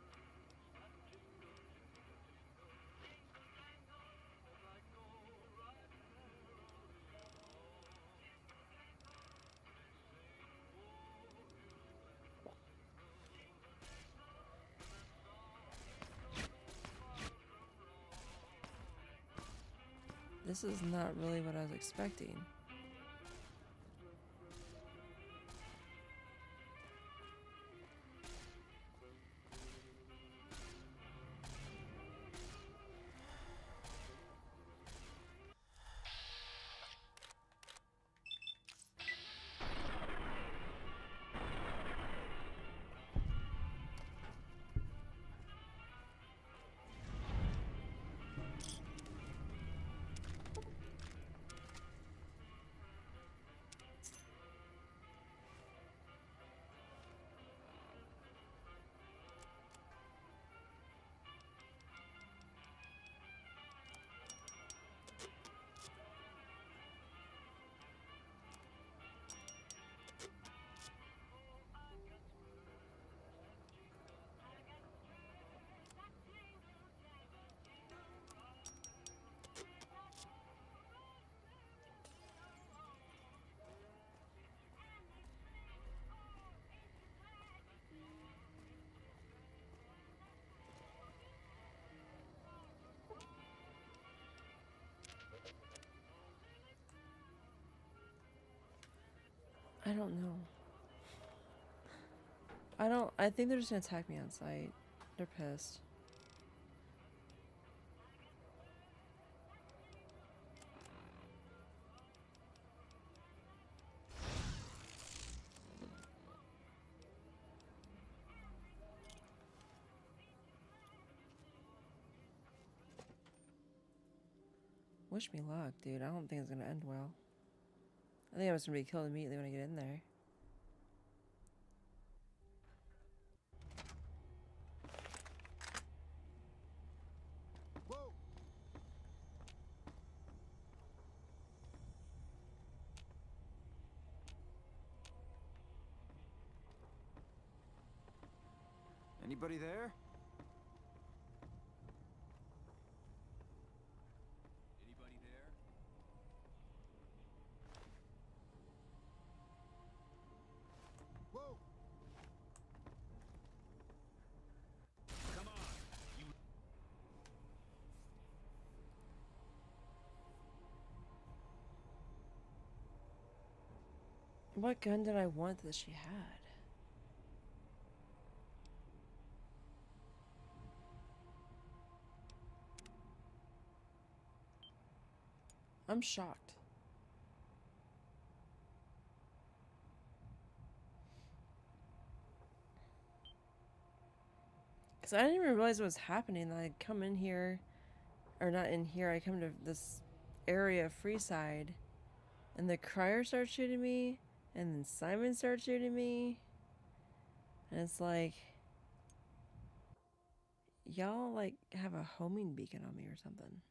This is not really what I was expecting. I don't know. I think they're just gonna attack me on sight. They're pissed. Wish me luck, dude. I don't think it's gonna end well. I think I'm just gonna be killed immediately when I get in there. Whoa! Anybody there? Anybody there? Whoa! Come on, you. What gun did I want that she had? I'm shocked. Because I didn't even realize what was happening. I come in here, or not in here, I come to this area of Freeside, and the crier starts shooting me, and then Simon starts shooting me. And it's like, y'all like have a homing beacon on me or something.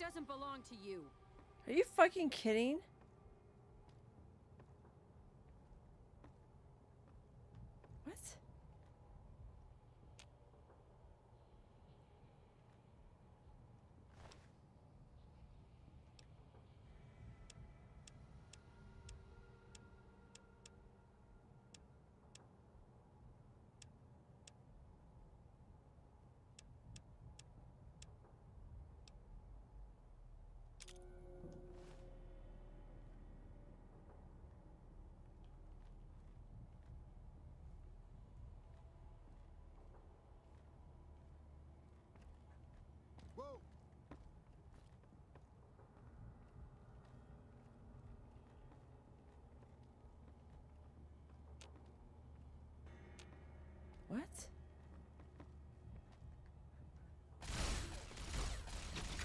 doesn't belong to you. Are you fucking kidding? What? Whoa! What?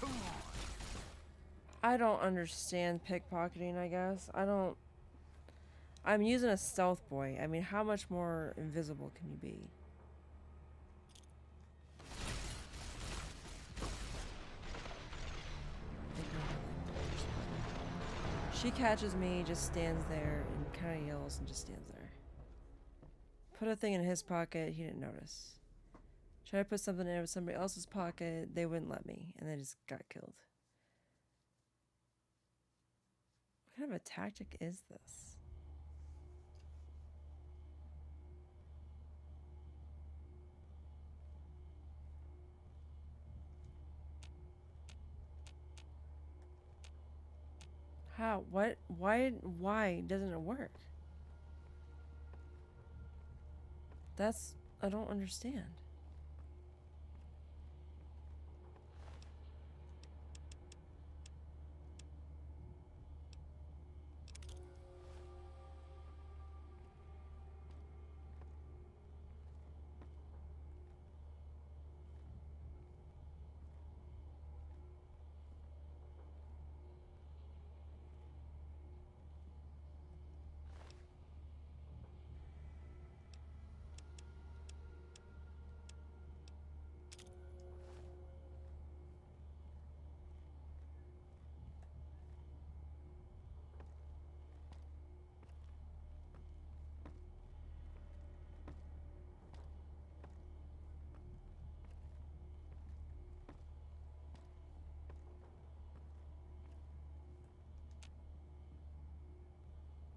Come on! I don't understand pickpocketing, I guess. I'm using a stealth boy. I mean, how much more invisible can you be? She catches me, just stands there, and kind of yells and just stands there. Put a thing in his pocket, he didn't notice. Try to put something in somebody else's pocket, they wouldn't let me, and they just got killed. What kind of a tactic is this? How? What? Why doesn't it work? I don't understand.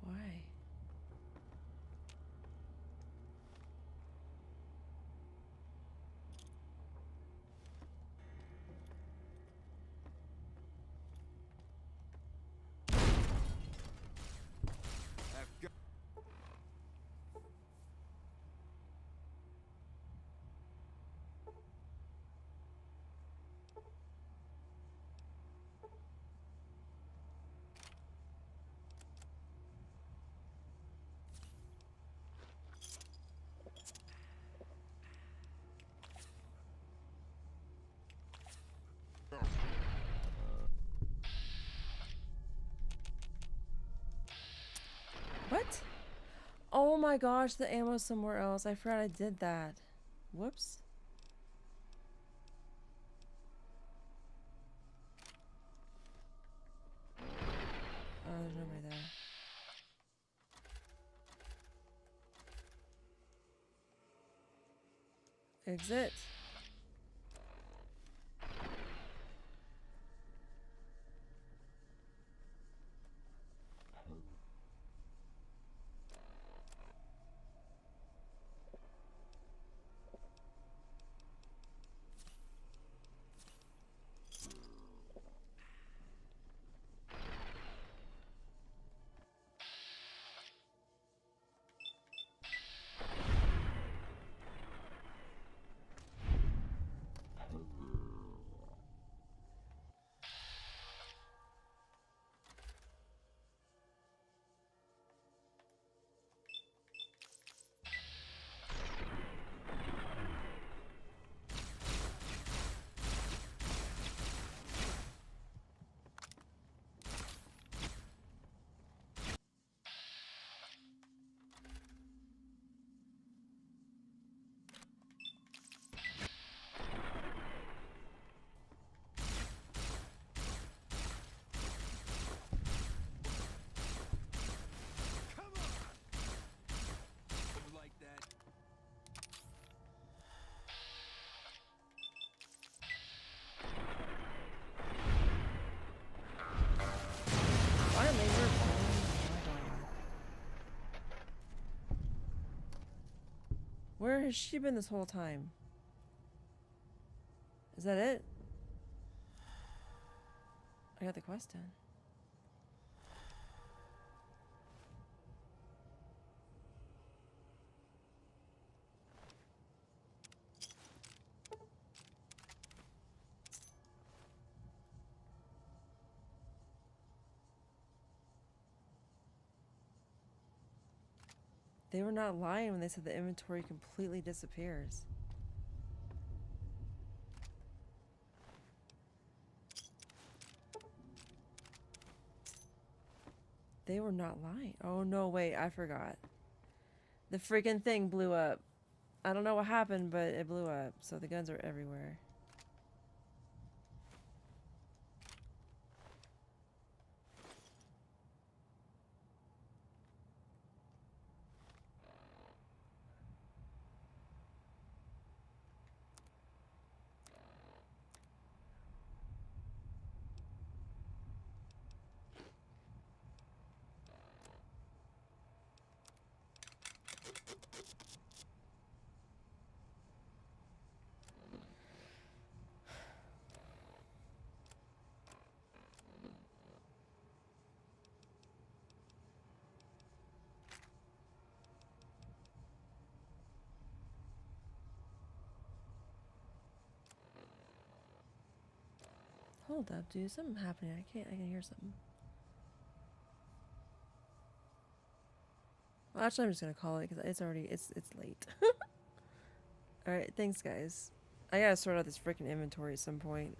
Why? What? Oh my gosh, the ammo's somewhere else. I forgot I did that. Whoops. Oh, there's nobody there. Exit. Where has she been this whole time? Is that it? I got the quest done. They were not lying when they said the inventory completely disappears. They were not lying. Oh no, wait, I forgot. The freaking thing blew up. I don't know what happened, but it blew up. So the guns are everywhere. Hold up, dude. Something happening. I can hear something. Well, actually, I'm just gonna call it because it's late. All right, thanks, guys. I gotta sort out this freaking inventory at some point.